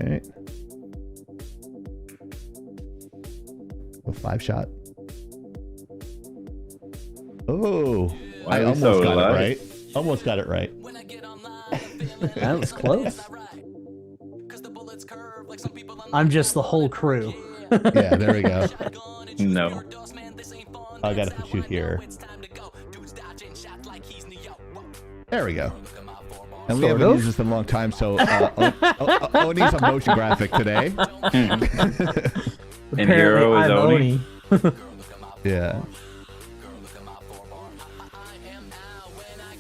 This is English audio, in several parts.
right. A 5-shot. Oh, I almost got it right. Almost got it right. That was close. I'm just the whole crew. Yeah, there we go. No. I gotta put you here. There we go. And we haven't used this in a long time, so Oni's a motion graphic today. And hero is Oni. Yeah.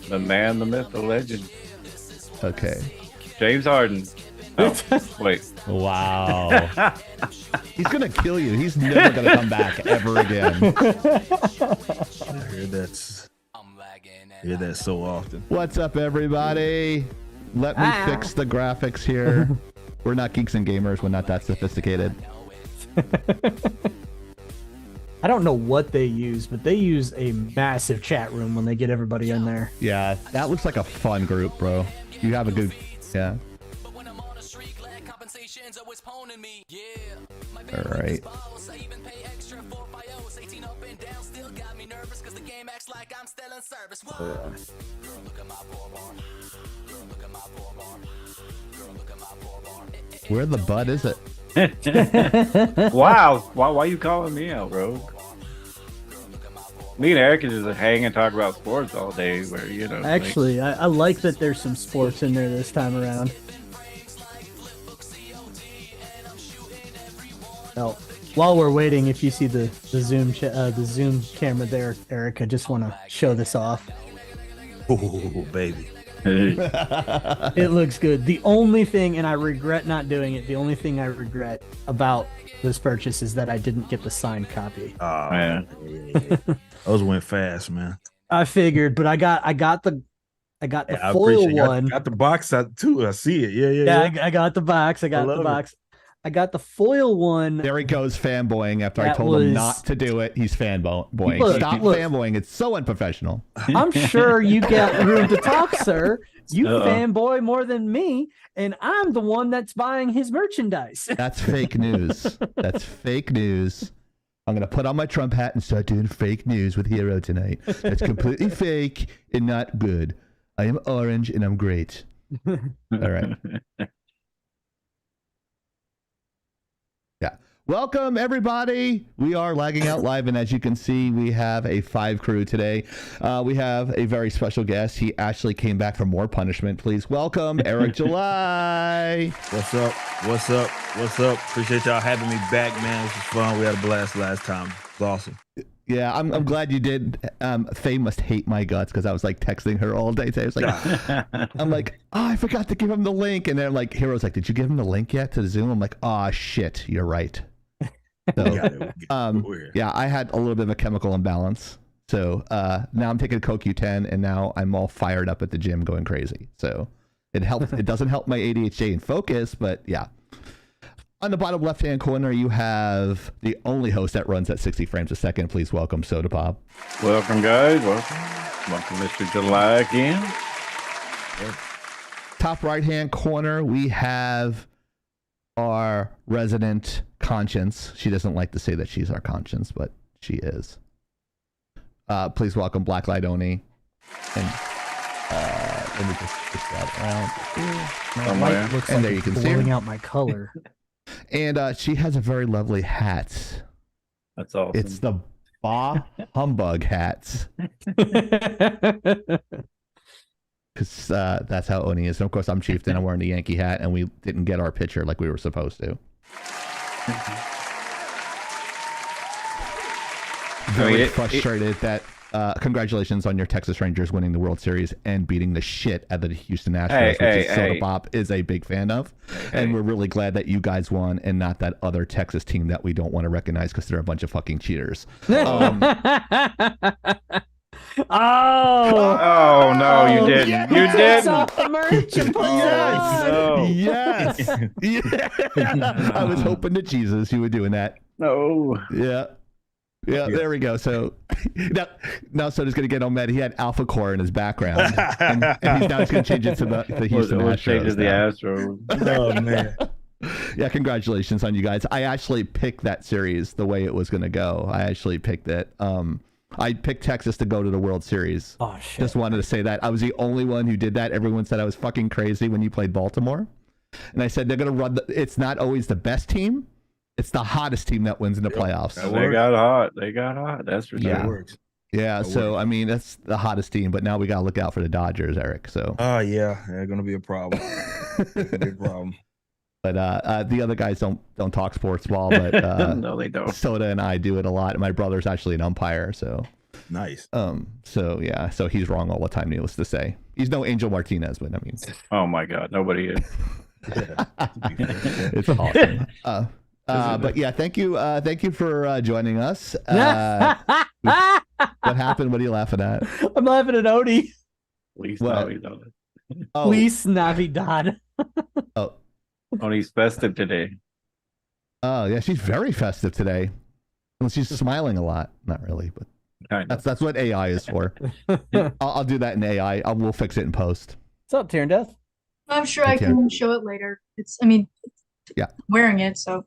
The man, the myth, the legend. Okay. James Harden. Oh, wait. Wow. He's gonna kill you. He's never gonna come back ever again. I hear that so often. What's up, everybody? Let me fix the graphics here. We're not geeks and gamers. We're not that sophisticated. I don't know what they use, but they use a massive chat room when they get everybody in there. Yeah, that looks like a fun group, bro. You have a good, yeah. All right. Where the butt is it? Wow. Why you calling me out, bro? Me and Eric can just hang and talk about sports all day. Where Actually, I like that there's some sports in there this time around. Oh, while we're waiting, if you see the zoom camera there, Eric, I just want to show this off. Oh, baby. It looks good. The only thing, and I regret not doing it, the only thing I regret about this purchase is that I didn't get the signed copy. Oh, man. Those went fast, man. I figured, but I got the foil one. Got the box too. I see it. Yeah. I got the box. I got the box. I got the foil one. There he goes fanboying after I told him not to do it. He's fanboying. Stop fanboying. It's so unprofessional. I'm sure you got room to talk, sir. You fanboy more than me, and I'm the one that's buying his merchandise. That's fake news. That's fake news. I'm going to put on my Trump hat and start doing fake news with Hero tonight. That's completely fake and not good. I am orange and I'm great. All right. Yeah. Welcome, everybody. We are Lagging Out Live, and as you can see, we have a 5 crew today. We have a very special guest. He actually came back for more punishment. Please welcome Eric July. What's up? What's up? What's up? Appreciate y'all having me back, man. This was fun. We had a blast last time. It was awesome. Yeah, I'm glad you did. Faye must hate my guts because I was like texting her all day today. I was like, I'm like, oh, I forgot to give him the link. And then like, Hero's like, did you give him the link yet to the Zoom? I'm like, oh, shit, you're right. So, yeah, I had a little bit of a chemical imbalance. So now I'm taking CoQ10 and now I'm all fired up at the gym going crazy. So it helps. It doesn't help my ADHD and focus, but yeah. On the bottom left-hand corner, you have the only host that runs at 60 frames a second. Please welcome Soda Pop. Welcome, guys. Welcome, Mr. July again. Top right-hand corner, we have our resident conscience. She doesn't like to say that she's our conscience, but she is. Please welcome Blacklight Oni. And let me just push that around. My light looks and like there you can see blowing her. out my color. And she has a very lovely hat. That's awesome. It's the Bah Humbug hats. Because that's how Oni is. And of course, I'm Chieftain. I'm wearing the Yankee hat, and we didn't get our picture like we were supposed to. Very frustrated that congratulations on your Texas Rangers winning the World Series and beating the shit out of the Houston Astros, which Soda Pop is a big fan of. And we're really glad that you guys won and not that other Texas team that we don't want to recognize because they're a bunch of fucking cheaters. Oh no, you didn't. Yes! You didn't. Off the merch and put Yes. No. Yes. Yeah. I was hoping to Jesus you were doing that. No. Yeah. Yeah, there we go. So now Soda's going to get on mad. He had Alpha Core in his background. And he's now going to change it to the Houston Astros. Changes the Astros. Oh, man. Yeah, congratulations on you guys. I actually picked that series the way it was going to go. I actually picked it. I picked Texas to go to the World Series. Oh shit! Just wanted to say that. I was the only one who did that. Everyone said I was fucking crazy when you played Baltimore. And I said they're going to run. It's not always the best team. It's the hottest team that wins in the playoffs. They got hot. They got hot. That's for sure. Yeah. It works. Yeah, That so works. I mean that's the hottest team, but now we got to look out for the Dodgers, Eric. So. Oh yeah, they're gonna be a problem. Big problem. But the other guys don't talk sports ball, but No, they don't. Soda and I do it a lot. My brother's actually an umpire, so. Nice. So yeah, so he's wrong all the time. Needless to say, he's no Angel Martinez, but I mean, Oh my God, nobody is. it's awesome. But yeah, thank you for joining us. What happened? What are you laughing at? I'm laughing at Odie. Least What? now he does it. Oh, Feliz Navidad. oh, He's festive today. oh, yeah, she's very festive today. Well, she's smiling a lot. Not really, but Kind of. that's what AI is for. I'll do that in AI. We'll fix it in post. What's up, Taryn Death? I'm sure I Okay. can show it later. Yeah. Wearing it, so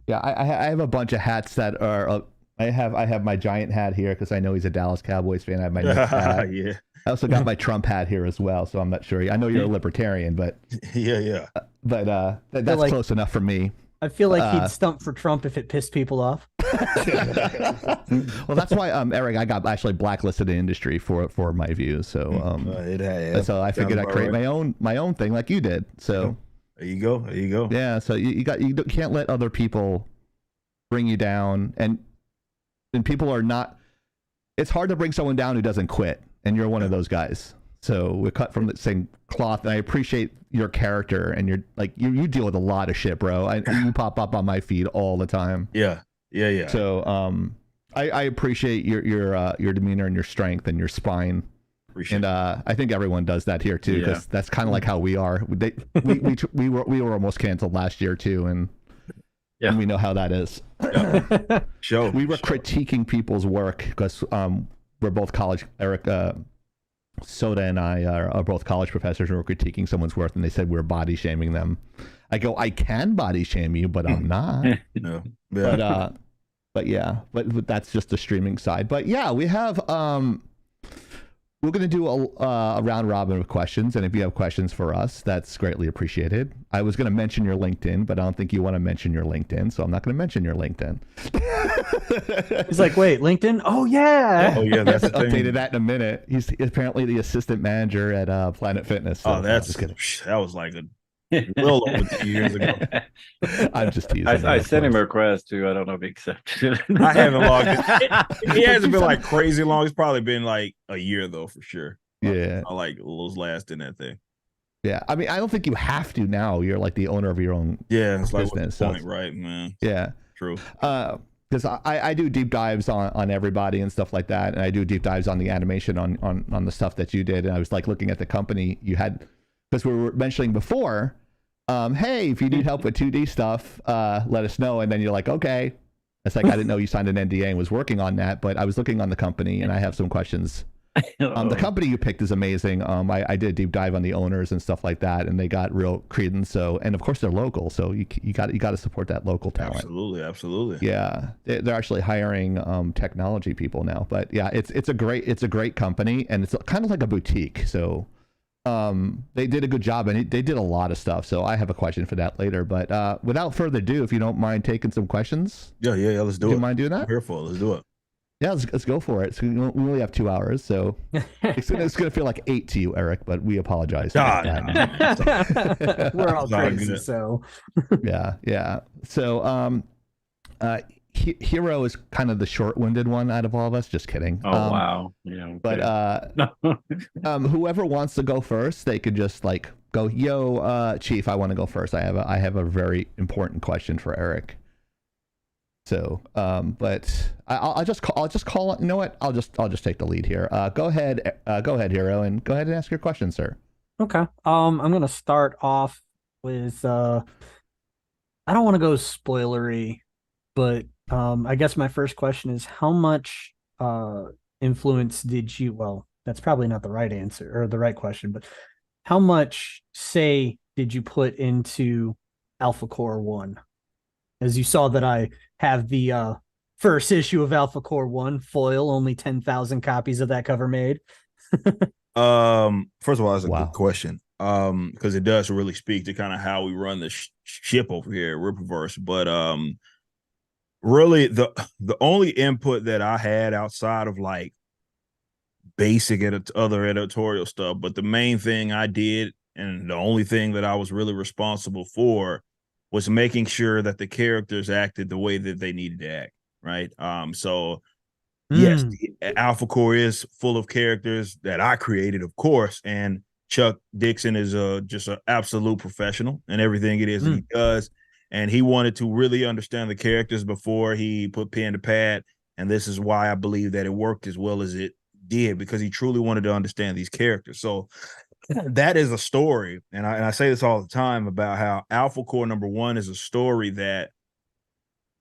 Yeah, I have a bunch of hats that are. I have my Giant hat here because I know he's a Dallas Cowboys fan. I have my Knicks hat. Yeah. I also got my Trump hat here as well. So I'm not sure. I know you're a libertarian, but Yeah. that's like- close enough for me. I feel like he'd stump for Trump if it pissed people off. Well, that's why Eric, I got actually blacklisted in the industry for my views. So It had. so I figured I'd create my own thing like you did. So There you go. There you go. yeah, so you can't let other people bring you down, and people are not. It's hard to bring someone down who doesn't quit, and you're one of those guys. So we're cut from the same cloth, and I appreciate your character, and you're like you deal with a lot of shit, bro. You pop up on my feed all the time. Yeah. So I appreciate your demeanor and your strength and your spine. Appreciate And I think everyone does that here too, because that's kind of like how we are. We were almost canceled last year too, and we know how that is. Show. We were critiquing people's work because we're both college. Eric Soda and I are both college professors, and we're critiquing someone's work, and they said we're body shaming them. I go, I can body shame you, but I'm not. No. Yeah. But that's just the streaming side. But yeah, we have we're going to do a round robin of questions, and if you have questions for us, that's greatly appreciated. I was going to mention your LinkedIn, but I don't think you want to mention your LinkedIn, so I'm not going to mention your LinkedIn. He's like, wait, LinkedIn? Oh yeah. Oh yeah, that's the thing. Updated that in a minute. He's apparently the assistant manager at Planet Fitness. So Oh, that's just kidding. that was like well over 2 years ago. I'm just teasing. I of sent him a course. request too. I don't know if he accepted it. I haven't logged in. He hasn't been like crazy long. It's probably been like a year though, for sure. Yeah, I like was last in that thing. yeah. I mean, I don't think you have to now. You're like the owner of your own. Yeah, it's like what's Business, the so point, right, man? Yeah. True. Because I do deep dives on everybody and stuff like that, and I do deep dives on the animation on the stuff that you did, and I was like looking at the company you had, because we were mentioning before, hey, if you need help with 2D stuff, let us know, and then you're like, okay. It's like I didn't know you signed an NDA and was working on that, but I was looking on the company and I have some questions. The company you picked is amazing. I did a deep dive on the owners and stuff like that, and they got real credence. So, and of course they're local, so you got to support that local talent. Absolutely. Yeah, they're actually hiring technology people now. But yeah, it's a great company, and it's kind of like a boutique. So they did a good job, and they did a lot of stuff. So I have a question for that later. But without further ado, if you don't mind taking some questions, Yeah. Let's do do it. you mind doing I'm that? here for it. Let's do it. Yeah, let's go for it. So we only have 2 hours, so it's gonna feel like 8 to you, Eric. But we apologize. Ah, that. We're all It's all crazy, good. so Yeah. So Hero is kind of the short-winded one out of all of us. Just kidding. Oh wow. Yeah. But whoever wants to go first, they could just like go, yo, Chief, I want to go first. I have a very important question for Eric. So, but I'll just call it. You know what? I'll just take the lead here. Go ahead, Hero, and go ahead and ask your question, sir. okay. I'm gonna start off with I don't want to go spoilery, but I guess my first question is how much influence did you? Well, that's probably not the right answer or the right question, but how much say did you put into Alpha Core 1. As you saw that I have the first issue of Alpha Core 1 foil, only 10,000 copies of that cover made. First of all, that's a Wow. good question. Because it does really speak to kind of how we run the ship over here at Rippaverse. But really the only input that I had outside of like basic other editorial stuff, but the main thing I did and the only thing that I was really responsible for was making sure that the characters acted the way that they needed to act, right? So yes, the Alpha Core is full of characters that I created, of course, and Chuck Dixon is just an absolute professional in everything it is that he does, and he wanted to really understand the characters before he put pen to pad, and this is why I believe that it worked as well as it did, because he truly wanted to understand these characters. So that is a story, and I say this all the time about how Alpha Core #1 is a story that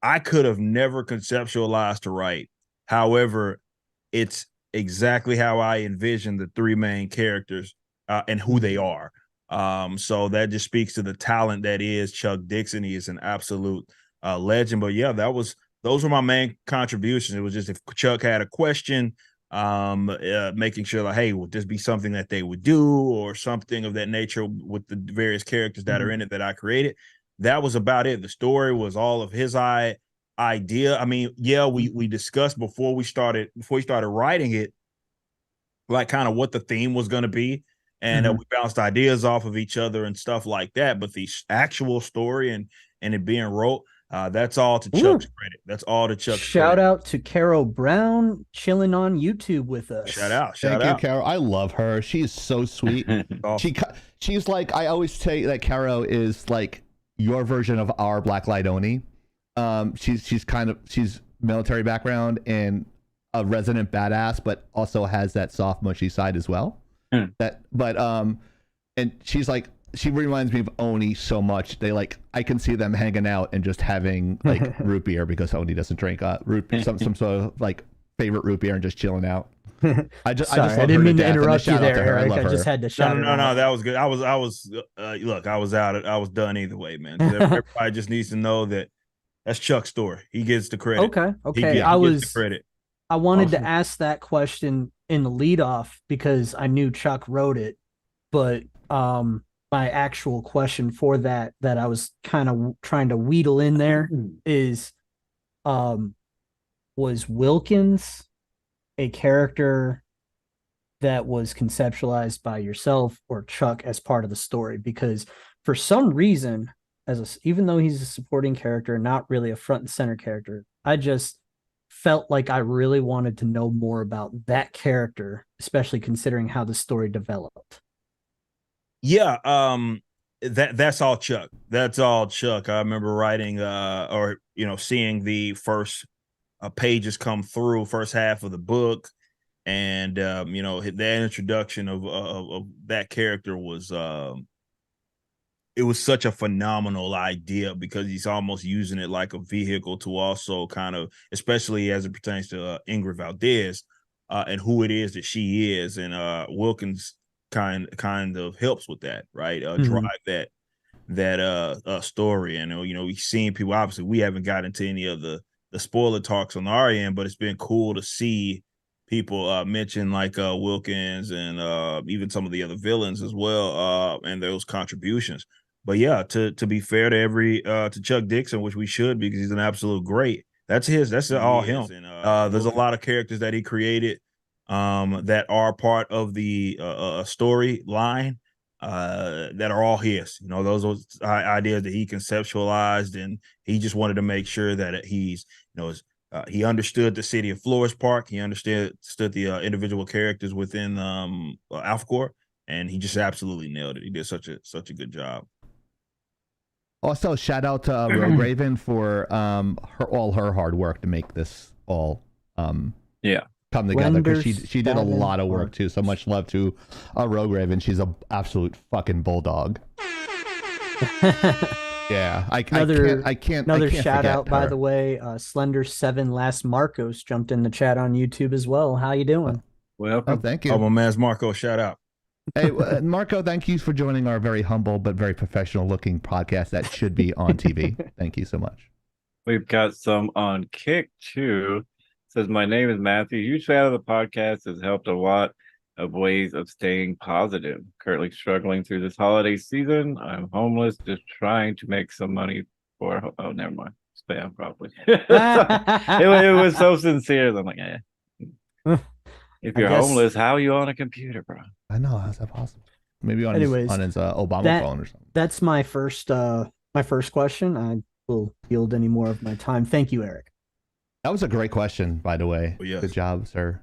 I could have never conceptualized to write. However, it's exactly how I envision the three main characters and who they are. So that just speaks to the talent that is Chuck Dixon. He is an absolute legend. But yeah, those were my main contributions. It was just if Chuck had a question, making sure like, hey, would this be something that they would do or something of that nature with the various characters that are in it that I created. That was about it. The story was all of his idea. I mean, yeah, we discussed before we started writing it, like kind of what the theme was going to be, and we bounced ideas off of each other and stuff like that. But the actual story and it being wrote, that's all to Chuck's credit. That's all to Chuck's Shout credit. out to Carol Brown chilling on YouTube with us. Shout out. Thank you, Carol. I love her. She's so sweet. She's like, I always say that Carol is like your version of our Black Light Oni. She's military background and a resident badass, but also has that soft mushy side as well. And she's like, she reminds me of Oni so much. I can see them hanging out and just having like root beer, because Oni doesn't drink some sort of like favorite root beer and just chilling out. I didn't mean to interrupt you there, Eric. I just had to shout. No, that was good. I was look, I was done either way, man. Everybody just needs to know that that's Chuck's story. He gets the credit. Okay. He gets the credit. I wanted to ask that question in the leadoff because I knew Chuck wrote it, but my actual question for that I was kind of trying to wheedle in there is, was Wilkins a character that was conceptualized by yourself or Chuck as part of the story? Because for some reason, even though he's a supporting character, not really a front and center character, I just felt like I really wanted to know more about that character, especially considering how the story developed. Yeah, that's all Chuck. That's all Chuck. I remember writing seeing the first pages come through, first half of the book, and that introduction of that character was it was such a phenomenal idea, because he's almost using it like a vehicle to also kind of, especially as it pertains to Ingrid Valdez and who it is that she is, and Wilkins kind of helps with that, right? Drive that story. And we've seen people, obviously we haven't got into any of the spoiler talks on our end, but it's been cool to see people mention like Wilkins and even some of the other villains as well, and those contributions. But yeah, to be fair to Chuck Dixon, which we should, because he's an absolute great. That's all him. And there's a lot of characters that he created that are part of the storyline that are all his. Those ideas that he conceptualized, and he just wanted to make sure that he's he understood the city of Flores Park. He understood the individual characters within Alpha Core, and he just absolutely nailed it. He did such a good job. Also, shout out to Rogue Raven for all her hard work to make this all come together, because she did a lot of work too. So much love to Rogue Raven. She's an absolute fucking bulldog. Yeah, I can't. Another shout out, by the way. Slender7 Last Marcos jumped in the chat on YouTube as well. How you doing? Welcome. Oh, thank you. Oh, my man's Marco. Shout out. Hey, Marco, thank you for joining our very humble but very professional looking podcast that should be on TV. Thank you so much. We've got some on Kick too. Says, my name is Matthew. Huge fan of the podcast. Has helped a lot of ways of staying positive. Currently struggling through this holiday season. I'm homeless, just trying to make some money for. Oh, never mind. Spam probably. it was so sincere. I'm like, if you're homeless, how are you on a computer, bro? I know. How's that possible? Maybe on Anyways, his Obama phone or something. That's my first question. I will yield any more of my time. Thank you, Eric. That was a great question, by the way. Oh, yes. Good job, sir.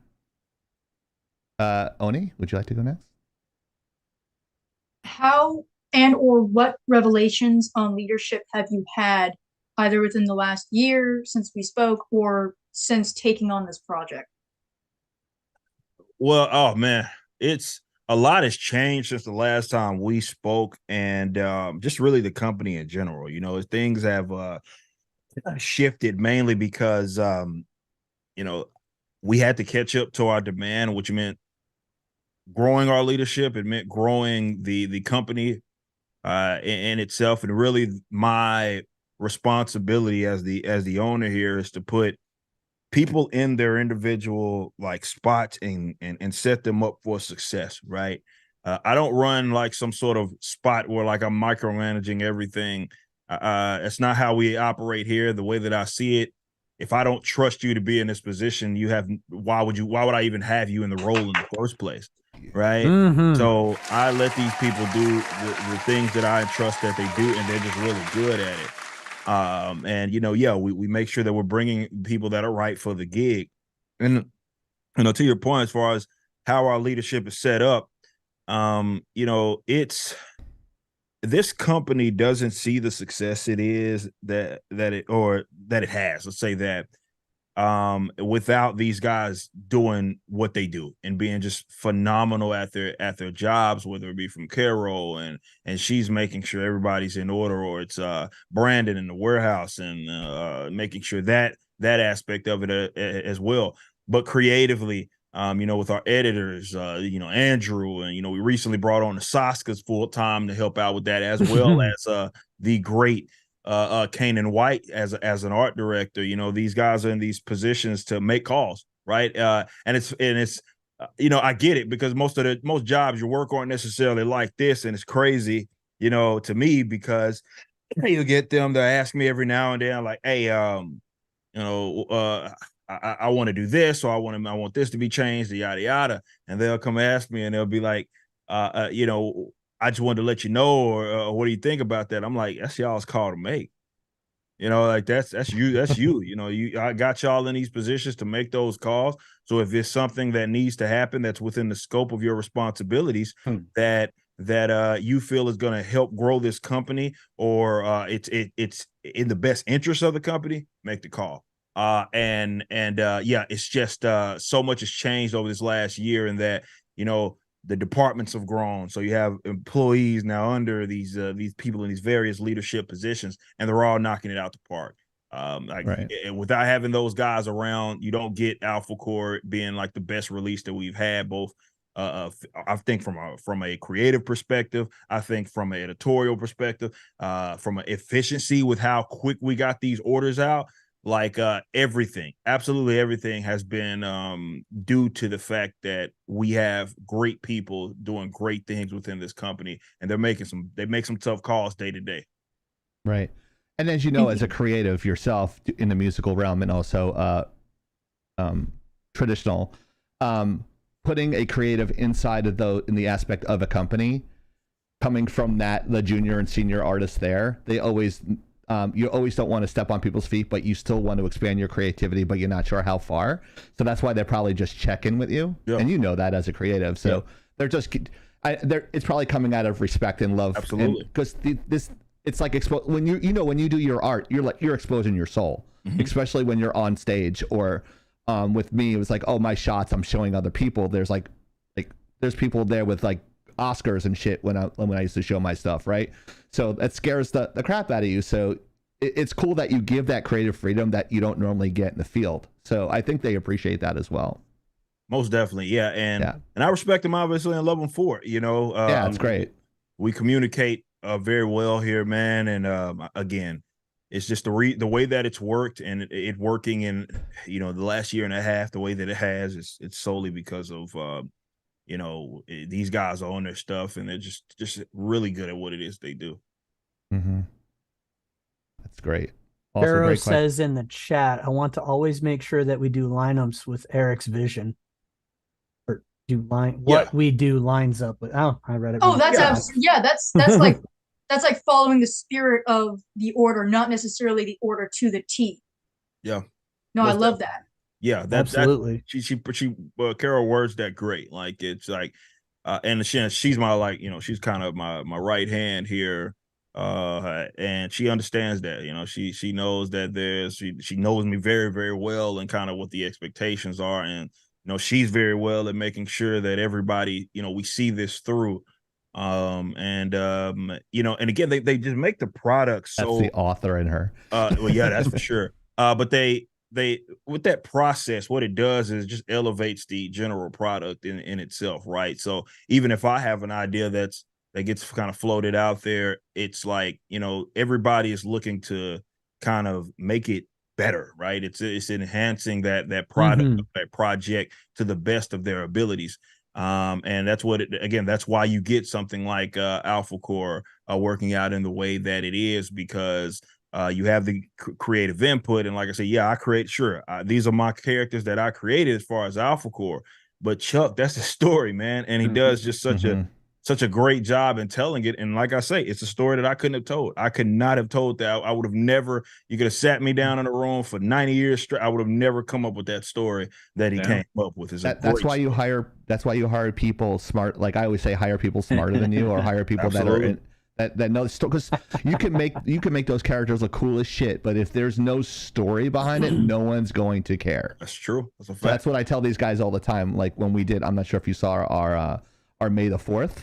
Oni, would you like to go next? How and or what revelations on leadership have you had either within the last year since we spoke or since taking on this project? Well, oh man, it's a lot has changed since the last time we spoke, and just really the company in general. You know, things have shifted mainly because you know, we had to catch up to our demand, which meant growing our leadership. It meant growing the company in itself, and really my responsibility as the owner here is to put people in their individual like spots and set them up for success, right? I don't run like some sort of spot where like I'm micromanaging everything. It's not how we operate here. The way that I see it, if I don't trust you to be in this position, why would I even have you in the role in the first place? Right. Mm-hmm. So I let these people do the things that I trust that they do, and they're just really good at it. And you know, we make sure that we're bringing people that are right for the gig. And you know, to your point, as far as how our leadership is set up, you know, this company doesn't see the success it is that it has. Let's say that without these guys doing what they do and being just phenomenal at their jobs, whether it be from Carol and she's making sure everybody's in order, or it's Brandon in the warehouse and making sure that aspect of it as well. But creatively, you know, with our editors, you know, Andrew, and you know, we recently brought on the Saskas full time to help out with that, as well as the great Kanan White as an art director. You know, these guys are in these positions to make calls, right? And it's you know, I get it, because most jobs you work aren't necessarily like this, and it's crazy, you know, to me, because you get them to ask me every now and then, like, hey, you know, I want to do this, or I want this to be changed, yada yada, and they'll come ask me, and they'll be like, you know, I just wanted to let you know, or what do you think about that? I'm like, that's y'all's call to make. You know, like that's you. You know, I got y'all in these positions to make those calls. So if it's something that needs to happen that's within the scope of your responsibilities, that you feel is going to help grow this company, or it's in the best interest of the company, make the call. And yeah, it's just so much has changed over this last year, in that, you know, the departments have grown. So you have employees now under these people in these various leadership positions, and they're all knocking it out the park. Right. Without having those guys around, you don't get Alpha Core being like the best release that we've had, both I think from a creative perspective, I think from an editorial perspective, from an efficiency with how quick we got these orders out. Like everything, absolutely everything has been due to the fact that we have great people doing great things within this company, and they make some tough calls day to day. Right. And as you know, as a creative yourself in the musical realm, and also traditional, putting a creative inside of in the aspect of a company, coming from the junior and senior artists there, they always you always don't want to step on people's feet, but you still want to expand your creativity, but you're not sure how far. So that's why they probably just check in with you, and you know that as a creative. So they're just, it's probably coming out of respect and love. Absolutely, because it's like when you do your art, you're exposing your soul, especially when you're on stage. Or with me, it was like, oh, my shots, I'm showing other people. There's like there's people there with like Oscars and shit when I used to show my stuff, right? So that scares the crap out of you. So it's cool that you give that creative freedom that you don't normally get in the field. So I think they appreciate that as well. Most definitely, yeah, and I respect him obviously and love him for it. Yeah, it's great. We communicate very well here, man. And again, it's just the way that it's worked and it working in the last year and a half the way that it has. It's solely because of these guys own their stuff and they're just really good at what it is they do. Mm-hmm. That's great. Pharaoh says in the chat, I want to always make sure that we do lineups with Eric's vision. Or what we do lines up with. Oh, I read it. Oh, that's that's like following the spirit of the order, not necessarily the order to the T. Yeah. No, I love that. Yeah, absolutely. She Carol words that great. Like it's like, and she's my she's kind of my right hand here. And she understands that, she knows that she knows me very, very well and kind of what the expectations are. And, she's very well at making sure that everybody, we see this through. And again, they just make the product. So that's the author in her. Well, yeah, that's for sure. But they with that process, what it does is just elevates the general product in itself. Right. So even if I have an idea that gets kind of floated out there, it's like, everybody is looking to kind of make it better, right? It's enhancing that product, that project to the best of their abilities. And that's that's why you get something like Alpha Core working out in the way that it is, because you have the creative input. And like I said, these are my characters that I created as far as Alpha Core, but Chuck, that's the story, man. And he does just such a great job in telling it. And like I say, it's a story that I couldn't have told. I could not have told that. I would have never, you could have sat me down in a room for 90 years straight. I would have never come up with that story that he came up with. That's why you hire people smart. Like I always say, hire people smarter than you, or hire people that know, because you can make those characters look cool as shit, but if there's no story behind it, no one's going to care. That's true. That's a fact. So that's what I tell these guys all the time. Like when we did, I'm not sure if you saw our May the 4th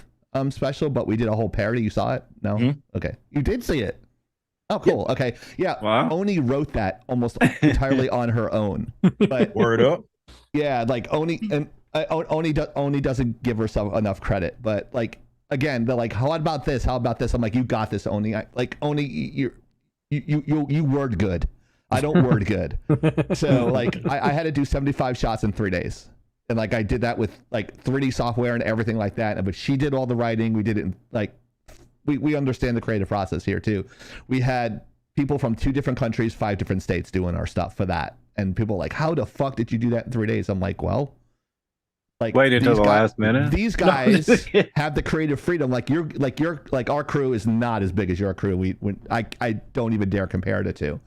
special, but we did a whole parody. You saw it? No? Mm-hmm. Okay. You did see it. Oh, cool. Yeah. Okay. Yeah. Wow. Oni wrote that almost entirely on her own. But word up. Yeah, like Oni doesn't give herself enough credit. But like again, they're like, how about this? How about this? I'm like, you got this, Oni. Oni, you word good. I don't word good. So like I had to do 75 shots in 3 days. And like I did that with like 3D software and everything like that. But she did all the writing. We did it in, like we understand the creative process here too. We had people from 2 different countries, 5 different states doing our stuff for that. And people are like, how the fuck did you do that in 3 days? I'm like, well, like wait until the last minute. These guys have the creative freedom. Like our crew is not as big as your crew. I don't even dare compare the two.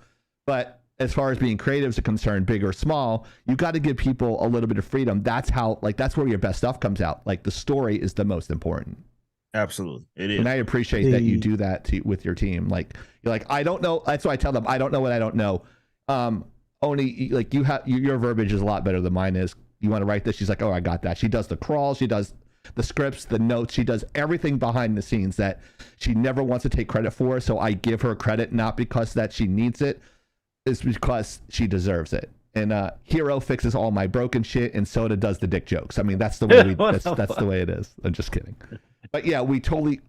But as far as being creatives are concerned, big or small, you got to give people a little bit of freedom. That's where your best stuff comes out. Like the story is the most important. Absolutely, it is. And I appreciate that you do that with your team. Like you're like, I don't know. That's why I tell them I don't know what I don't know. Only like your verbiage is a lot better than mine is. You want to write this? She's like, oh, I got that. She does the crawls. She does the scripts, the notes. She does everything behind the scenes that she never wants to take credit for. So I give her credit not because that she needs it. Is because she deserves it. And Hero fixes all my broken shit, and Soda does the dick jokes. I mean, that's the way that's the way it is. I'm just kidding. But yeah, we totally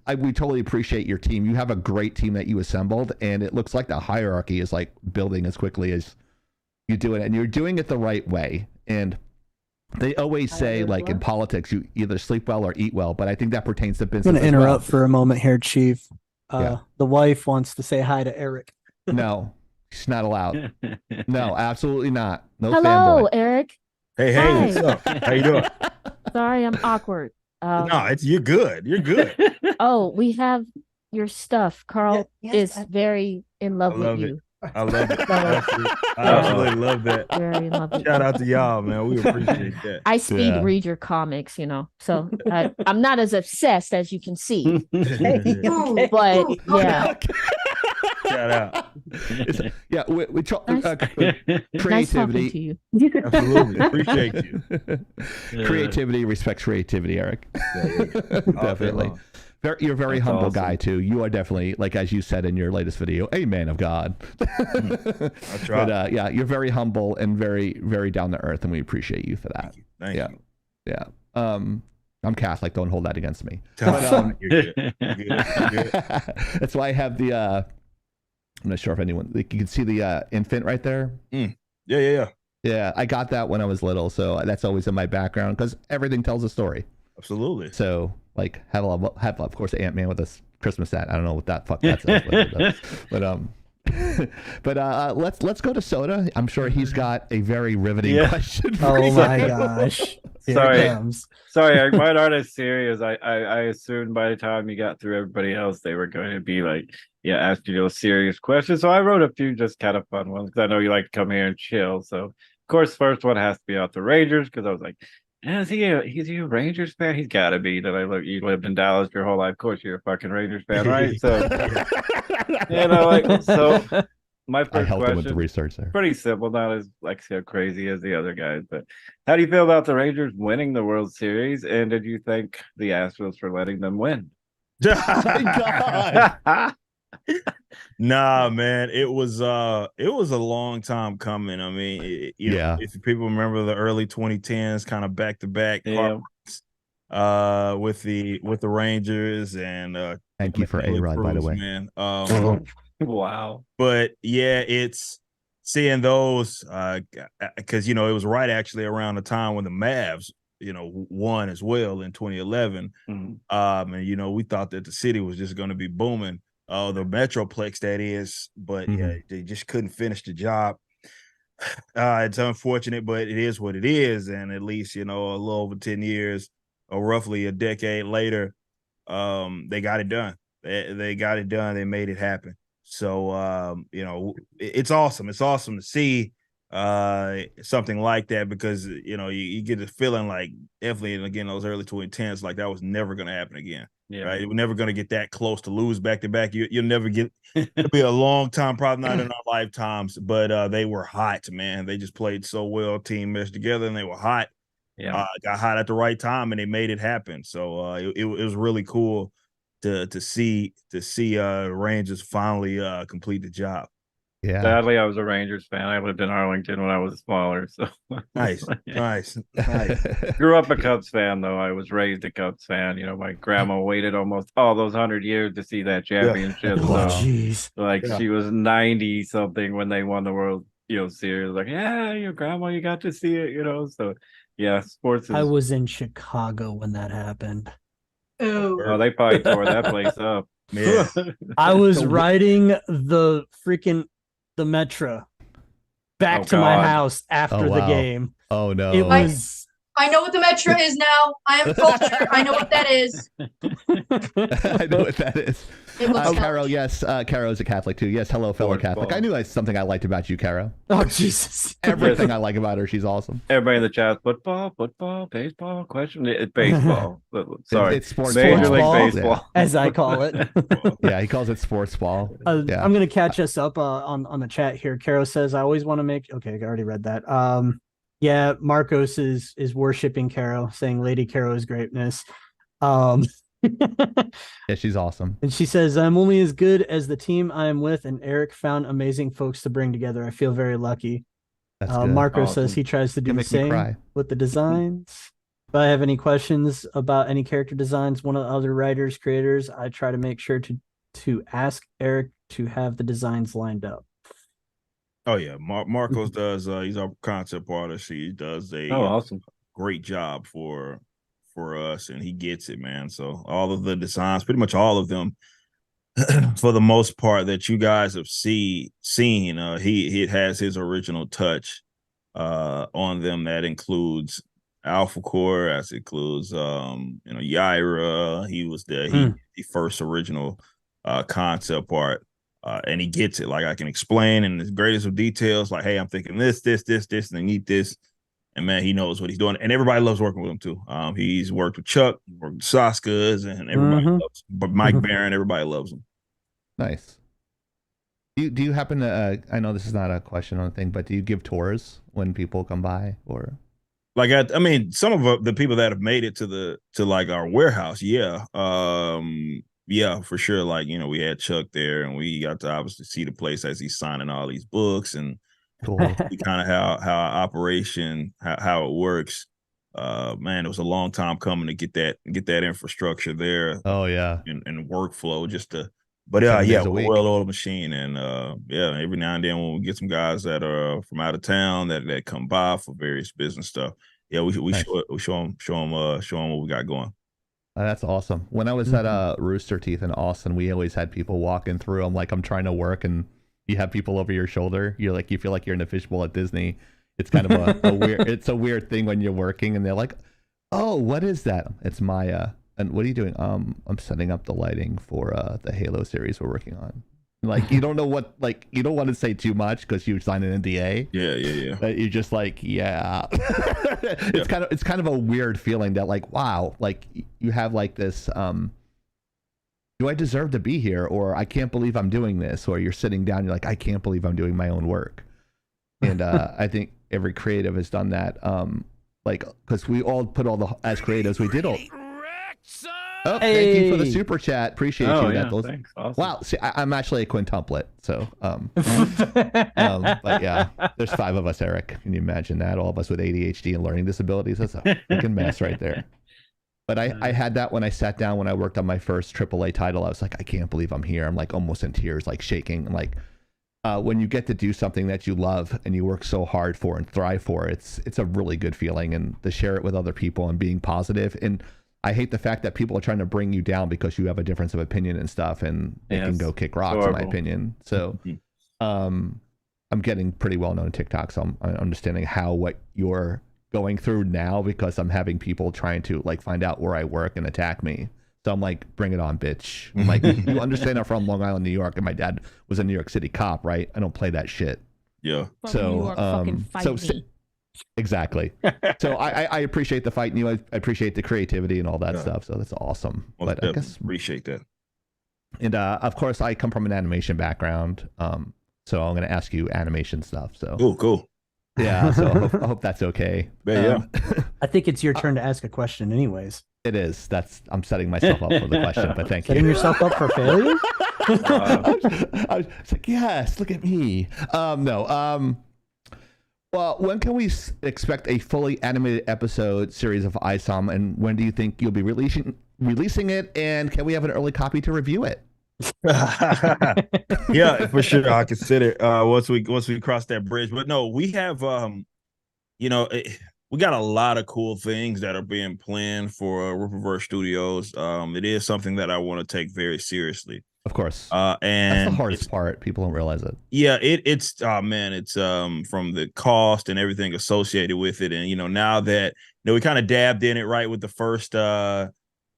appreciate your team. You have a great team that you assembled, and it looks like the hierarchy is like building as quickly as you do it, and you're doing it the right way. And they always say, like in politics, you either sleep well or eat well, but I think that pertains to business. I'm going to interrupt for a moment here, Chief. The wife wants to say hi to Eric. No. She's not allowed. No, absolutely not. No. Hello, fanboy. Eric. Hey, Hi. what's up? How you doing? Sorry, I'm awkward. No, you're good. You're good. Oh, we have your stuff. Carl is very in love with you. I love it. I absolutely love that. Very in love with Shout out to y'all, man. We appreciate that. I speed read your comics, so I'm not as obsessed as you can see. But yeah. Shout out. Yeah, we talk creativity. Nice talking to you. Absolutely. Appreciate you. Creativity respects creativity, Eric. Definitely. You're a very That's humble awesome. guy too. You are definitely, like as you said in your latest video, a man of God. I try. But yeah, you're very humble and very, very down to earth, and we appreciate you for that. Thank Yeah. you. Yeah. I'm Catholic. Don't hold that against me. You're good. You're good. That's why I have the. I'm not sure if anyone. Like, you can see the infant right there. Yeah. Yeah, I got that when I was little, so that's always in my background because everything tells a story. Absolutely. So, like, have of course, Ant-Man with a Christmas hat. I don't know what that fuck that says, but let's go to Soda. I'm sure he's got a very riveting question. For Oh you. my gosh! Here Sorry. it comes. Sorry, mine aren't as serious. I assumed by the time you got through everybody else, they were going to be like, asking you those serious questions. So I wrote a few just kind of fun ones because I know you like to come here and chill. So, of course, first one has to be out the Rangers because I was like, is he a Rangers fan? He's got to be. That you lived in Dallas your whole life. Of course, you're a fucking Rangers fan, right? So, my I first helped him with the question, research there. pretty simple, not as so crazy as the other guys. But how do you feel about the Rangers winning the World Series? And did you thank the Astros for letting them win? Oh my God. Nah, man, it was a long time coming. I mean, you know, if people remember the early 2010s, kind of back to back, with the Rangers and thank you for A-Rod, by the way, man. Wow. But yeah, it's seeing those because it was right actually around the time when the Mavs won as well in 2011. And we thought that the city was just going to be booming. The Metroplex, that is, but they just couldn't finish the job. It's unfortunate, but it is what it is. And at least, a little over 10 years or roughly a decade later, they got it done. They got it done. They made it happen. So, it's awesome. It's awesome to see something like that because, you get a feeling like definitely, and again, those early 2010s, like that was never going to happen again. Yeah. Right. We're never going to get that close to lose back to back. You'll never get, it'll be a long time, probably not in our lifetimes, but they were hot, man. They just played so well, team meshed together, and they were hot. Yeah. Got hot at the right time, and they made it happen. So it was really cool to see Rangers finally complete the job. Yeah. Sadly, I was a Rangers fan. I lived in Arlington when I was smaller. So nice. Grew up a Cubs fan, though. I was raised a Cubs fan. My grandma waited almost all those 100 years to see that championship. Oh, jeez. She was 90 something when they won the World Series. Like, your grandma, you got to see it. So yeah, sports. I was in Chicago when that happened. Oh, they probably tore that place up. Yeah. I was riding the Metro back to my house after the game. Oh no. It was I know what the Metro is now. I am cultured. I know what that is. I know what that is. Caro, yes. Caro is a Catholic too. Yes, hello, fellow Catholic. I knew that's something I liked about you, Caro. Oh, Jesus. Everything I like about her, she's awesome. Everybody in the chat, football, baseball, question? It's baseball. Sorry. It's sports Major ball. League Baseball. As I call it. Yeah, he calls it sports ball. I'm going to catch us up on the chat here. Caro says, I always want to make... Okay, I already read that. Yeah, Marcos is worshiping Caro, saying Lady Caro is greatness. Yeah, she's awesome. And she says, I'm only as good as the team I am with, and Eric found amazing folks to bring together. I feel very lucky. That's good. Marco Awesome. says he tries to do the make me same cry. with the designs. If I have any questions about any character designs, one of the other writers, creators, I try to make sure to ask Eric to have the designs lined up. Oh yeah, Marcos does. He's our concept artist. He does a awesome, great job for us, and he gets it, man. So all of the designs, pretty much all of them, for the most part, that you guys have seen, he has his original touch on them. That includes Alpha Core, that includes Yaira. He was the first original concept art. And he gets it. Like, I can explain in the greatest of details, like, hey, I'm thinking this, and I need this. And man, he knows what he's doing. And everybody loves working with him too. He's worked with Chuck, worked with Saskas, and everybody loves him. But Mike Barron, everybody loves him. Nice. Do you happen to, I know this is not a question on the thing, but do you give tours when people come by, or? Like I mean, some of the people that have made it to like our warehouse, yeah, yeah, for sure. Like we had Chuck there, and we got to obviously see the place as he's signing all these books and Cool. kind of how our operation how it works. Man, it was a long time coming to get that infrastructure there. Oh yeah. And workflow just to. But 7 yeah, days a we're a week. well-oiled machine, and yeah, every now and then when we get some guys that are from out of town that come by for various business stuff, yeah, we Nice. show them what we got going. That's awesome. When I was at Rooster Teeth in Austin, we always had people walking through. I'm like, I'm trying to work, and you have people over your shoulder. You're like, you feel like you're in a fishbowl at Disney. It's kind of a weird. It's a weird thing when you're working, and they're like, "Oh, what is that?" It's Maya. And what are you doing? I'm setting up the lighting for the Halo series we're working on. Like, you don't know what, like, you don't want to say too much because you signed an NDA. Yeah. But you're just like, yeah. It's kind of a weird feeling that, like, wow, like you have like this. Do I deserve to be here? Or I can't believe I'm doing this. Or you're sitting down, you're like, I can't believe I'm doing my own work. And I think every creative has done that. Like, because we all put as creatives, we did all. Oh, thank you for the super chat. Appreciate you. Yeah, Those, thanks. Awesome. wow. See, I'm actually a quintuplet. So, but yeah, there's 5 of us, Eric. Can you imagine that? All of us with ADHD and learning disabilities. That's a freaking mess right there. But I had that when I sat down when I worked on my first AAA title. I was like, I can't believe I'm here. I'm like almost in tears, like shaking. Like when you get to do something that you love and you work so hard for and thrive for, it's a really good feeling. And to share it with other people and being positive. And I hate the fact that people are trying to bring you down because you have a difference of opinion and stuff, and they can go kick rocks, in my opinion. So, I'm getting pretty well known on TikTok, so I'm understanding what you're going through now because I'm having people trying to like find out where I work and attack me. So I'm like, bring it on, bitch. I'm like, you understand I'm from Long Island, New York, and my dad was a New York City cop, right? I don't play that shit. Yeah. Exactly. So I appreciate the fight, and I appreciate the creativity and all that stuff. So that's awesome. But I guess appreciate that. And of course, I come from an animation background, so I'm going to ask you animation stuff. So cool. Yeah. So I hope that's okay. Yeah. I think it's your turn to ask a question, anyways. It is. I'm setting myself up for the question, but thank you. Setting yourself up for failure? I was like, yes, look at me. No. Well, when can we expect a fully animated episode series of ISOM, and when do you think you'll be releasing it? And can we have an early copy to review it? Yeah, for sure. I consider once we cross that bridge. But no, we have we got a lot of cool things that are being planned for Ripperverse Studios. It is something that I want to take very seriously. Of course. And that's the hardest part. People don't realize it. Yeah, it's from the cost and everything associated with it. And now that we kind of dabbed in it right with the first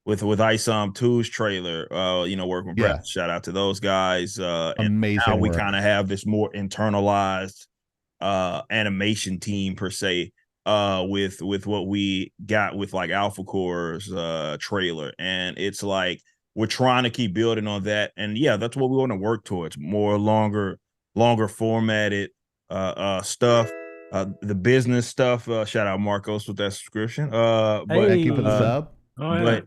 with ISOM 2's trailer, working with Brett. Shout out to those guys. Amazing. And now we kind of have this more internalized animation team per se, with what we got with like Alpha Core's trailer. And it's like we're trying to keep building on that. And yeah, that's what we want to work towards. More longer formatted stuff. The business stuff. Shout out Marcos with that subscription. But thank you for the sub. But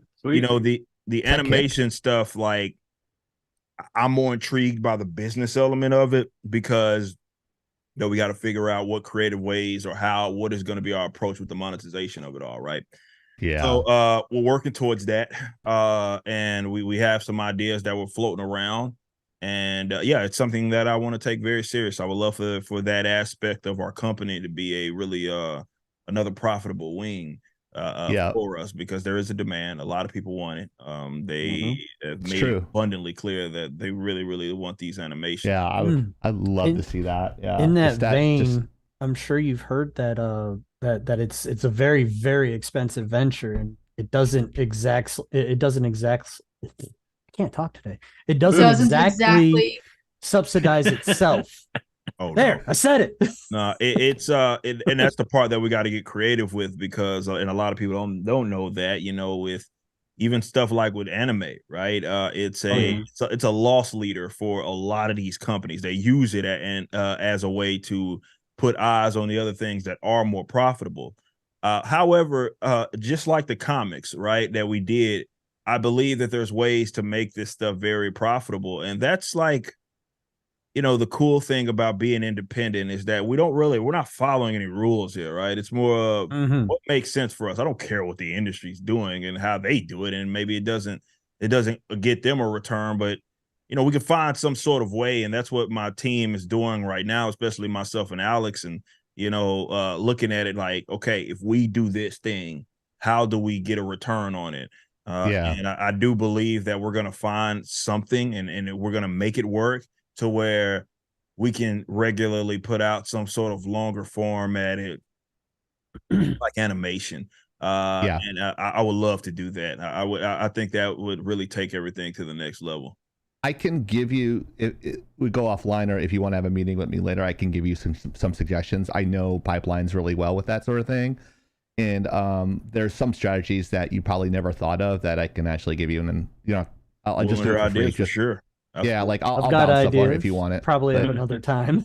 the animation stuff, like I'm more intrigued by the business element of it because we got to figure out what creative ways or what is going to be our approach with the monetization of it all, right? Yeah. So we're working towards that. And we have some ideas that we're floating around. And it's something that I want to take very serious. I would love for that aspect of our company to be a really another profitable wing for us, because there is a demand. A lot of people want it. They have made it abundantly clear that they really, really want these animations. Yeah, I'd love to see that. Yeah. In that vein, I'm sure you've heard that that it's a very, very expensive venture, and it doesn't I can't talk today. It doesn't exactly subsidize itself. Oh, there, no. I said it. No, and that's the part that we got to get creative with, because and a lot of people don't know that, with even stuff like with anime, right? It's a loss leader for a lot of these companies. They use it as a way to put eyes on the other things that are more profitable. However, just like the comics, right, that we did, I believe that there's ways to make this stuff very profitable. And that's like, the cool thing about being independent is that we're not following any rules here, right? It's more what makes sense for us. I don't care what the industry's doing and how they do it. And maybe it doesn't get them a return, but we can find some sort of way. And that's what my team is doing right now, especially myself and Alex. And, looking at it like, okay, if we do this thing, how do we get a return on it? And I do believe that we're going to find something and we're going to make it work to where we can regularly put out some sort of longer formatted like animation. And I would love to do that. I think that would really take everything to the next level. I can give you, we go offline, or if you want to have a meeting with me later, I can give you some suggestions. I know pipelines really well with that sort of thing. And there's some strategies that you probably never thought of that I can actually give you. And then, I'll just do it for free. For sure. Absolutely. Yeah, like I'll got bounce stuff on it ideas. if you want it. Probably at another time.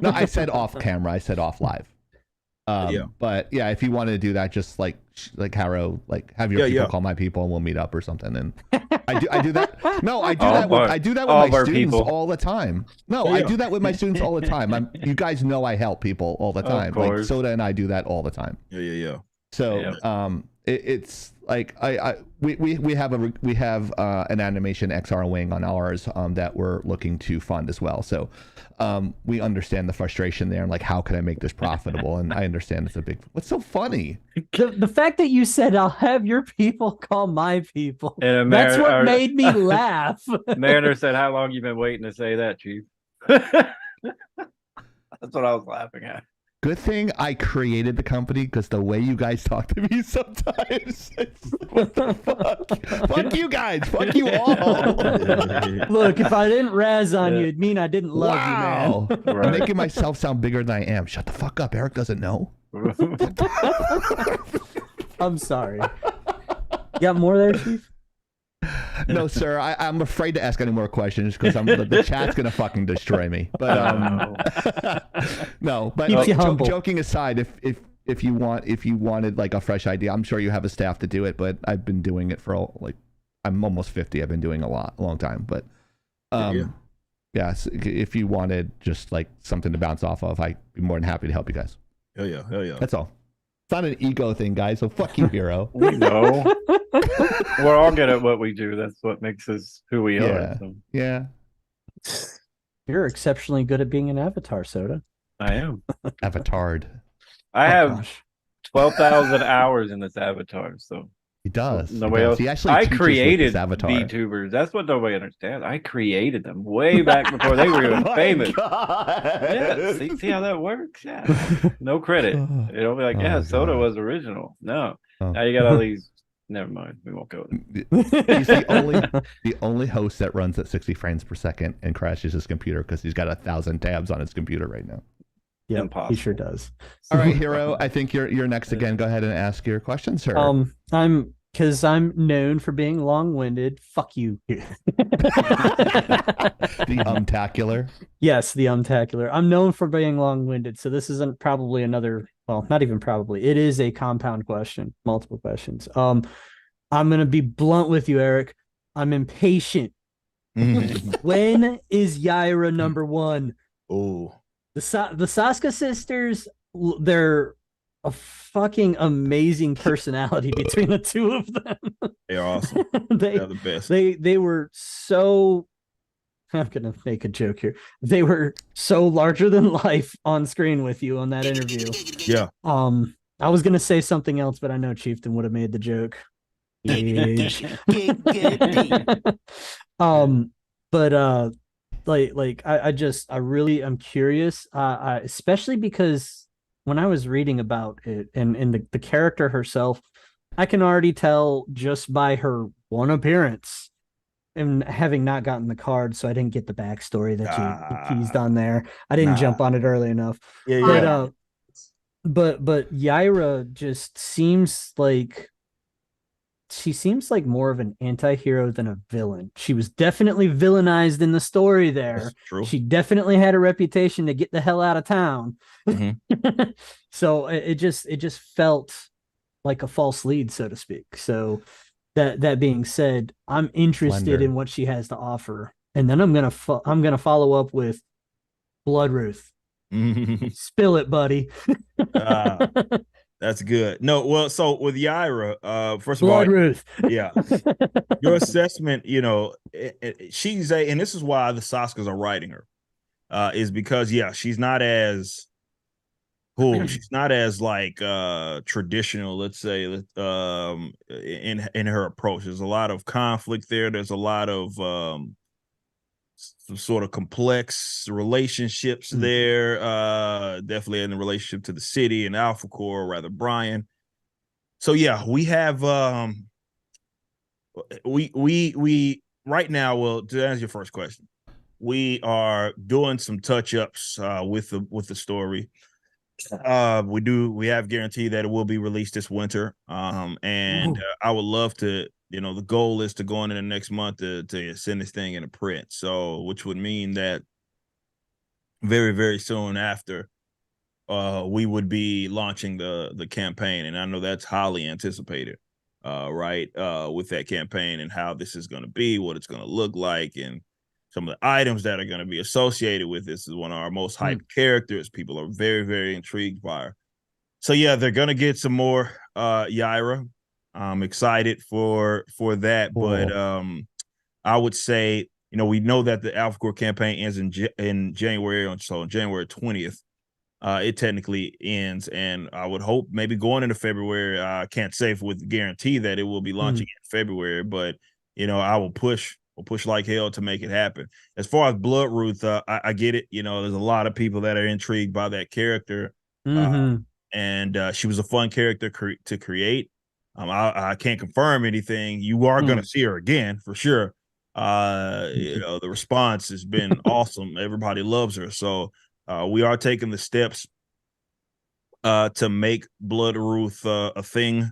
No, I said off camera. I said off live. But yeah, if you wanted to do that, just like Harrow, like have your people call my people and we'll meet up or something. And I do that. No, I do that with my students all the time. No, I do that with my students all the time. You guys know I help people all the time. Like Soda and I do that all the time. Yeah. So it's like we have an animation XR wing on ours that we're looking to fund as well. So we understand the frustration there and like how can I make this profitable? And I understand it's a big. What's so funny? The fact that you said I'll have your people call my people. That's what made me laugh. Mariner said, "How long you been waiting to say that, Chief?" That's what I was laughing at. Good thing I created the company because the way you guys talk to me sometimes, what the fuck? Fuck you guys. Fuck you all. Look, if I didn't razz on you, it'd mean I didn't love you, man. I'm making myself sound bigger than I am. Shut the fuck up. Eric doesn't know. I'm sorry. You got more there, Chief? No, sir. I'm afraid to ask any more questions because the chat's gonna fucking destroy me. But no. But joking aside, if you wanted like a fresh idea, I'm sure you have a staff to do it. But I've been doing it for I'm almost 50. I've been doing a long time. But yeah. So if you wanted just like something to bounce off of, I'd be more than happy to help you guys. Hell yeah. That's all. It's not an ego thing, guys. So fuck you, Hero. We know. We're all good at what we do. That's what makes us who we are. So. Yeah. You're exceptionally good at being an avatar, Soda. I am. Avatared. I have 12,000 hours in this avatar. So he does. Nobody else. He actually I created avatar. VTubers. That's what nobody understands. I created them way back before they were even famous. Yeah, see how that works? Yeah. No credit. It'll be like, Soda was original. No. Now you got all these. Never mind. We won't go there. He's the only host that runs at 60 frames per second and crashes his computer because he's got 1,000 tabs on his computer right now. Yeah, impossible. He sure does. All right, Hero. I think you're next again. Go ahead and ask your question, sir. Because I'm known for being long-winded. Fuck you. The umtacular. Yes, the umtacular. I'm known for being long-winded, so this isn't probably another. Well, not even probably. It is a compound question, multiple questions. I'm gonna be blunt with you, Eric. I'm impatient. When is Yaira number one? Oh, the Saska sisters. They're a fucking amazing personality between the two of them. They're awesome. They're the best. They were so. I'm gonna make a joke here. They were so larger than life on screen with you on that interview. Yeah. I was gonna say something else, but I know Chieftain would have made the joke. I really am curious. Especially because when I was reading about it and the character herself, I can already tell just by her one appearance. And having not gotten the card, so I didn't get the backstory that you teased on there. I didn't jump on it early enough. But Yaira just seems like more of an anti-hero than a villain. She was definitely villainized in the story there. That's true. She definitely had a reputation to get the hell out of town. Mm-hmm. So it just felt like a false lead, so to speak. So that being said, I'm interested Slender. in what she has to offer, and then I'm gonna follow up with Blood Ruth. Spill it, buddy. That's good. No, well, so with Yaira, first of Blood all, Ruth. yeah, your assessment, she's and this is why the Saskas are writing her, is because she's not as cool. She's not as like traditional, let's say, in her approach. There's a lot of conflict there. There's a lot of some sort of complex relationships there. Definitely in the relationship to the city and Alpha Core, or rather Brian. So we have we right now, well, to answer your first question, we are doing some touch-ups with the story. We have guaranteed that it will be released this winter. And I would love to, the goal is to go into the next month to send this thing in a print. So, which would mean that very, very soon after, we would be launching the campaign. And I know that's highly anticipated, right? With that campaign and how this is going to be, what it's going to look like, and some of the items that are going to be associated with this. Is one of our most hyped characters. People are very, very intrigued by her. So they're going to get some more Yaira. I'm excited for that. Cool. But I would say, we know that the Alpha Core campaign ends in January. So on January 20th, it technically ends. And I would hope maybe going into February, I can't say with guarantee that it will be launching in February, but, I will push like hell to make it happen. As far as Blood Ruth, I get it. There's a lot of people that are intrigued by that character. And she was a fun character to create. I can't confirm anything. You are going to see her again for sure. The response has been awesome. Everybody loves her. So we are taking the steps to make Blood Ruth a thing.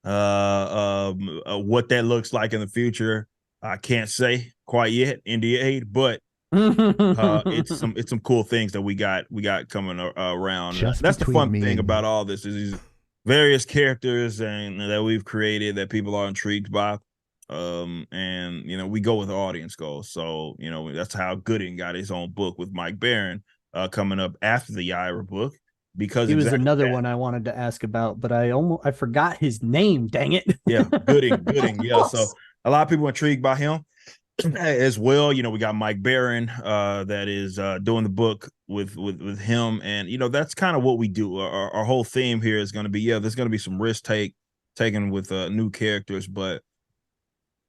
What that looks like in the future, I can't say quite yet, NDA, but it's some cool things that we got coming around. That's the fun thing about all this is these various characters and that we've created that people are intrigued by. And we go with the audience goals. So, that's how Gooding got his own book with Mike Barron coming up after the Yaira book. Because he was another one I wanted to ask about, but I forgot his name. Dang it. Yeah, Gooding. Yeah, so a lot of people are intrigued by him as well. We got Mike Barron that is doing the book with him, and that's kind of what we do. Our whole theme here is going to be there's going to be some risk taken with new characters, but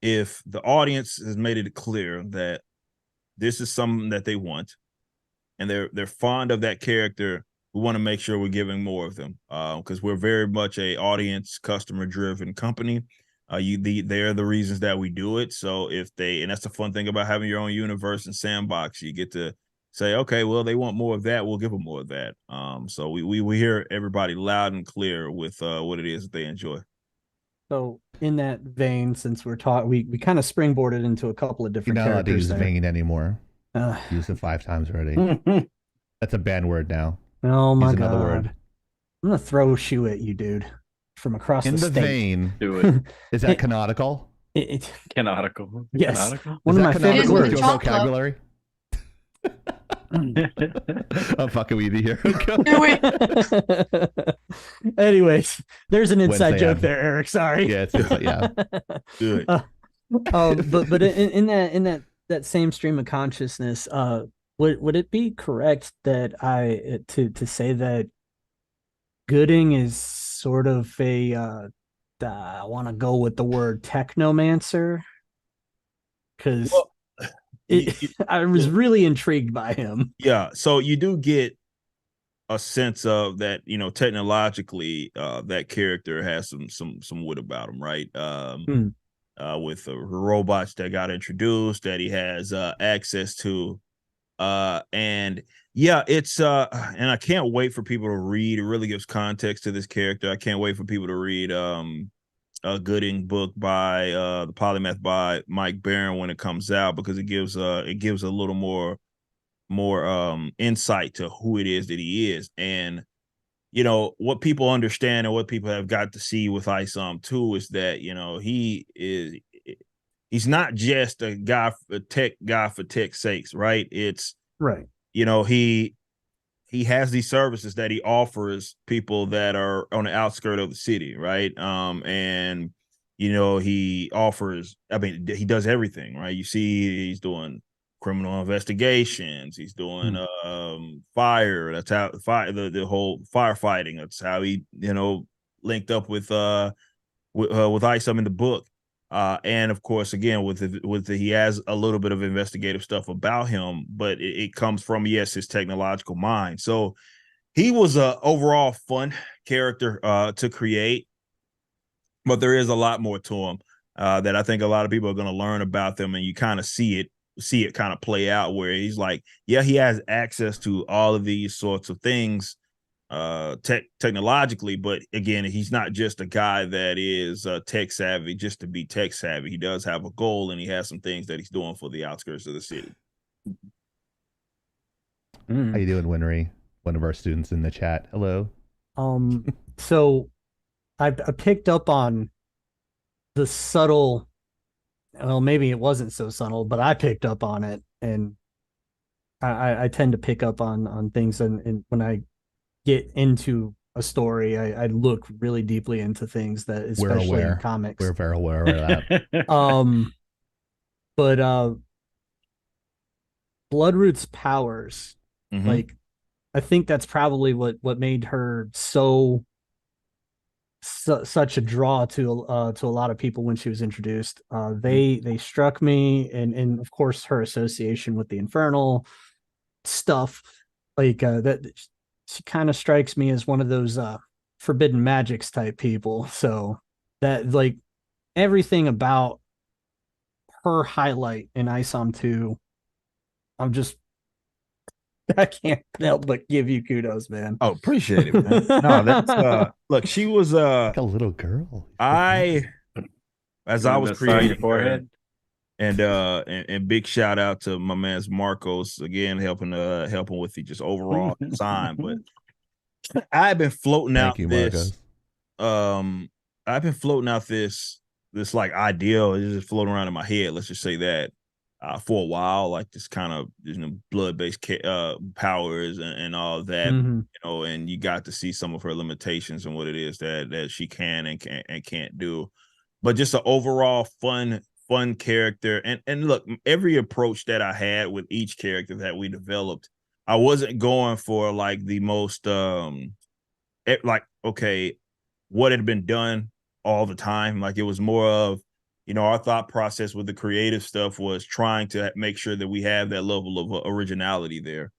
if the audience has made it clear that this is something that they want and they're fond of that character, we want to make sure we're giving more of them because we're very much a audience, customer driven company. They're the reasons that we do it. So and that's the fun thing about having your own universe and sandbox. You get to say, okay, well, they want more of that. We'll give them more of that. So we hear everybody loud and clear with what it is that they enjoy. So in that vein, since we're talking, we kind of springboarded into a couple of different characters. You're not allowed to use vein anymore. Used it 5 times already. That's a banned word now. Oh my God. Word. I'm going to throw a shoe at you, dude, from across the state. In the vein. Do it. Is that canonical? Canonical. Yes. Canonical? One of my favorite words. Your vocabulary? I'm fucking with you here. Anyways, there's an inside joke there, Eric. Sorry. Yeah, Good. But in that same stream of consciousness, would it be correct that to say that Gooding is sort of a I want to go with the word technomancer? Because I was really intrigued by him. Yeah, so you do get a sense of that, technologically, that character has some wit about him, right? With the robots that got introduced, that he has access to. And it's and I can't wait for people to read. It really gives context to this character. I can't wait for people to read a Gooding book by the Polymath by Mike Barron when it comes out, because it gives a little more insight to who it is that he is. And you know, what people understand and what people have got to see with Isom too is that, you know, he's not just a guy for tech's sakes, right? It's, Right. you know, he has these services that he offers people that are on the outskirts of the city, right? And you know, he offers, I mean, he does everything, right? You see he's doing criminal investigations, he's doing fire, that's how the whole firefighting, that's how he, you know, linked up with Isom in the book. And of course, again, he has a little bit of investigative stuff about him, but it comes from, yes, his technological mind. So he was a overall fun character to create, but there is a lot more to him that I think a lot of people are going to learn about them, and you kind of see it kind of play out where he's like, yeah, he has access to all of these sorts of things technologically, but again, he's not just a guy that is tech savvy just to be tech savvy. He does have a goal, and he has some things that he's doing for the outskirts of the city. How you doing, Winry? One of our students in the chat. Hello. So I picked up on the subtle, well, maybe it wasn't so subtle, but I picked up on it, and I tend to pick up on things, and when I get into a story, I look really deeply into things that, especially in comics. We're very aware of that. But Bloodroot's powers, like, I think that's probably what made her such a draw to a lot of people when she was introduced. They struck me, and of course her association with the infernal stuff, like that. She kind of strikes me as one of those forbidden magics type people. So that, like, everything about her highlight in Isom 2, I can't help but give you kudos, man. Oh, appreciate it, man. No, that's look, she was like a little girl. I was creating your forehead. And big shout out to my man's Marcos again, helping with the just overall design. But I've been floating out this. I've been floating out this like ideal. It's just floating around in my head. Let's just say that for a while, like this kind of, you know, blood-based powers and all of that. You know, and you got to see some of her limitations and what it is that she can and can't do. But just an overall fun character. And look, every approach that I had with each character that we developed, I wasn't going for like the most like, okay, what had been done all the time. Like, it was more of, you know, our thought process with the creative stuff was trying to make sure that we have that level of originality there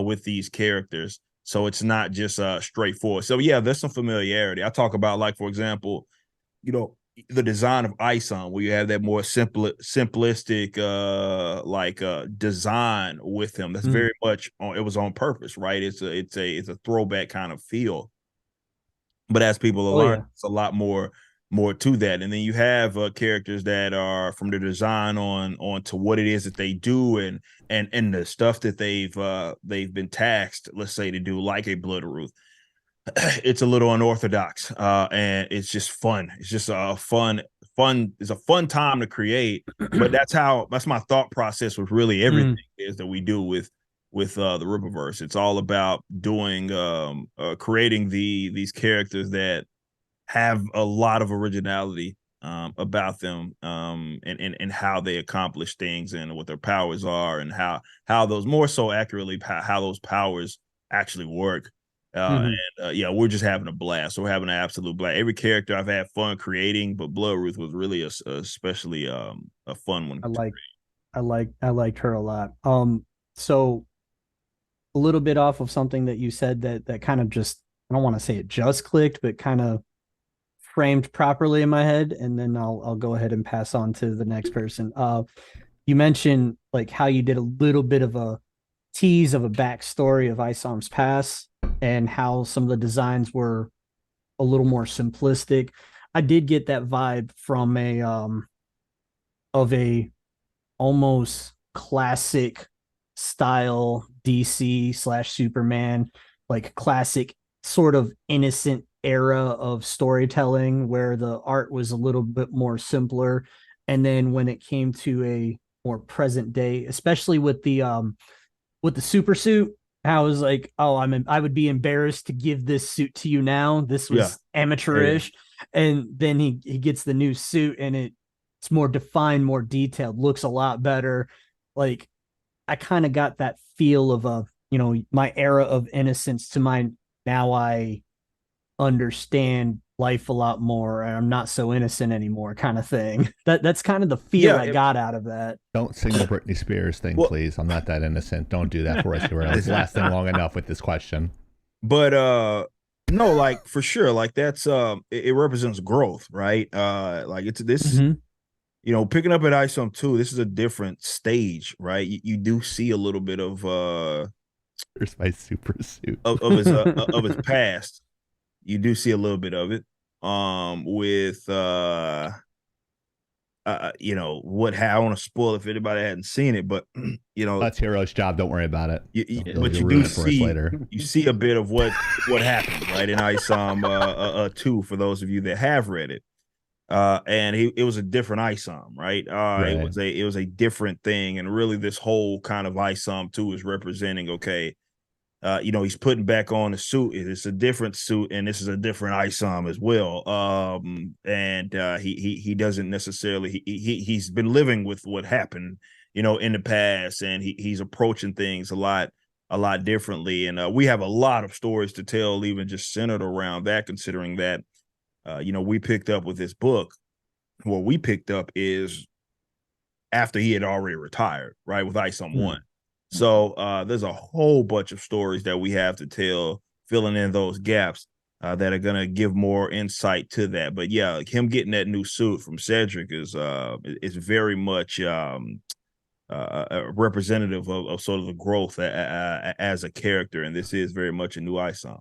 with these characters. So it's not just straightforward. So yeah, there's some familiarity. I talk about, like, for example, you know, the design of Isom, where you have that more simplistic design with him. That's very much it was on purpose, right? It's a throwback kind of feel. But as people learn, it's a lot more to that. And then you have characters that are from the design on to what it is that they do and the stuff that they've been tasked, let's say, to do, like a Bloodroot. It's a little unorthodox, and it's just fun. It's just a fun. It's a fun time to create. But that's my thought process with really everything is that we do with the Rippaverse. It's all about doing creating these characters that have a lot of originality about them, and how they accomplish things and what their powers are, and how those, more so accurately, how those powers actually work. Yeah, we're just having a blast. We're having an absolute blast. Every character I've had fun creating, but Bloodroot was really especially a fun one. I liked her a lot. So a little bit off of something that you said that kind of just, I don't want to say it just clicked, but kind of framed properly in my head, and then I'll go ahead and pass on to the next person. You mentioned, like, how you did a little bit of a tease of a backstory of Isom's past, and how some of the designs were a little more simplistic. I did get that vibe from a almost classic style DC / Superman, like classic sort of innocent era of storytelling where the art was a little bit more simpler. And then when it came to a more present day, especially with the super suit, I was like, oh, I would be embarrassed to give this suit to you now. This was amateurish. And then he gets the new suit and it's more defined, more detailed, looks a lot better. Like I kind of got that feel of my era of innocence to my now I understand life a lot more and I'm not so innocent anymore kind of thing. That's kind of the feel I got out of that. Don't sing the Britney Spears thing, please. I'm not that innocent. Don't do that for us. It's lasting long enough with this question. But no, like for sure, like that's it represents growth, right? Like it's this, picking up at ISOM 2, this is a different stage, right? You do see a little bit of here's my super suit of his past. You do see a little bit of it with I don't want to spoil if anybody hadn't seen it, but that's Hero's job. Don't worry about it. But you do see later. You see a bit of what happened, right, in ISOM 2 for those of you that have read it. And it was a different ISOM, right? It was a different thing, and really this whole kind of ISOM 2 is representing he's putting back on the suit. It's a different suit, and this is a different ISOM as well. And he doesn't necessarily he's been living with what happened, in the past, and he's approaching things a lot differently. And we have a lot of stories to tell, even just centered around that, considering that we picked up with this book. What we picked up is after he had already retired, right, with ISOM 1. So there's a whole bunch of stories that we have to tell, filling in those gaps that are going to give more insight to that. But yeah, like him getting that new suit from Cedric is very much representative of sort of the growth as a character. And this is very much a new ISOM.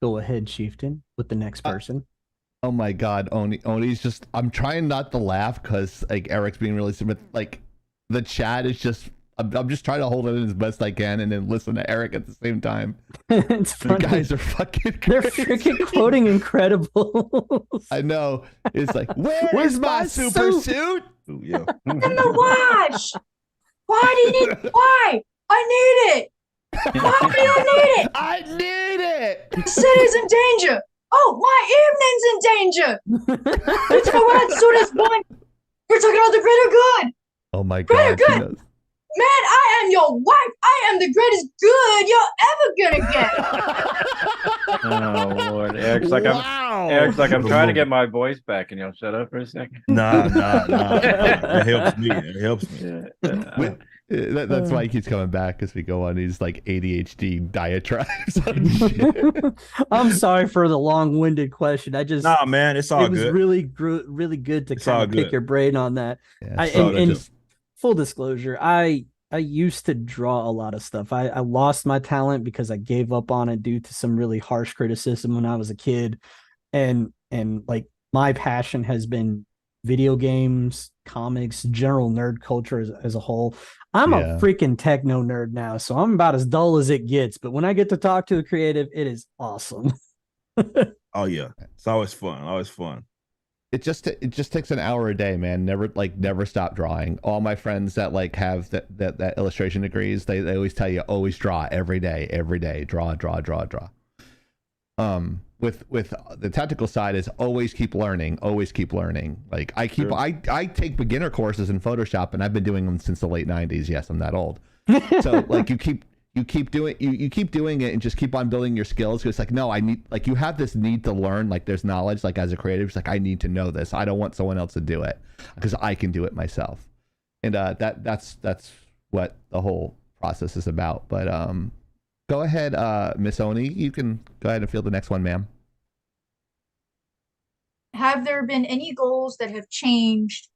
Go ahead, Chieftain, with the next person. Oh my God, Oni's just, I'm trying not to laugh because like Eric's being really stupid. Like the chat is just, I'm just trying to hold it in as best I can and then listen to Eric at the same time. It's funny. The guys are fucking They're freaking quoting Incredibles. I know. It's like, where's my super suit? Ooh, yeah. In the wash. Why do you need? Why? I need it. Why do you need it? I need it. The city's in danger. Oh, my evening's in danger. You're talking about that suit as one. You're talking about the greater good. Oh my God. Greater good. Man, I am your wife. I am the greatest good you're ever gonna get. Oh Lord, Eric's like I'm trying to get my voice back, and you'll shut up for a second. Nah. It helps me. Yeah. That's why he keeps coming back, because we go on these like ADHD diatribes on shit. I'm sorry for the long-winded question. Nah, man, it's all good. It was really good to kind of pick your brain on that. Yeah, Full disclosure, I used to draw a lot of stuff. I lost my talent because I gave up on it due to some really harsh criticism when I was a kid, and like my passion has been video games, comics, general nerd culture as a whole. I'm a freaking techno nerd now, so I'm about as dull as it gets. But when I get to talk to a creative, it is awesome. Oh yeah, it's always fun. It just takes an hour a day, man. Never stop drawing. All my friends that like have that illustration degrees, they always tell you always draw every day, draw. With the technical side is always keep learning. Like I take beginner courses in Photoshop, and I've been doing them since the late 90s. Yes, I'm that old. So like you keep doing it and just keep on building your skills. It's like, no, I need, like, you have this need to learn, like there's knowledge, like as a creative, it's like, I need to know this. I don't want someone else to do it because I can do it myself. And that's what the whole process is about. But go ahead, Miss Oni, you can go ahead and field the next one, ma'am. Have there been any goals that have changed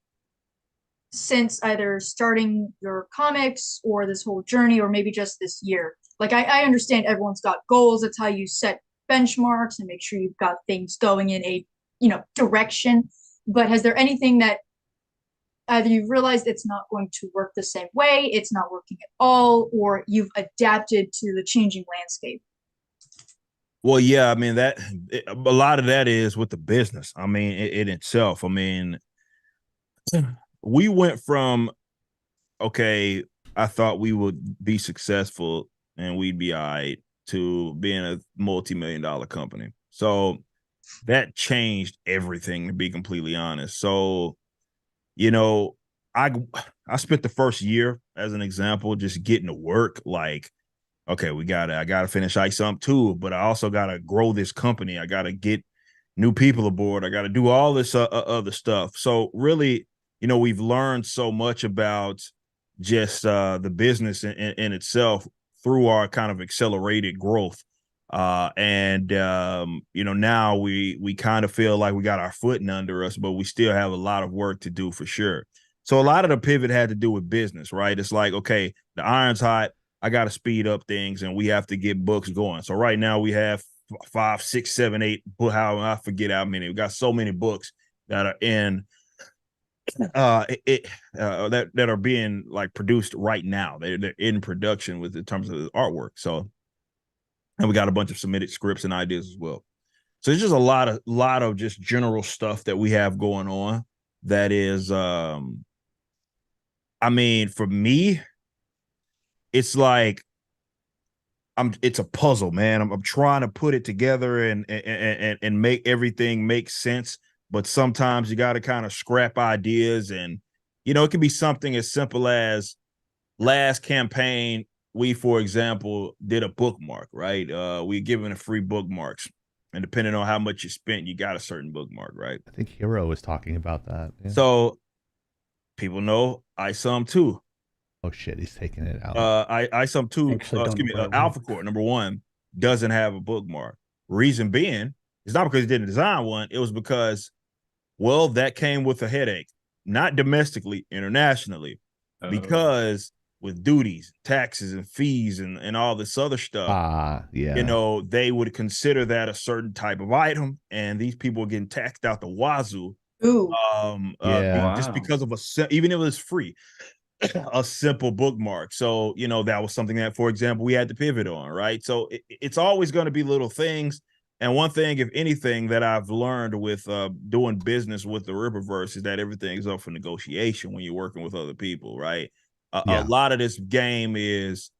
since either starting your comics or this whole journey, or maybe just this year? Like I understand everyone's got goals. That's how you set benchmarks and make sure you've got things going in a direction. But has there anything that either you've realized it's not going to work the same way, it's not working at all, or you've adapted to the changing landscape? Well, yeah, I mean a lot of that is with the business. I mean, in itself. I mean, we went from okay, I thought we would be successful and we'd be all right to being a multi-million-dollar company. So that changed everything, to be completely honest. So, you know, I I spent the first year as an example just getting to work like, okay, I gotta finish Ice Ump too, but I also gotta grow this company. I gotta get new people aboard. I gotta do all this other stuff. So really, we've learned so much about just the business in itself through our kind of accelerated growth. And now we kind of feel like we got our footing under us, but we still have a lot of work to do for sure. So a lot of the pivot had to do with business, right? It's like, okay, the iron's hot. I got to speed up things and we have to get books going. So right now we have 5, 6, 7, 8, I forget how many. We got so many books that are in that are being like produced right now. They're in production in terms of the artwork. So, and we got a bunch of submitted scripts and ideas as well. So it's just a lot of just general stuff that we have going on. That is, I mean, for me, it's like it's a puzzle, man. I'm trying to put it together and make everything make sense. But sometimes you got to kind of scrap ideas, and it can be something as simple as last campaign. We, for example, did a bookmark, right? We given a free bookmarks, and depending on how much you spent, you got a certain bookmark, right? I think Hero was talking about that. Yeah. So people know I some too. Oh shit, he's taking it out. I some too. Alpha Court #1 doesn't have a bookmark. Reason being, it's not because he didn't design one. It was because, well, that came with a headache, not domestically, internationally, because with duties, taxes, and fees, and all this other stuff. Yeah. They would consider that a certain type of item, and these people are getting taxed out the wazoo. Ooh. Just because of even if it was free. A simple bookmark. So, that was something that, for example, we had to pivot on, right? So it's always going to be little things. And one thing, if anything, that I've learned with doing business with the Rippaverse is that everything is up for negotiation when you're working with other people, right? A lot of this game is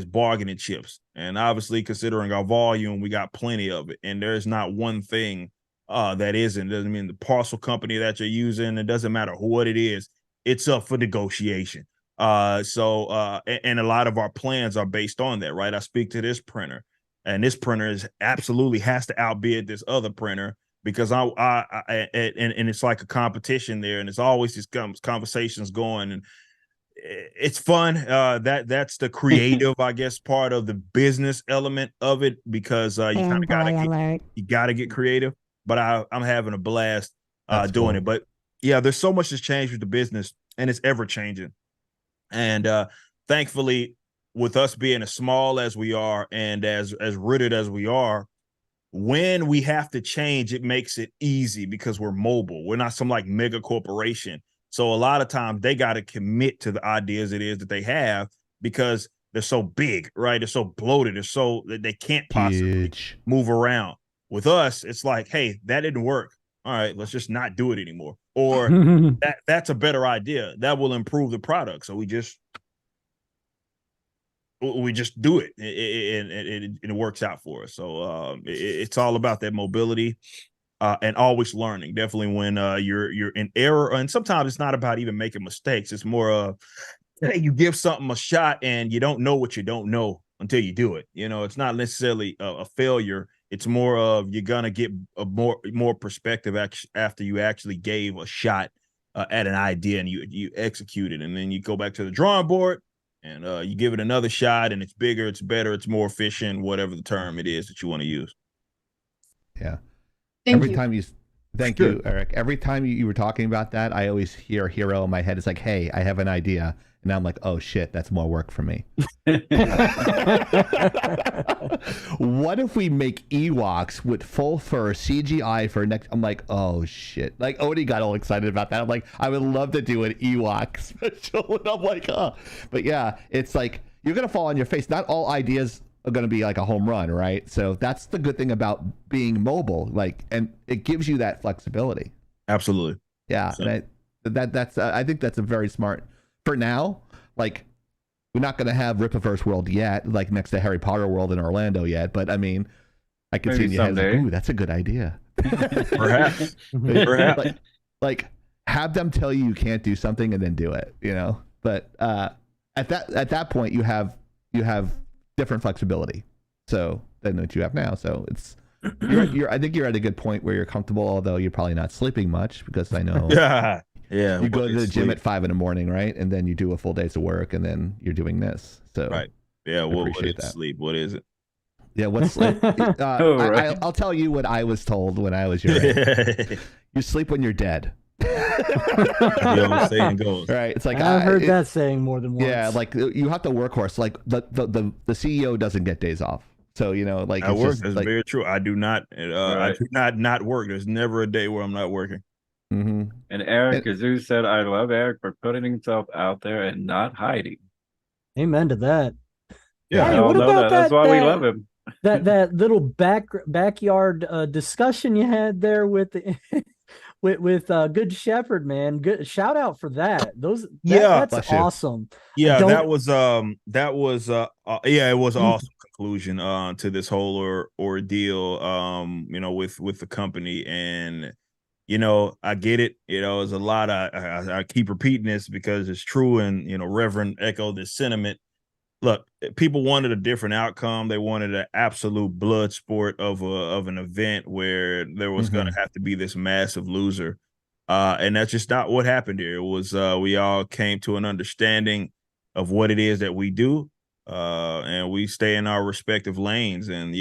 bargaining chips. And obviously, considering our volume, we got plenty of it. And there's not one thing that isn't. It doesn't mean the parcel company that you're using. It doesn't matter what it is. It's up for negotiation. And a lot of our plans are based on that, right? I speak to this printer, and this printer absolutely has to outbid this other printer because and it's like a competition there, and it's always these conversations going, and it's fun. That's the creative, I guess, part of the business element of it, because you kind of gotta get creative. But I'm having a blast doing it. But yeah, there's so much that's changed with the business, and it's ever changing. And thankfully, with us being as small as we are and as rooted as we are, when we have to change, it makes it easy because we're mobile. We're not some like mega corporation. So a lot of times they got to commit to the ideas it is that they have because they're so big, right? They're so bloated. They're so that they can't possibly move around. With us, it's like, hey, that didn't work. All right, let's just not do it anymore. Or that's a better idea. That will improve the product. So we just do it, and it works out for us. So it's all about that mobility and always learning. Definitely when you're in error, and sometimes it's not about even making mistakes. It's more of you give something a shot and you don't know what you don't know until you do it. It's not necessarily a failure. It's more of you're gonna get a more perspective after you actually gave a shot at an idea and you execute it, and then you go back to the drawing board and you give it another shot, and it's bigger, it's better, it's more efficient, whatever the term it is that you want to use. Yeah. Thank Every you. time you Thank you, Eric. Every time you were talking about that, I always hear Hero in my head. It's like, hey, I have an idea. And I'm like, oh shit, that's more work for me. What if we make Ewoks with full fur CGI for next? I'm like, oh shit. Like Odie got all excited about that. I'm like, I would love to do an Ewok special. And I'm like, oh. But yeah, it's like, you're going to fall on your face. Not all ideas are going to be like a home run, right? So that's the good thing about being mobile. Like, and it gives you that flexibility. Absolutely. Yeah. So. And I think that's a very smart. For now, like, we're not going to have Rippaverse World yet, like next to Harry Potter World in Orlando yet. But I mean, I can see in your head, like, ooh, that's a good idea. Perhaps. Like, have them tell you can't do something and then do it, you know. But at that point, you have different flexibility. So than what you have now. So it's I think you're at a good point where you're comfortable, although you're probably not sleeping much because I know. Yeah, you go to the gym at 5 a.m, right? And then you do a full day's of work, and then you're doing this. So right, yeah. What is sleep? What is it? Yeah, what's sleep? I'll tell you what I was told when I was your age. You sleep when you're dead. The old saying goes. Right. It's like I've heard that saying more than once. Yeah, like you have to workhorse. Like the CEO doesn't get days off. So like I work. That's like, very true. I do not. I do not work. There's never a day where I'm not working. Mm-hmm. And Eric Kazoo said, I love Eric for putting himself out there and not hiding. Amen to that. Yeah, hey, what about that? That's why we love him. That little backyard discussion you had there with with Good Shepherd, man. Good shout out for that. That's awesome. Yeah, it was it was an awesome conclusion to this whole ordeal with the company. And I get it. There's a lot of I keep repeating this because it's true, and Reverend echoed this sentiment. Look, people wanted a different outcome. They wanted an absolute blood sport of an event where there was going to have to be this massive loser, and that's just not what happened here. It was we all came to an understanding of what it is that we do, and we stay in our respective lanes. And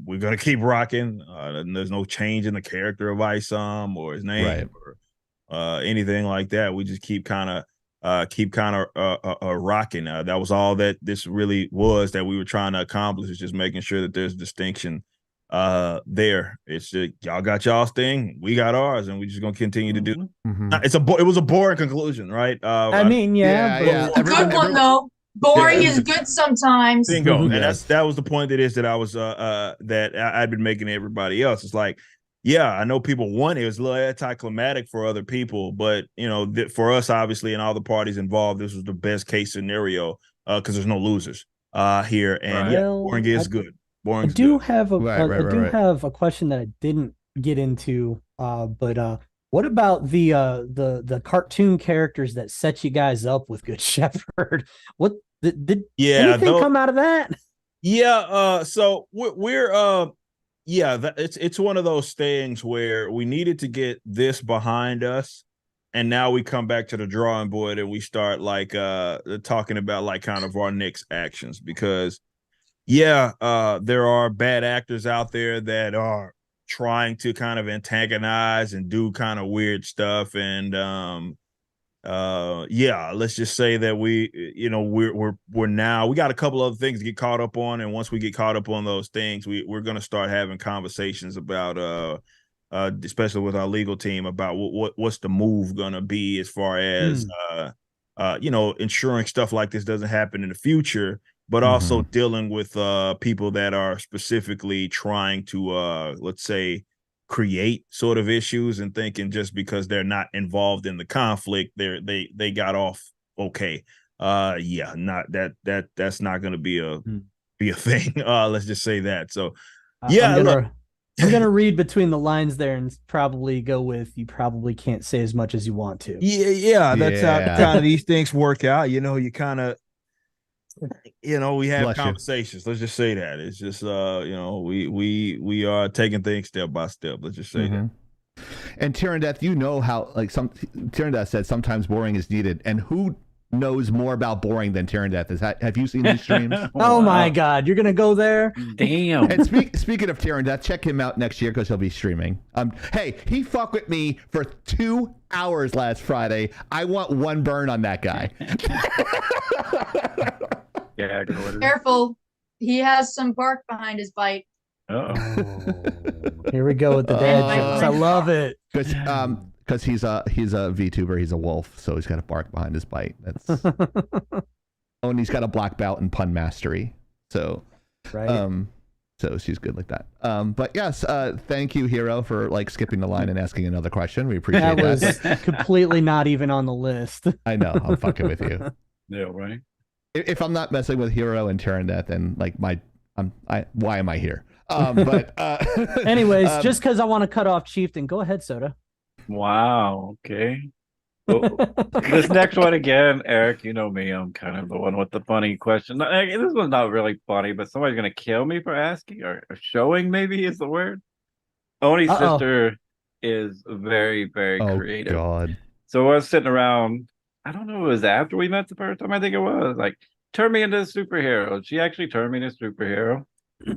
we're gonna keep rocking. And there's no change in the character of Isom or his name or anything like that. We just keep kind of rocking. That was all that this really was that we were trying to accomplish, is just making sure that there's distinction there. It's just, y'all got y'all's thing, we got ours, and we just gonna continue to do it. It was a boring conclusion, right? I mean, yeah. Good one though. Boring is good sometimes. Bingo. And that was the point that I was that I'd been making to everybody else. It's like, yeah, I know people want it. It was a little anticlimactic for other people, but for us, obviously, and all the parties involved, this was the best case scenario because there's no losers here. And boring is good. Boring. I do have a question that I didn't get into, but what about the cartoon characters that set you guys up with Good Shepherd? What did anything come out of that? Yeah, so we're it's one of those things where we needed to get this behind us, and now we come back to the drawing board and we start talking about kind of our next actions, because there are bad actors out there that are trying to kind of antagonize and do kind of weird stuff. And let's just say that we're now, we got a couple other things to get caught up on, and once we get caught up on those things, we're going to start having conversations about especially with our legal team, about what's the move going to be as far as ensuring stuff like this doesn't happen in the future, but also dealing with people that are specifically trying to let's say create sort of issues, and thinking just because they're not involved in the conflict, they got off okay. Not that's not going to be a thing. Let's just say that. So I'm gonna read between the lines there and probably go with, you probably can't say as much as you want to. That's how kind of these things work out. You kind of we have conversations. Let's just say that. It's just we are taking things step by step. Let's just say that. And Tyrandeth, how Tyrandeth said sometimes boring is needed. And who knows more about boring than Terran Death. Have you seen these streams? Oh my God, you're gonna go there? Damn. And speaking of Terran Death, check him out next year because he'll be streaming. Hey, he fucked with me for 2 hours last Friday. I want 1 burn on that guy. Yeah, Careful. He has some bark behind his bite. Uh-oh. Here we go with the dad jokes. I love it. Because he's a VTuber, he's a wolf, so he's got a bark behind his bite. That's oh, and he's got a black belt in pun mastery. So Right. So she's good like that. But yes, thank you, Hero, for like skipping the line and asking another question. We appreciate That that. was completely not even on the list. I know, I'm fucking with you. Yeah, right. If I'm not messing with Hero and Terran Death, then like why am I here? But Anyways, just because I want to cut off Chieftain, go ahead, Soda. Wow. Okay. Well, this next one again, Eric, you know me. I'm kind of the one with the funny question. This one's not really funny, but somebody's going to kill me for asking or showing, maybe is the word. Oni's sister is very, very creative. God. So I was sitting around, I don't know, it was after we met the first time, I think it was, like, turn me into a superhero. She actually turned me into a superhero,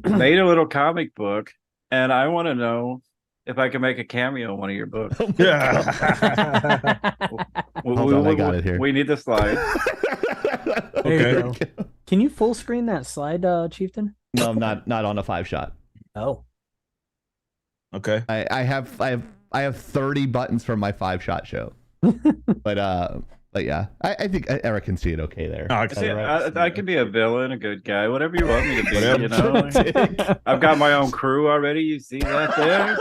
made a little comic book, and I want to know if I can make a cameo in one of your books. Yeah. Hold on, I got it here. We need the slide. There you go. Can you full screen that slide, Chieftain? No, I'm not on a 5-shot. Oh. Okay. I have 30 buttons for my 5-shot show. But yeah, I think Eric can see it okay there. I can be a villain, a good guy, whatever you want me to be. Whatever. You know, I've got my own crew already. You see that there?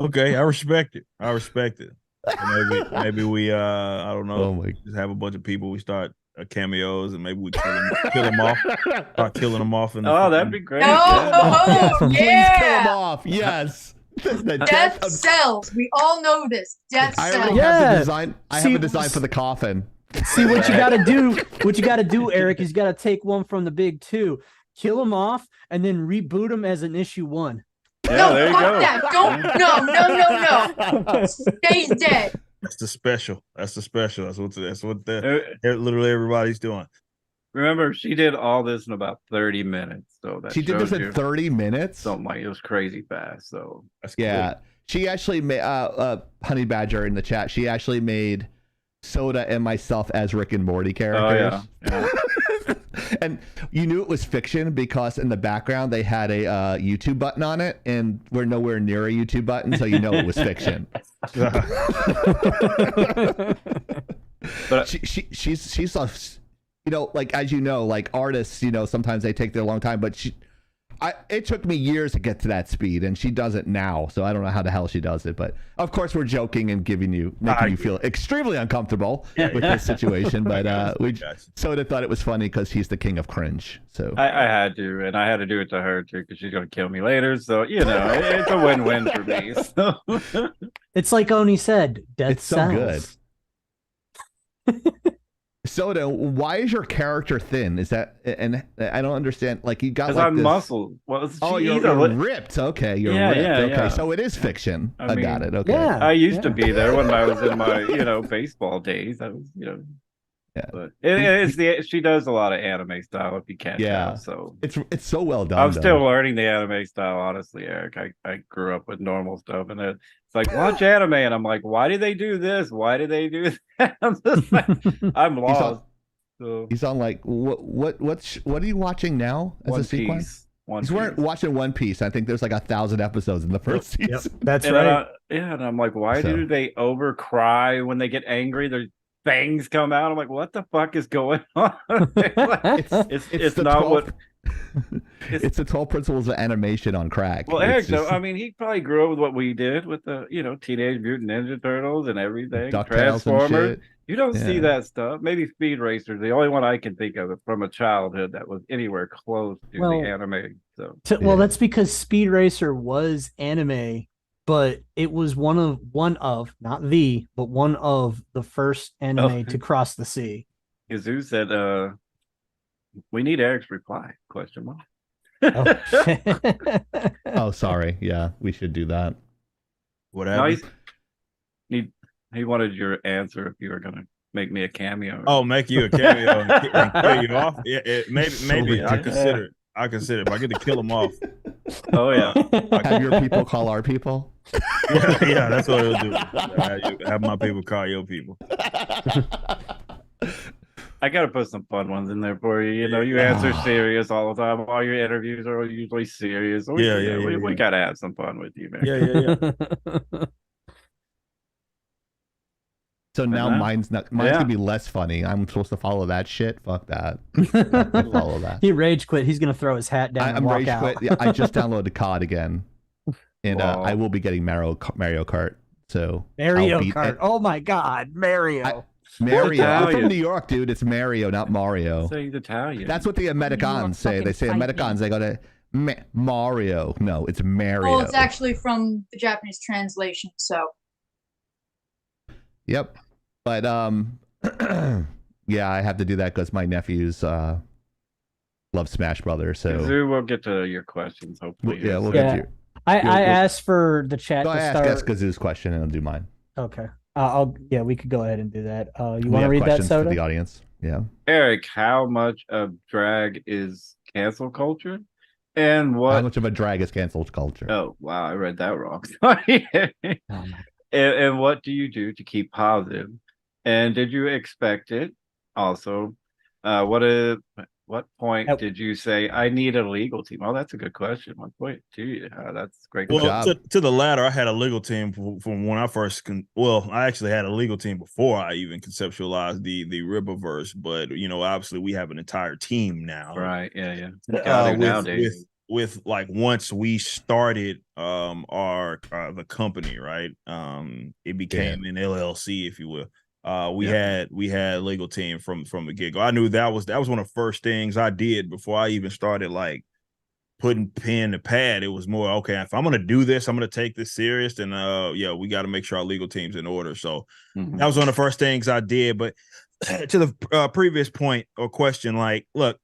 Okay, I respect it. Maybe we I don't know. Oh my. Just have a bunch of people. We start cameos, and maybe we kill them off. Start killing them off. That'd be great. Oh, Please kill yeah. him off. Yes. The Death cells. We all know this. Death I cells. already have the design. I have a design for the coffin. See what you gotta do, Eric, is you gotta take one from the big 2, kill him off, and then reboot him as an issue 1. Yeah, No, there you fuck go. that. No. Stays dead. That's the special. That's what literally everybody's doing. Remember, she did all this in about 30 minutes. So that She did this shows in you 30 minutes. something like it was crazy fast. So That's Yeah, cool. she actually made Honey Badger in the chat. She actually made Soda and myself as Rick and Morty characters. yeah. And you knew it was fiction because in the background they had a YouTube button on it, and we're nowhere near a YouTube button, so you know it was fiction. But She's a, you know, like, as you know, like artists, you know, sometimes they take their long time, but it took me years to get to that speed, and she does it now. So I don't know how the hell she does it, but of course we're joking and making you feel extremely uncomfortable with this situation. But Soda thought it was funny because he's the king of cringe. So I had to, and I had to do it to her too because she's gonna kill me later. So you know, it's a win-win for me. So. It's like Oni said, death it's so sells. good. Soda, why is your character thin? Is that, and I don't understand. Like, you got Because like I'm this... muscled. Well, you're ripped. Okay, you're ripped. Okay, yeah. so it is fiction. I got it. Okay. Yeah. I used to be there when I was in my, baseball days. I was, Yeah. But she does a lot of anime style, if you can't tell. So it's so well done. I'm still learning the anime style, honestly, Eric. I grew up with normal stuff, and it's like, watch anime, and I'm like, why do they do this? Why do they do that? I'm just like, I'm lost. He's on like what are you watching now as a sequence? He's watching One Piece. I think there's like 1,000 episodes in the first season. That's right. And I'm like, why do they over cry when they get angry? Their fangs come out. I'm like, what the fuck is going on? It's not what. It's the 12 principles of animation on crack. Well, Eric, though, I mean, he probably grew up with what we did with the, Teenage Mutant Ninja Turtles and everything, Transformers. You don't see that stuff. Maybe Speed Racer, the only one I can think of from a childhood that was anywhere close to the anime. Well, that's because Speed Racer was anime, but it was one of not the, but one of the first anime to cross the sea. Yazoo said, we need Eric's reply, question mark. Oh, sorry. Yeah, we should do that. Whatever. No, He wanted your answer if you were gonna make me a cameo. Oh, make you a cameo and kill you off? Yeah, maybe So I ridiculous. consider it. I consider it. If I get to kill them off. Oh yeah. Have your people call our people. Yeah, that's what it'll do. Have my people call your people. I gotta put some fun ones in there for you. You know, you answer serious all the time. All your interviews are usually serious. We gotta have some fun with you, man. Yeah. So now mine's gonna be less funny. I'm supposed to follow that shit. Fuck that. Follow that. He rage quit. He's gonna throw his hat down and I'm walk rage out. quit. Yeah, I just downloaded COD again, and I will be getting Mario Kart. So Mario Kart. Oh my God, Mario. Mario. I'm from New York, dude. It's Mario, not Mario. So he's Italian. That's what the Americans say. They say Americans. They go to Mario. No, it's Mario. Oh, it's actually from the Japanese translation. So. Yep. But yeah, I have to do that because my nephews love Smash Brothers. So we'll get to your questions hopefully. Yeah, we'll get to. I asked for the chat to start. Ask Kazoo's question and I'll do mine. Okay. We could go ahead and do that. You want to read that, Soda? For the audience? Yeah. Eric, how much of drag is cancel culture? And how much of a drag is cancel culture? Oh wow, I read that wrong. Sorry. And what do you do to keep positive? And did you expect it? Also, what point did you say I need a legal team? Oh, that's a good question. What point? Gee, that's great. Well, to the latter, I had a legal team from when I first. I actually had a legal team before I even conceptualized the Rippaverse. But obviously, we have an entire team now. Right? Yeah. Nowadays. With like once we started the company, right? It became an LLC, if you will. We had legal team from the get-go. I knew that was one of the first things I did before I even started like putting pen to pad. It was more, okay, if I'm gonna do this, I'm gonna take this serious, and we got to make sure our legal team's in order. So that was one of the first things I did. But to the previous point or question, like, look,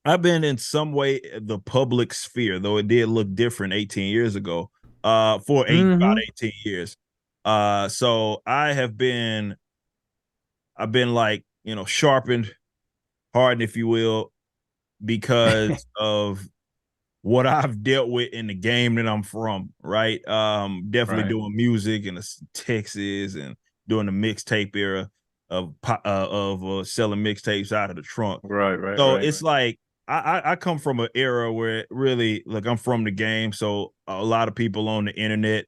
I've been in some way the public sphere, though it did look different 18 years ago, for about 18 years. So I've been like, sharpened, hardened, if you will, because of what I've dealt with in the game that I'm from, right? Definitely doing music in Texas and doing the mixtape era of selling mixtapes out of the trunk. Right. So it's like, I come from an era where really, like, I'm from the game, so a lot of people on the internet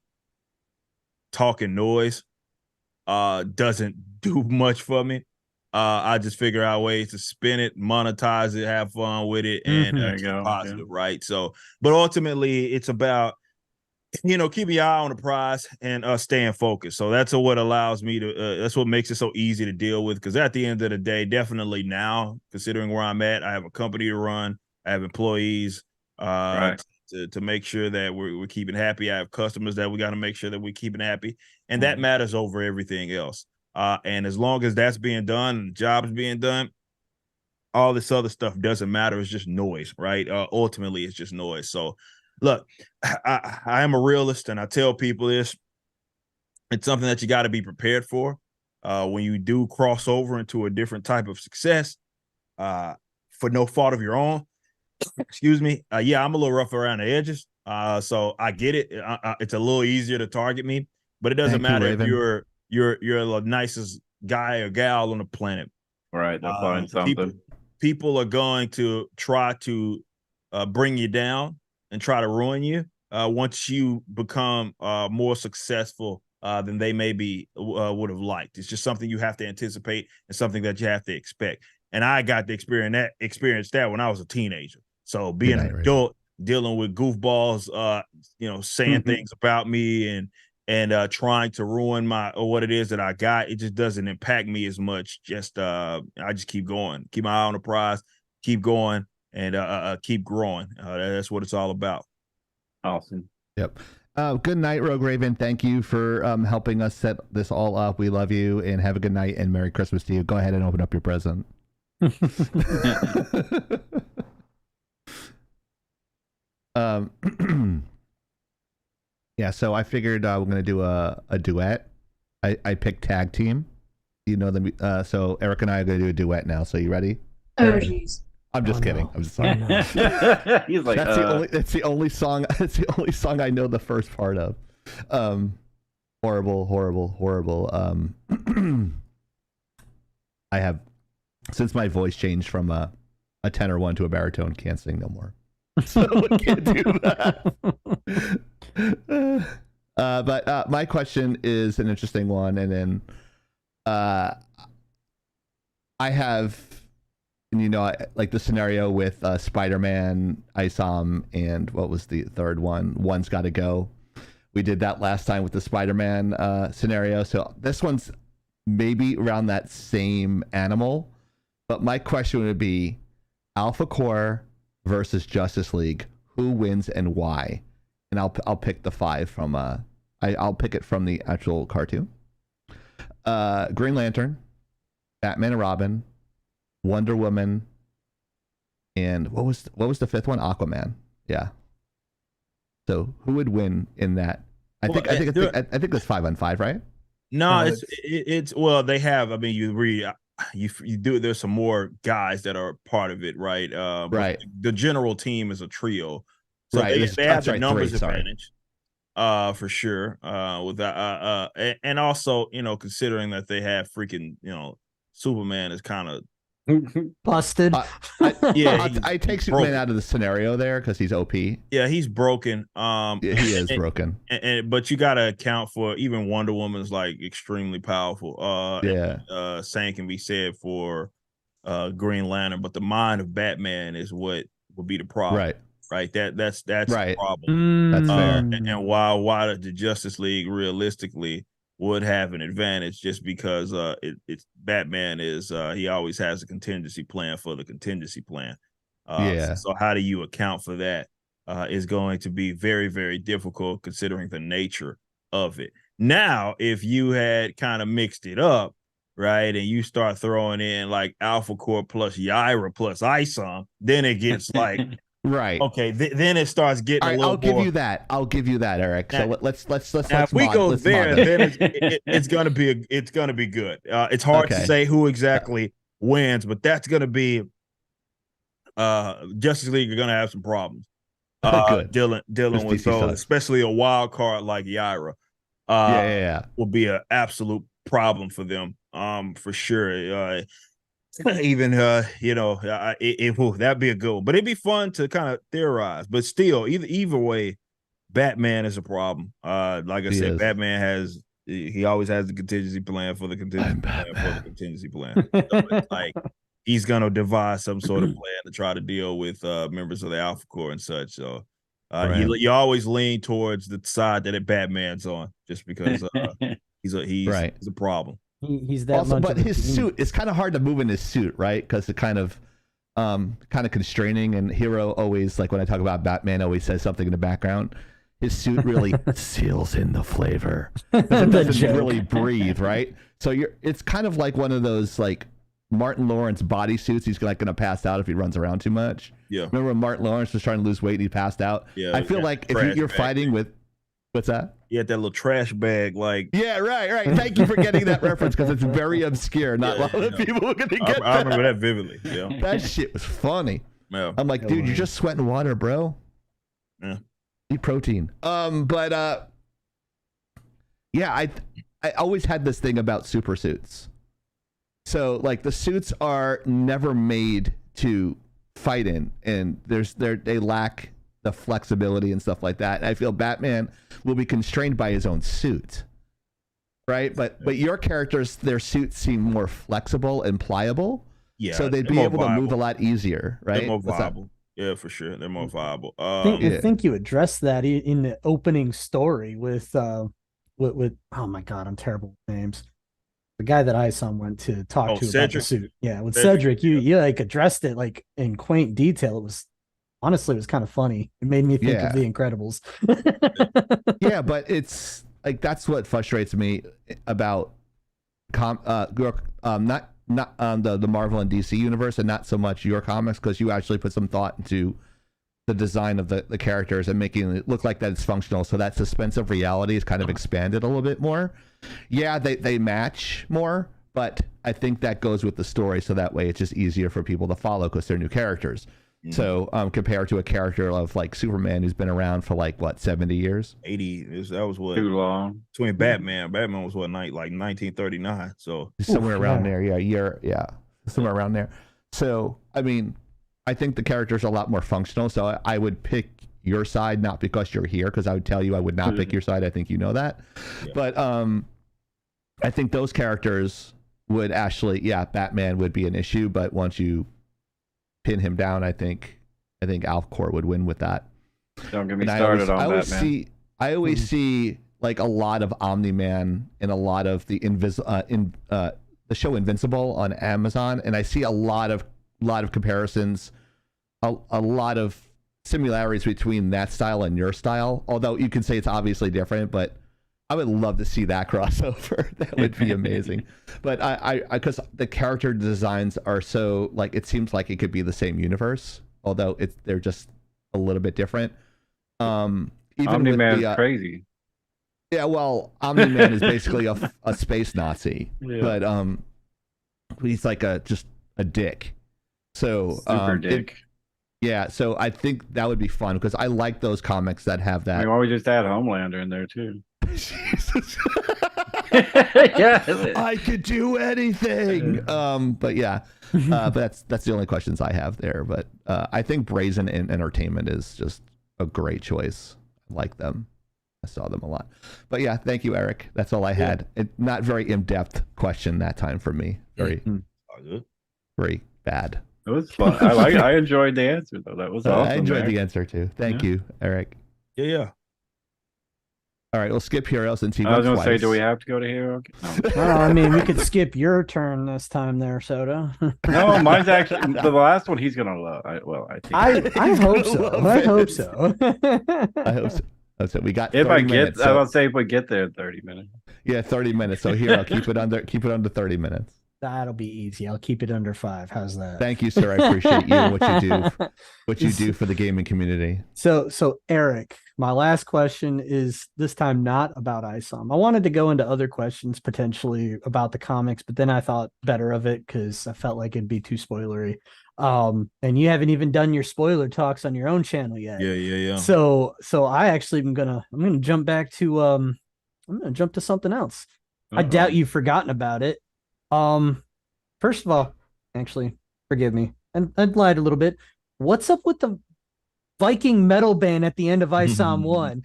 talking noise doesn't do much for me. I just figure out ways to spin it, monetize it, have fun with it, and keep positive, right? So, but ultimately, it's about keeping your eye on the prize and staying focused. So that's what allows me to. That's what makes it so easy to deal with. Because at the end of the day, definitely now, considering where I'm at, I have a company to run. I have employees to make sure that we're keeping happy. I have customers that we got to make sure that we're keeping happy, and that matters over everything else. And as long as that's being done, and the job's being done, all this other stuff doesn't matter. It's just noise, right? Ultimately, it's just noise. So. Look, I am a realist, and I tell people this. It's something that you got to be prepared for when you do cross over into a different type of success for no fault of your own. Excuse me. Yeah, I'm a little rough around the edges, so I get it. It's a little easier to target me, but it doesn't matter if you're the nicest guy or gal on the planet. Right. They'll find something. People are going to try to bring you down and try to ruin you once you become more successful than they maybe would have liked. It's just something you have to anticipate and something that you have to expect. And I got to experience that when I was a teenager. So being an adult, dealing with goofballs, saying things about me and trying to ruin what it is that I got, it just doesn't impact me as much. Just I just keep going, keep my eye on the prize, keep going. And keep growing. That's what it's all about. Awesome. Yep. Good night, Rogue Raven. Thank you for helping us set this all up. We love you, and have a good night and Merry Christmas to you. Go ahead and open up your present. Yeah, so I figured we're going to do a duet. I picked tag team. You know them. So Eric and I are going to do a duet now. So you ready? Oh jeez. I'm just kidding. No. I'm just sorry. He's like, That's the only song. It's the only song I know the first part of. Horrible. I have, since my voice changed from a tenor one to a baritone, can't sing no more. So I can't do that. But my question is an interesting one, and then I have, like the scenario with Spider-Man, ISOM, and what was the third one? One's Got to Go. We did that last time with the Spider-Man scenario. So this one's maybe around that same animal. But my question would be Alpha Core versus Justice League. Who wins and why? And I'll pick the 5 from I'll pick it from the actual cartoon. Green Lantern, Batman and Robin, Wonder Woman, and what was the 5th one? Aquaman. Yeah. So who would win in that? I think it's 5-on-5, right? No, it's well, they have. I mean, you do. There's some more guys that are part of it, right? Right. The general team is a trio, so right. they have the numbers advantage, for sure. With that, and also, considering that they have freaking, Superman is kind of busted. I take Superman out of the scenario there because he's OP. Yeah, he's broken. He is broken. But you got to account for even Wonder Woman's like extremely powerful. Same can be said for Green Lantern, but the mind of Batman is what would be the problem. Right. That's right. The problem. That's fair. And why the Justice League realistically would have an advantage just because it's Batman is he always has a contingency plan for the contingency plan. So how do you account for that is going to be very, very difficult considering the nature of it. Now, if you had kind of mixed it up, right, and you start throwing in like Alpha Core plus Yaira plus ISOM, then it gets like right. Okay, then it starts getting a little I'll give you that. Eric. So let's now if we go there, then it's gonna be good. It's hard to say who exactly wins, but that's gonna be Justice League are gonna have some problems. Dealing with those, especially a wild card like Yaira. Will be an absolute problem for them. For sure. Even it will, that'd be a good one, but it'd be fun to kind of theorize. But still, either way, Batman is a problem. Like I said, Batman he always has the contingency plan for the contingency plan. So it's like he's gonna devise some sort of plan to try to deal with members of the Alpha Core and such. So you always lean towards the side that Batman's on, just because he's a problem. He's that also, but his suit, it's kind of hard to move in his suit, right? Because it kind of constraining. And Hero always, like when I talk about Batman, always says something in the background. His suit really seals in the flavor. It doesn't really breathe, right? So it's kind of like one of those like Martin Lawrence body suits. He's like going to pass out if he runs around too much. Yeah. Remember when Martin Lawrence was trying to lose weight and he passed out? Yeah. I feel like if you're fighting with, what's that? You had that little trash bag, like. Yeah, right. Thank you for getting that reference because it's very obscure. Not a lot of people are going to get that. I remember that vividly. Yeah. That shit was funny. Yeah. I'm like, dude, you're just sweating water, bro. Yeah. Eat protein. I always had this thing about super suits. So like the suits are never made to fight in, and they lack the flexibility and stuff like that. And I feel Batman will be constrained by his own suit, right? But your characters, their suits seem more flexible and pliable. Yeah, so they'd be able to move a lot easier, right? They're more viable. Yeah, for sure, they're more viable. I think you addressed that in the opening story with oh my god, I'm terrible with names. The guy that ISOM went to talk to Cedric. about the suit. Yeah, with Cedric, you like addressed it like in quaint detail. It was kind of funny. It made me think of The Incredibles. Yeah, but it's like that's what frustrates me about not the Marvel and DC universe, and not so much your comics, because you actually put some thought into the design of the characters and making it look like that it's functional, so that suspense of reality is kind of expanded a little bit more. Yeah, they match more, but I think that goes with the story, so that way it's just easier for people to follow because they're new characters. So compared to a character of like Superman who's been around for like what 70 years, 80. That was what Too long. between Batman. Batman was what like 1939. So somewhere around there. Yeah, somewhere around there. So I mean, I think the characters are a lot more functional. So I would pick your side, not because you're here, because I would tell you I would not pick your side. I think you know that. Yeah. But I think those characters would actually, Batman would be an issue, but once you pin him down, I think Alcor would win with that. Don't get me started on Batman. I always see like a lot of Omni-Man in a lot of the the show Invincible on Amazon, and I see a lot of comparisons, a lot of similarities between that style and your style. Although you can say it's obviously different, but I would love to see that crossover. That would be amazing. But I because the character designs are so like, it seems like it could be the same universe, although they're just a little bit different. Even Omni-Man is crazy. Yeah, well, Omni-Man is basically a space Nazi, but he's like just a dick. So super dick. So I think that would be fun because I like those comics that have that. I mean, why don't we just add Homelander in there too? Jesus. Yeah, I could do anything. But yeah, but that's the only questions I have there. But I think Brazen Entertainment is just a great choice. I like them. I saw them a lot. But yeah, thank you, Eric. That's all I had. Not very in-depth question that time for me. Very bad. It was fun. I enjoyed the answer though. That was awesome. I enjoyed the answer too. Thank you, Eric. Yeah. All right, we'll skip Heroes and see. I was going to say, do we have to go to Hero? No. I mean, we could skip your turn this time there, Soda. No, mine's actually the last one he's going to love. I hope so. I hope so. I hope so. So we got. If I get, I will say if we get there in 30 minutes. Yeah, 30 minutes. So Hero, keep it under 30 minutes. That'll be easy. I'll keep it under 5. How's that? Thank you, sir. I appreciate you and what you do for the gaming community. So Eric, my last question is this time not about ISOM. I wanted to go into other questions potentially about the comics, but then I thought better of it because I felt like it'd be too spoilery. And you haven't even done your spoiler talks on your own channel yet. Yeah. So I actually I'm gonna jump back to I'm gonna jump to something else. I doubt you've forgotten about it. First of all, actually, forgive me, and I lied a little bit. What's up with the Viking metal band at the end of ISOM 1?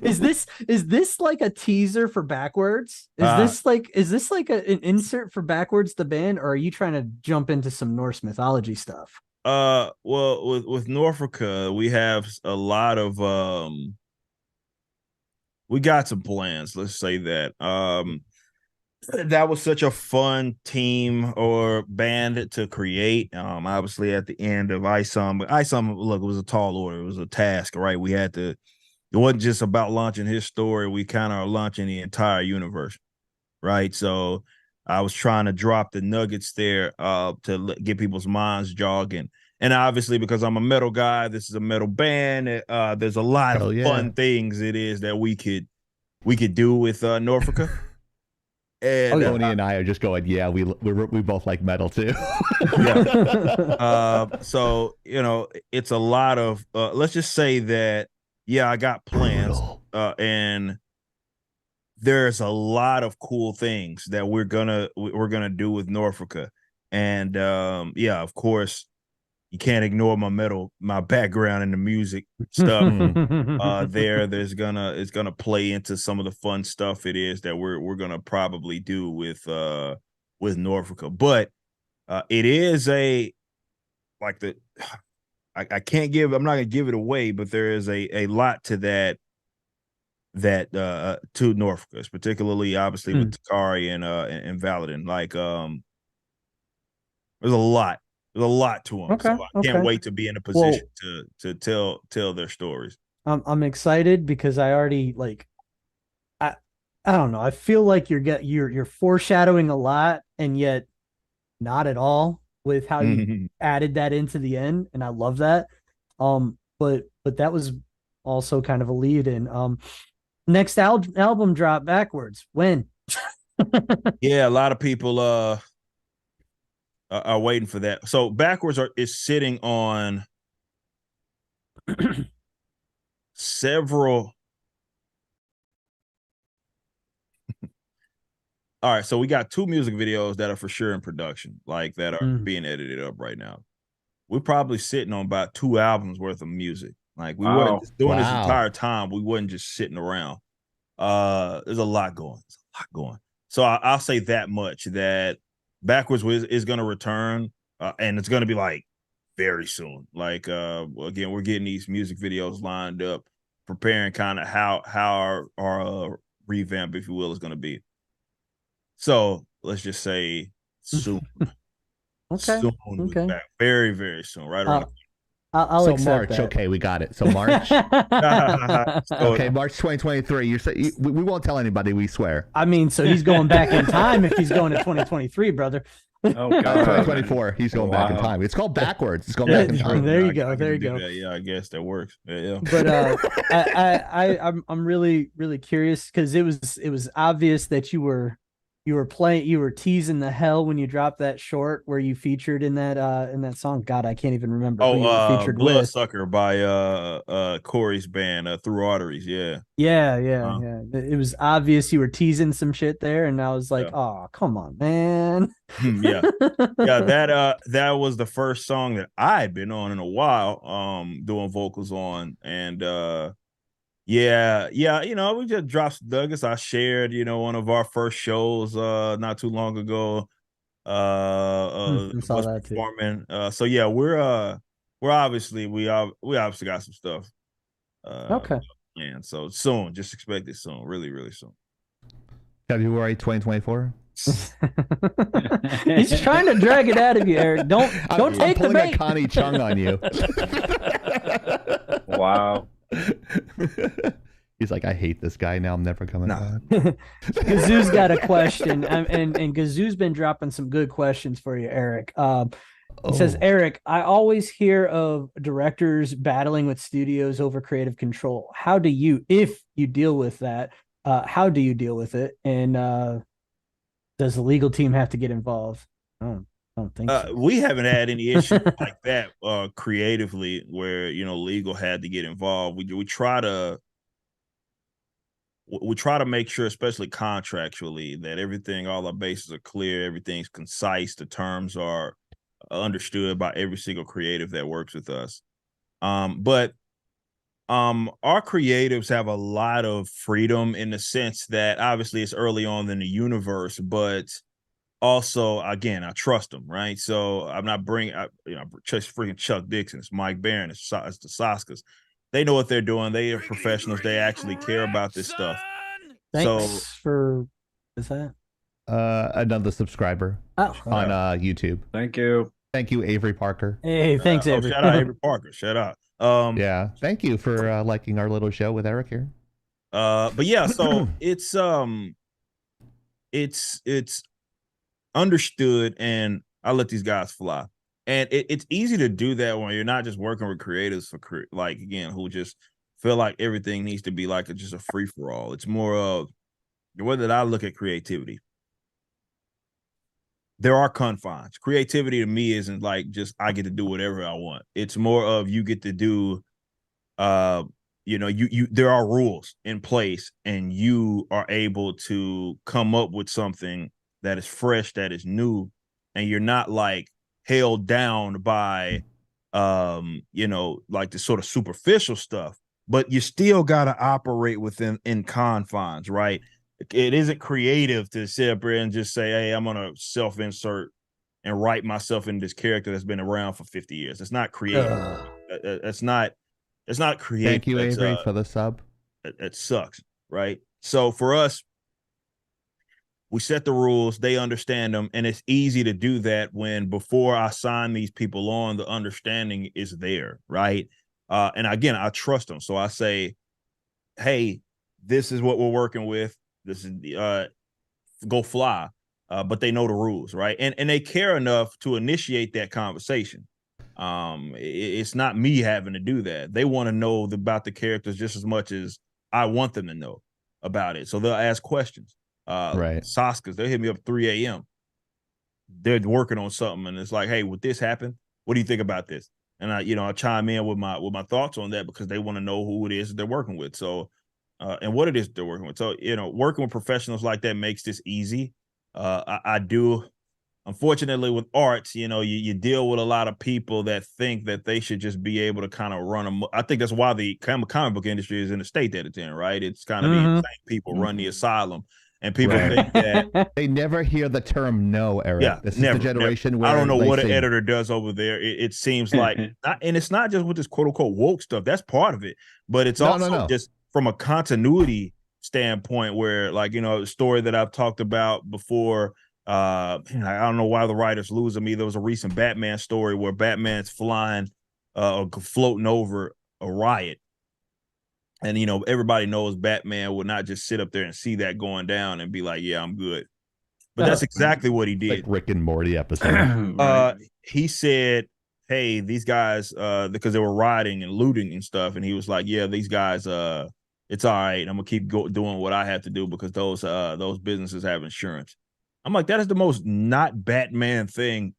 Is this like a teaser for Backwards? Is this like an insert for Backwards the band, or are you trying to jump into some Norse mythology stuff? Well, with Norfolka, we have a lot of we got some plans, let's say that. That was such a fun team or band to create. Obviously at the end of ISOM, but ISOM, look, it was a tall order. It was a task, right? It wasn't just about launching his story. We kind of are launching the entire universe, right? So I was trying to drop the nuggets there to get people's minds jogging. And obviously, because I'm a metal guy, this is a metal band. There's a lot of fun things it is that we could do with Norfolka. And Tony and I are just going, we both like metal too. So it's a lot of let's just say that I got plans and there's a lot of cool things that we're gonna do with Norfolka. And of course you can't ignore my background in the music stuff. It's gonna play into some of the fun stuff it is that we're gonna probably do with Norfolka. But it is I'm not gonna give it away, but there is a lot to that to Norfolka, particularly obviously with Takari and Valadin. Like there's a lot to them. Okay, so I can't wait to be in a position to tell their stories. I'm excited because I already I don't know. I feel like you're foreshadowing a lot and yet not at all with how you added that into the end, and I love that. but that was also kind of a lead in. Next album drop backwards. When? Yeah, a lot of people are waiting for that. So backwards is sitting on several. All right, so we got 2 music videos that are for sure in production, like that are being edited up right now. We're probably sitting on about 2 albums worth of music. Like we weren't just doing this entire time. We wasn't just sitting around. There's a lot going. So I'll say that much, that backwards is going to return, and it's going to be like very soon. Like again, we're getting these music videos lined up, preparing kind of how our revamp, if you will, is going to be. So let's just say soon. Okay. Soon. Okay. Back. Very, very soon. Right around. I'll so accept March. that. Okay, we got it. So March. Okay, March 2023. We won't tell anybody. We swear. I mean, so he's going back in time if he's going to 2023, brother. Oh God, 2024. He's going back in time. It's called backwards. It's going back in time. There you go. There you go. Yeah, I guess that works. Yeah. But I'm really curious, because it was obvious that you were teasing the hell when you dropped that short where you featured in that song. God, I can't even remember who you were featured with. Bloodsucker by Corey's band, Through Arteries. Yeah. Yeah. It was obvious you were teasing some shit there, and I was like, oh, come on, man. Yeah. That was the first song that I had been on in a while, doing vocals on. And yeah, we just dropped Douglas. I shared, one of our first shows not too long ago. Saw that performing. So yeah, we're obviously we obviously got some stuff. Okay. And so soon, just expect it soon, really, really soon. February 2024. He's trying to drag it out of you, Eric. Don't take the bait. I'm pulling a Connie Chung on you. Wow. He's like, I hate this guy now. I'm never coming back. Gazoo's got a question, and Gazoo's been dropping some good questions for you, Eric. He says, Eric, I always hear of directors battling with studios over creative control. How do you, if you deal with that, how do you deal with it? And does the legal team have to get involved? I don't think so. We haven't had any issues like that creatively where legal had to get involved. We try to make sure, especially contractually, that all our bases are clear, everything's concise, the terms are understood by every single creative that works with us. But our creatives have a lot of freedom, in the sense that obviously it's early on in the universe, but also, again, I trust them, right? So I'm not just freaking Chuck Dixon, it's Mike Barron, it's the Saskas. They know what they're doing. They are professionals. They actually care about this stuff. Thanks for that. Another subscriber on YouTube. Thank you, Avery Parker. Hey, thanks, Avery. Shout out Avery Parker. Shout out. Yeah, thank you for liking our little show with Eric here. But yeah, so it's understood, and I let these guys fly. And it's easy to do that when you're not just working with creatives who just feel like everything needs to be like just a free for all. It's more of the way that I look at creativity. There are confines. Creativity to me isn't like just I get to do whatever I want. It's more of you get to do, there are rules in place, and you are able to come up with something that is fresh, that is new, and you're not like held down by like the sort of superficial stuff, but you still got to operate in confines, right? It isn't creative to sit up here and just say, hey, I'm gonna self-insert and write myself in this character that's been around for 50 years. It's not creative. It's not creative. Thank you, Avery, for the sub. It sucks, right? So for us, we set the rules, they understand them, and it's easy to do that when before I sign these people on, the understanding is there, right? And again, I trust them. So I say, hey, this is what we're working with. This is go fly. But they know the rules, right? And they care enough to initiate that conversation. It's not me having to do that. They want to know about the characters just as much as I want them to know about it. So they'll ask questions. Right. Saskas, they hit me up 3 a.m. They're working on something, and it's like, hey, would this happen? What do you think about this? And I chime in with my thoughts on that because they want to know who it is that they're working with. So, and what it is they're working with. So, working with professionals like that makes this easy. I do. Unfortunately, with arts, you deal with a lot of people that think that they should just be able to kind of run them. I think that's why the comic book industry is in the state that it's in, right? It's kind of the insane people run the asylum, and people think that they never hear the term no, Eric. Yeah, this never, is the generation never. where I don't know what an say, editor does over there. It seems like, and it's not just with this quote unquote woke stuff. That's part of it, but it's also just from a continuity standpoint where, like, a story that I've talked about before. I don't know why the writers lose them either. There was a recent Batman story where Batman's flying or floating over a riot. And, everybody knows Batman would not just sit up there and see that going down and be like, yeah, I'm good. But that's exactly what he did. Like Rick and Morty episode. He said, hey, these guys, because they were rioting and looting and stuff. And he was like, yeah, these guys, it's all right. I'm going to keep doing what I have to do because those businesses have insurance. I'm like, that is the most not Batman thing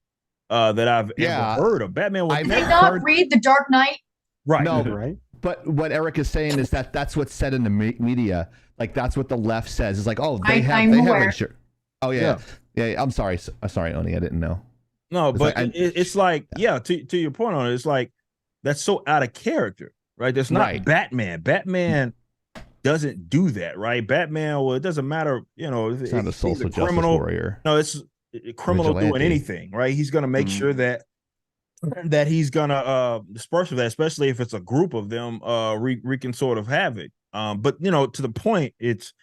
that I've ever heard of. Batman would did they not read The Dark Knight? Right. No, right. But what Eric is saying is that's what's said in the media. Like, that's what the left says. It's like, oh, they have insurance. Oh, yeah. I'm sorry. Sorry, Oni. I didn't know. No, but it's like, to your point on it, it's like, that's so out of character, right? That's not Batman. Batman doesn't do that, right? Batman, well, it doesn't matter, it's not a social justice warrior. No, it's a criminal doing anything, right? He's going to make sure that he's going to disperse of that, especially if it's a group of them wreaking sort of havoc. But, to the point, it's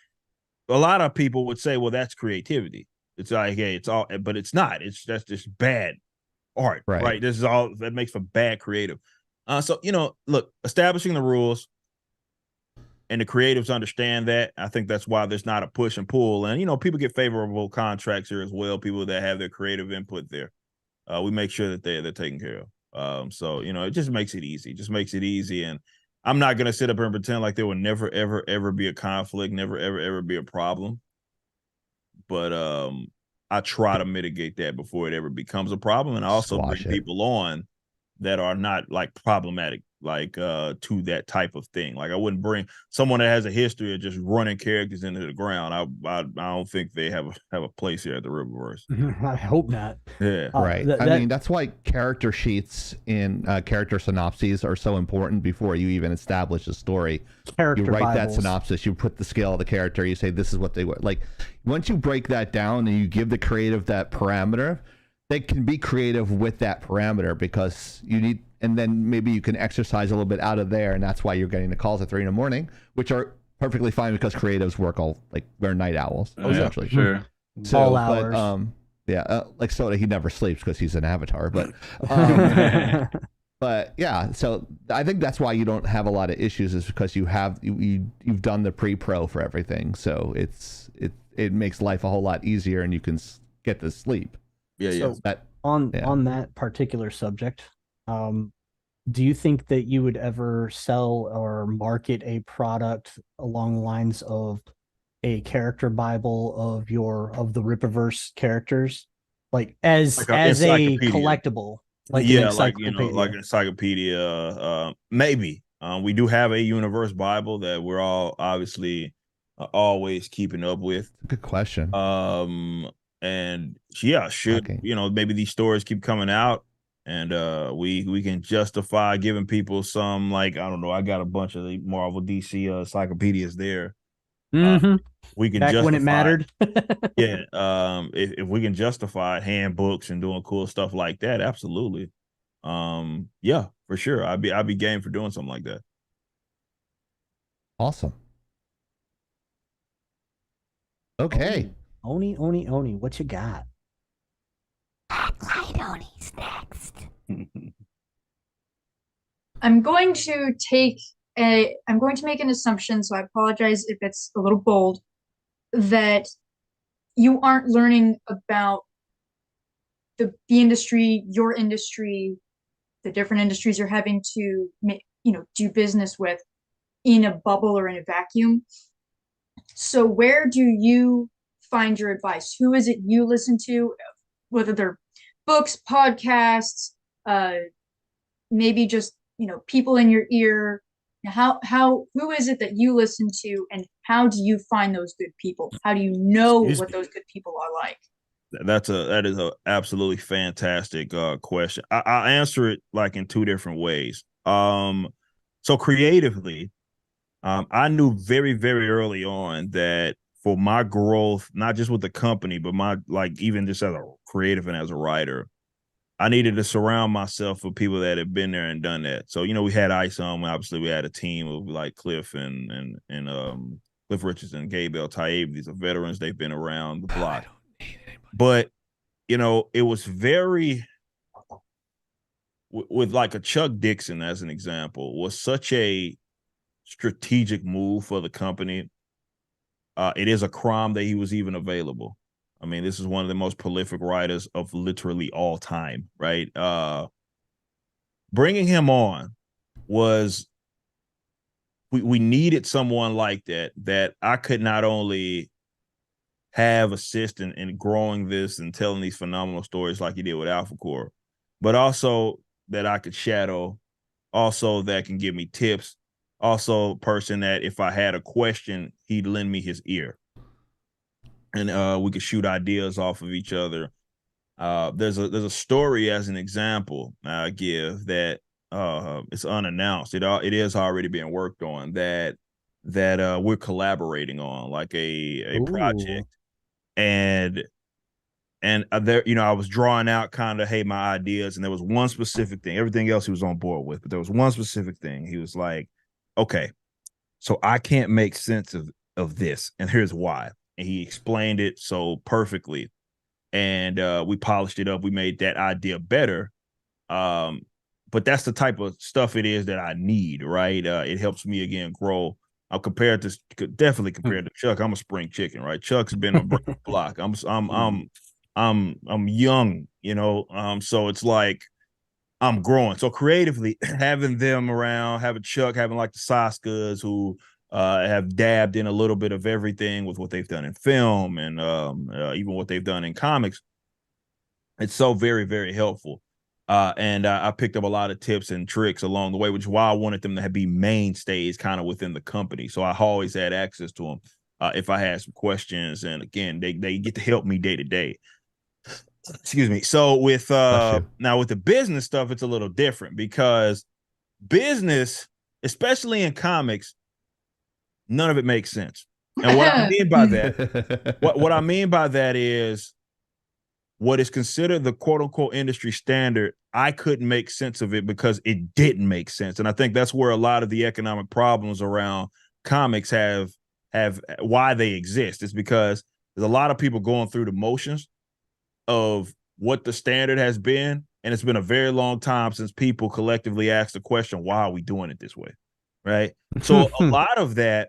a lot of people would say, well, that's creativity. It's like, hey, it's all, but it's not. That's just bad art, right? This is all that makes for bad creative. So, look, establishing the rules, and the creatives understand that. I think that's why there's not a push and pull. And, people get favorable contracts here as well, people that have their creative input there. We make sure that they're taken care of. So, it just makes it easy. And I'm not going to sit up here and pretend like there will never, ever, ever be a conflict, never, ever, ever be a problem. But I try to mitigate that before it ever becomes a problem. And I also bring people on that are not like problematic, like to that type of thing. Like, I wouldn't bring someone that has a history of just running characters into the ground. I don't think they have a place here at the Riververse. I hope not. Yeah, right. I mean, that's why character sheets in character synopses are so important before you even establish a story. You write that synopsis, you put the scale of the character, you say this is what they were like. Once you break that down and you give the creative that parameter, they can be creative with that parameter because you need, and then maybe you can exercise a little bit out of there, and that's why you're getting the calls at 3 a.m, which are perfectly fine because creatives work they're night owls essentially. Sure. So, all hours. But, like Soda, he never sleeps because he's an avatar. But but yeah, so I think that's why you don't have a lot of issues is because you've done the pre-pro for everything, so it makes life a whole lot easier, and you can get to sleep. So on that particular subject, do you think that you would ever sell or market a product along the lines of a character Bible of the Rippaverse characters, like as a collectible? Like an encyclopedia. Maybe. We do have a universe Bible that we're all obviously always keeping up with. Good question. And maybe these stories keep coming out, and we can justify giving people some, like, I don't know, I got a bunch of the Marvel DC encyclopedias there. We can back when it mattered. If we can justify handbooks and doing cool stuff like that, absolutely. For sure. I'd be game for doing something like that. Awesome. Okay. Oni, what you got? Oni's next. I'm going to make an assumption, so I apologize if it's a little bold, that you aren't learning about the industry, your industry, the different industries you're having to do business with in a bubble or in a vacuum. So where do you find your advice? Who is it you listen to, whether they're books, podcasts, maybe just people in your ear? Who is it that you listen to, and how do you find those good people? How do you know what those good people are like? That is a absolutely fantastic question. I'll answer it like in two different ways. So creatively, I knew very, very early on that for my growth, not just with the company, but my even just as a creative and as a writer, I needed to surround myself with people that had been there and done that. So, we had Ice on. Obviously, we had a team of like Cliff and Cliff Richardson and Gabe Taib. These are veterans. They've been around the block. But, it was very, with like a Chuck Dixon as an example, was such a strategic move for the company. It is a crime that he was even available. I mean, this is one of the most prolific writers of literally all time, right? Bringing him on was, we needed someone like that I could not only have assist in growing this and telling these phenomenal stories like he did with Alpha Core, but also that I could shadow, also that can give me tips, also a person that if I had a question, he'd lend me his ear. And we could shoot ideas off of each other. There's a story as an example I give that it's unannounced. It is already being worked on that we're collaborating on, like a project. And there, I was drawing out kind of, hey, my ideas, and there was one specific thing. Everything else he was on board with, but there was one specific thing. He was like, okay, so I can't make sense of this, and here's why. And he explained it so perfectly, and we polished it up. We made that idea better. But that's the type of stuff it is that I need, right? It helps me again grow. I'm definitely compared to Chuck. I'm a spring chicken, right? Chuck's been on the block. I'm young, so it's like I'm growing. So creatively, having them around, having Chuck, having like the Saskas who have dabbed in a little bit of everything with what they've done in film and even what they've done in comics. It's so very, very helpful. And I picked up a lot of tips and tricks along the way, which is why I wanted them to be mainstays kind of within the company. So I always had access to them if I had some questions. And again, they get to help me day to day. Excuse me. So with now with the business stuff, it's a little different because business, especially in comics, none of it makes sense. And what I mean by that, what I mean by that is what is considered the quote unquote industry standard. I couldn't make sense of it because it didn't make sense. And I think that's where a lot of the economic problems around comics have why they exist. It's because there's a lot of people going through the motions of what the standard has been. And it's been a very long time since people collectively asked the question, why are we doing it this way? Right. So a lot of that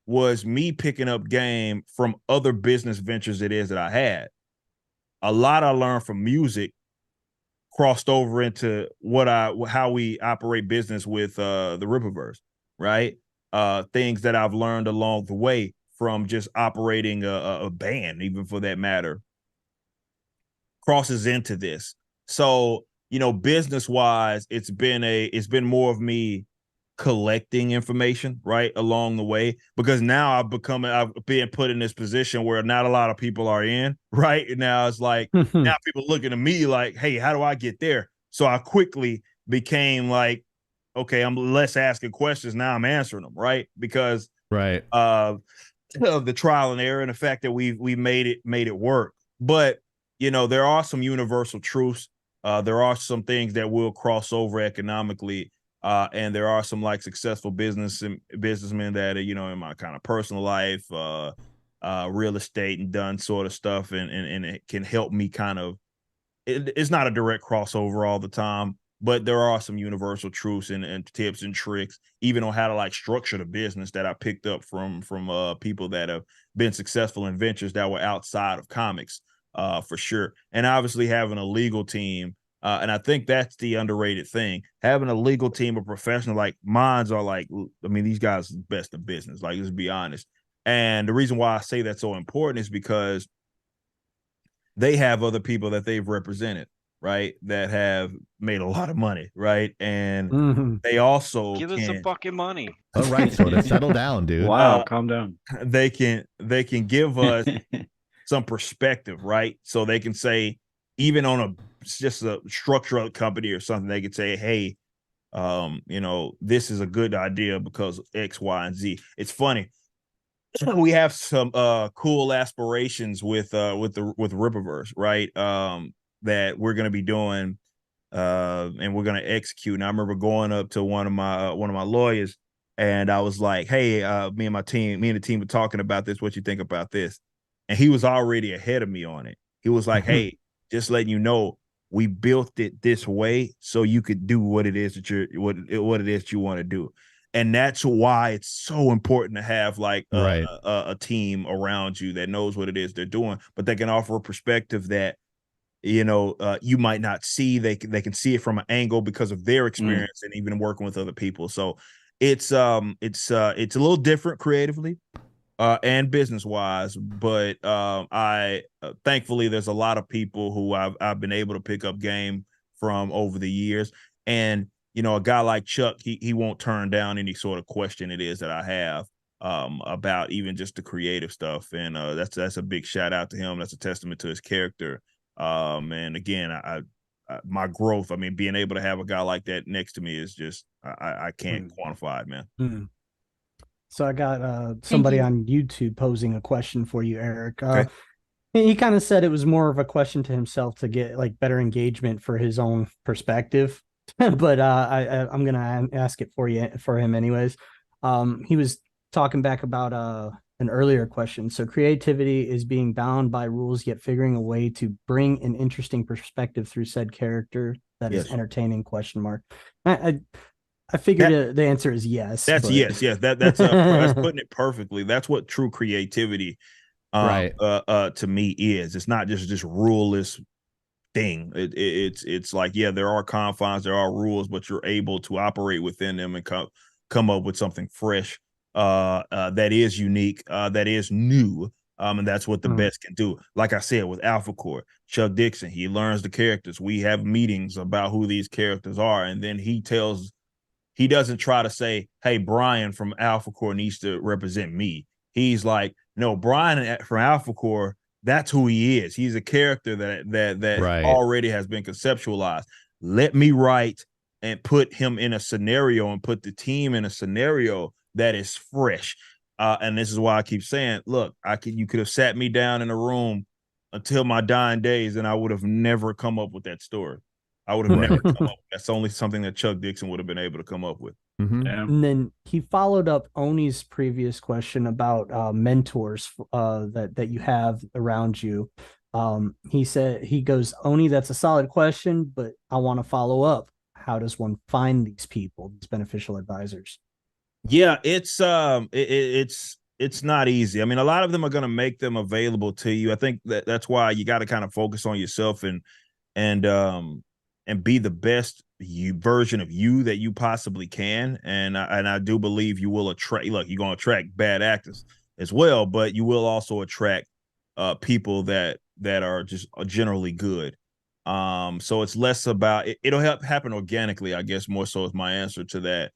was me picking up game from other business ventures that I had. A lot I learned from music crossed over into how we operate business with the Rippaverse, right? Things that I've learned along the way from just operating a band, even for that matter, crosses into this. So, business wise, it's been more of me collecting information right along the way, because now I've been put in this position where not a lot of people are in right now. It's like now people looking at me like, hey, how do I get there? So I quickly became like, okay, I'm less asking questions, now I'm answering them, right? Because of the trial and error and the fact that we made it work. But there are some universal truths. There are some things that will cross over economically. And there are some like successful businessmen that are, in my kind of personal life, real estate and done sort of stuff. And it can help me kind of, it's not a direct crossover all the time, but there are some universal truths and tips and tricks, even on how to like structure the business that I picked up from people that have been successful in ventures that were outside of comics, for sure. And obviously having a legal team And I think that's the underrated thing. Having a legal team of professionals like mines are like, I mean, these guys are the best in business. Like, let's be honest. And the reason why I say that's so important is because they have other people that they've represented, right? That have made a lot of money, right? And they also Give us the fucking money. All right, Soda, settle down, dude. Wow, calm down. They can give us some perspective, right? So they can say, even on just a structural company or something, they could say, hey, this is a good idea because X, Y, and Z. It's funny. We have some cool aspirations with Rippaverse, right? That we're gonna be doing, and we're gonna execute. And I remember going up to one of my lawyers, and I was like, "Hey, me and the team were talking about this. What you think about this?" And he was already ahead of me on it. He was like, "Hey, just letting you know, we built it this way so you could do what it is that you want to do." And that's why it's so important to have like a team around you that knows what it is they're doing, but they can offer a perspective that you might not see. They can see it from an angle because of their experience and even working with other people. So it's a little different creatively and business wise, but I thankfully there's a lot of people who I've been able to pick up game from over the years. And a guy like Chuck, he won't turn down any sort of question it is that I have about even just the creative stuff. And that's a big shout out to him. That's a testament to his character. And again, I my growth, I mean, being able to have a guy like that next to me is just, I can't quantify it, man. So I got somebody on YouTube posing a question for you, Eric. Okay. He kind of said it was more of a question to himself to get like better engagement for his own perspective. But I'm gonna ask it for him anyways. He was talking back about an earlier question. So creativity is being bound by rules, yet figuring a way to bring an interesting perspective through said character that is entertaining, question mark. I figured the answer is yes. That's yes. That's putting it perfectly. That's what true creativity to me is. It's not just this ruleless thing. It's like, yeah, there are confines, there are rules, but you're able to operate within them and come up with something fresh that is unique, that is new. And that's what the best can do. Like I said, with Alpha Core, Chuck Dixon, he learns the characters. We have meetings about who these characters are, and then he doesn't try to say, hey, Brian from Alpha Core needs to represent me. He's like, no, Brian from Alpha Core, that's who he is. He's a character that already has been conceptualized. Let me write and put him in a scenario and put the team in a scenario that is fresh. And this is why I keep saying, look, you could have sat me down in a room until my dying days, and I would have never come up with that story. I would have never come up. That's only something that Chuck Dixon would have been able to come up with. And then he followed up Oni's previous question about mentors that you have around you. He goes, Oni, that's a solid question, but I want to follow up. How does one find these people, these beneficial advisors? Yeah, it's not easy. I mean, a lot of them are going to make them available to you. I think that's why you got to kind of focus on yourself and be the best version of you that you possibly can. And I do believe you will attract. Look, you're going to attract bad actors as well, but you will also attract people that are just generally good. So it's less about it'll happen organically, I guess, more so is my answer to that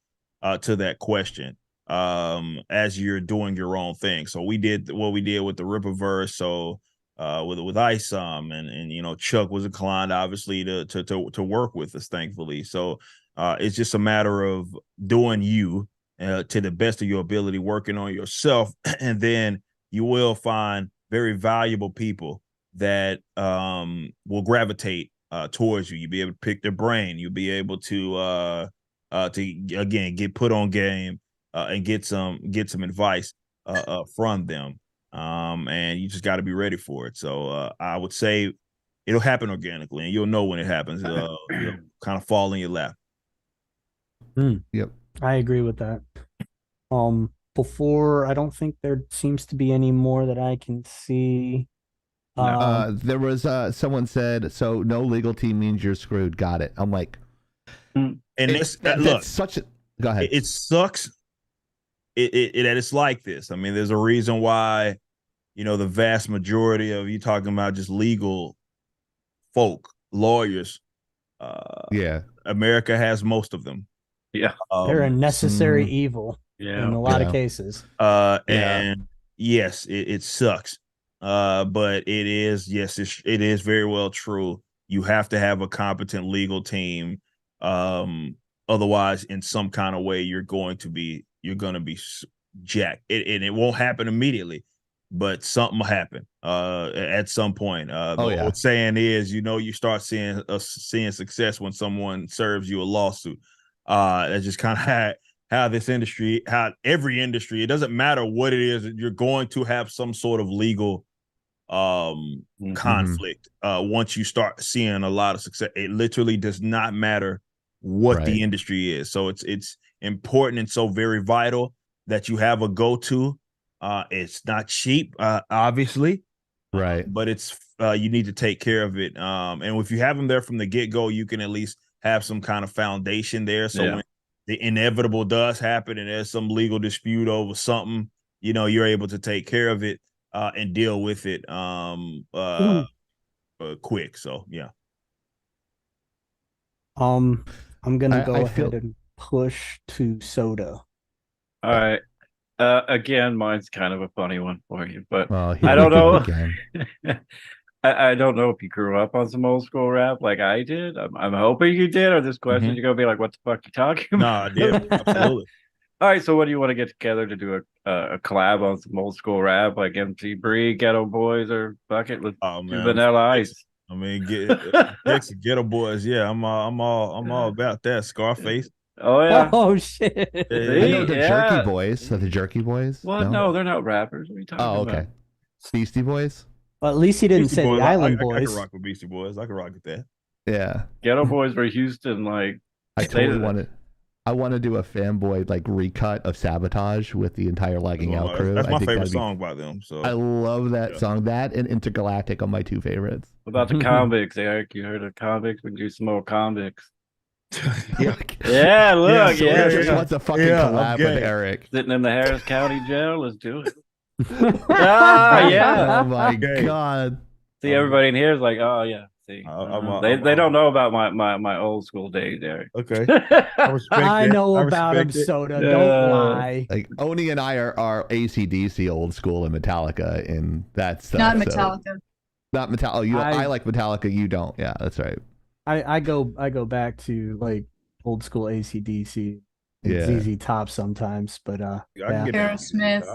question. As you're doing your own thing. So we did what we did with the Rippaverse. So with ISOM and Chuck was inclined obviously to work with us, thankfully. So it's just a matter of doing you to the best of your ability, working on yourself, and then you will find very valuable people that will gravitate towards you. You'll be able to pick their brain. You'll be able to again get put on game and get some advice from them. And you just got to be ready for it. So I would say it'll happen organically, and you'll know when it happens. It'll kind of fall in your lap. Yep, I agree with that. Before, I don't think there seems to be any more that I can see. There was someone said, so no legal team means you're screwed. Got it. I'm like, And look, that's such a. Go ahead. It sucks. That it's like this. I mean, there's a reason why, the vast majority of you talking about just legal folk, lawyers. Yeah. America has most of them. Yeah. They're a necessary evil in a lot of cases. And yes, it sucks. But it is, it is very well true. You have to have a competent legal team. Otherwise, in some kind of way, you're going to be jacked. And it won't happen immediately, but something will happen at some point. The old saying is, you start seeing success when someone serves you a lawsuit. That's just kind of how this industry, how every industry, it doesn't matter what it is, you're going to have some sort of legal conflict once you start seeing a lot of success. It literally does not matter what the industry is. So it's important and so very vital that you have a go-to. It's not cheap, obviously, but it's you need to take care of it. And if you have them there from the get-go, you can at least have some kind of foundation there. So when the inevitable does happen and there's some legal dispute over something, you're able to take care of it and deal with it quick. So I'm gonna go ahead and push to Soda. All right. Again, mine's kind of a funny one for you, but I don't know. I don't know if you grew up on some old school rap like I did. I'm hoping you did, or this question you're gonna be like, "What the fuck you talking about?" No, I did. Absolutely. All right, so what do you want to get together to do a collab on some old school rap like MC Bree, Ghetto Boys, or Bucket? Let's do Vanilla Ice. I mean, Ghetto Boys. Yeah, I'm all about that. Scarface. Oh yeah. Oh shit. I know the Jerky Boys. So the Jerky Boys. Well, no, they're not rappers. What are you talking about? Beastie Boys. Well, at least he didn't Beastie say Boys. the Island I Boys. can rock with Beastie Boys. I can rock with that. Yeah. Ghetto Boys were Houston, like. I totally want to. I want to do a fanboy like recut of Sabotage with the entire Lagging Out crew. That's my favorite song by them. So I love that song. That and Intergalactic are my two favorites. What about the convicts, Eric? You heard of convicks? We can do some more convicts. Look, just wants a fucking collab with Eric. Sitting in the Harris County Jail, let's do it. Oh my god. See, everybody in here is like, oh yeah. See, they don't know about my old school days, Eric. Okay. I know about him, Soda. Don't lie. Like Oni and I are AC/DC old school and Metallica in that stuff. Not Metallica. Not Metallica. Oh, I like Metallica. You don't. Yeah, that's right. I go back to like old school AC/DC, ZZ Top sometimes, but Aerosmith.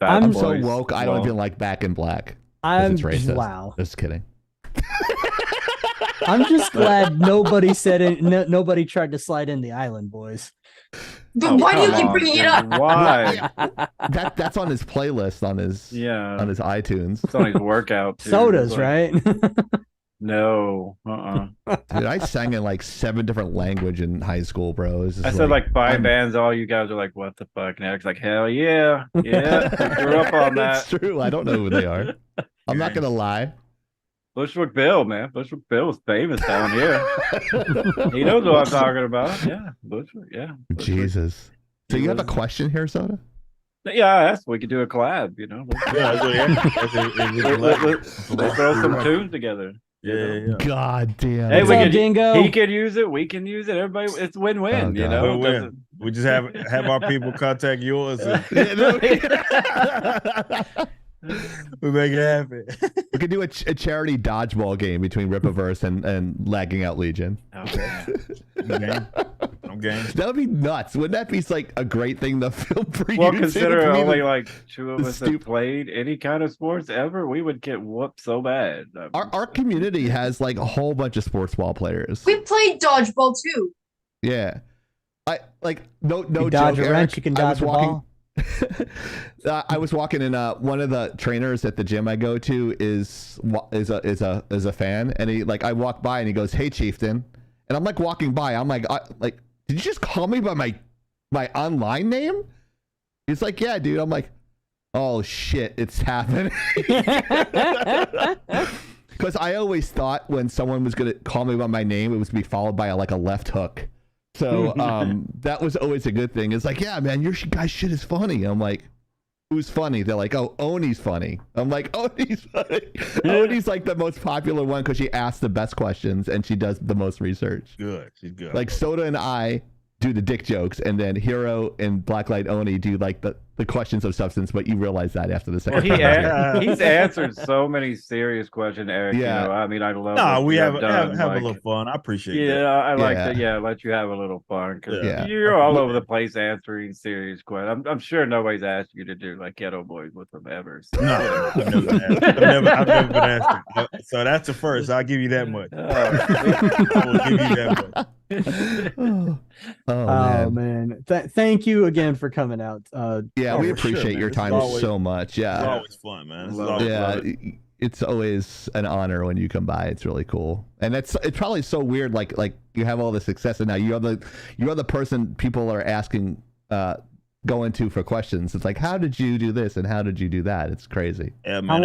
I'm so woke. I don't even like Back in Black. It's racist. Wow. Just kidding. I'm just glad nobody said it. Nobody tried to slide in the Island Boys. But why do you keep bringing it up? Why? That's on his playlist on his iTunes. It's on his workout too. Sodas, right? No. Dude, I sang in like 7 different languages in high school, bro. I said like 5 bands. All you guys are like, what the fuck? And Eric's like, hell yeah, yeah. I grew up on that. It's true. I don't know who they are. I'm not gonna lie. Bushwick Bill, man. Bushwick Bill was famous down here. He knows what I'm talking about. Yeah, Bushwick. Yeah. Bushwick. Jesus. So you have a question here, Soda? Yeah, I asked. We could do a collab. Let's throw some tunes together. Yeah. God damn. Hey, Dingo? He can use it. We can use it. Everybody, it's win-win. Win-win. We just have our people contact yours. We make it happen. We could do a charity dodgeball game between Rippaverse and Lagging Out Legion. Okay. I'm game. That would be nuts. Wouldn't that be like a great thing to film for you? Well, consider only like 2 of us have played any kind of sports ever. We would get whooped so bad. Our community has like a whole bunch of sports ball players. We played dodgeball too. Yeah. No you joke, dodge a Eric. wrench, you can dodge a ball. I was walking in. One of the trainers at the gym I go to is a fan, and I walk by and he goes, "Hey, Chieftain," and I'm like walking by. I'm like, did you just call me by my online name? He's like, "Yeah, dude." I'm like, "Oh shit, it's happening." I always thought when someone was gonna call me by my name, it was gonna be followed by a left hook. So that was always a good thing. It's like, yeah, man, your guy's shit is funny. I'm like, who's funny? They're like, oh, Oni's funny. I'm like, Oni's funny. Oni's like the most popular one because she asks the best questions and she does the most research. Good. She's good. Like Soda and I do the dick jokes, and then Hero and Blacklight Oni do like the questions of substance, but you realize that after the second he's answered so many serious questions, Eric. Yeah. You know, I mean, I love No, we have done. a little fun. I appreciate that. Yeah, I like that. Yeah, let you have a little fun because you're all over the place answering serious questions. I'm sure nobody's asked you to do like Ghetto Boys with them ever. So. No, I've never been asked. So that's the first. I'll give you that much. I will give you that much. Oh man. Thank you again for coming out. Yeah, we appreciate your time so much. Yeah, it's always fun, man. It's always an honor when you come by. It's really cool, and it's probably so weird. Like you have all the success, and now you're the person people are asking, going to for questions. It's like, how did you do this and how did you do that? It's crazy. Yeah, man,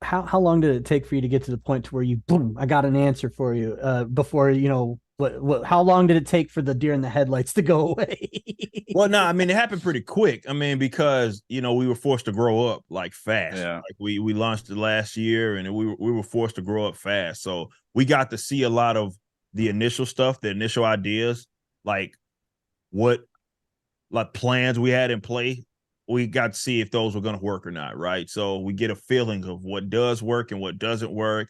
how long did it take for you to get to the point to where you boom, I got an answer for you before how long did it take for the deer in the headlights to go away? Well, no, I mean, it happened pretty quick. I mean, because we were forced to grow up fast. Yeah. Like we launched it last year, and we were forced to grow up fast. So we got to see a lot of the initial stuff, the initial ideas, like what plans we had in play. We got to see if those were going to work or not, right? So we get a feeling of what does work and what doesn't work,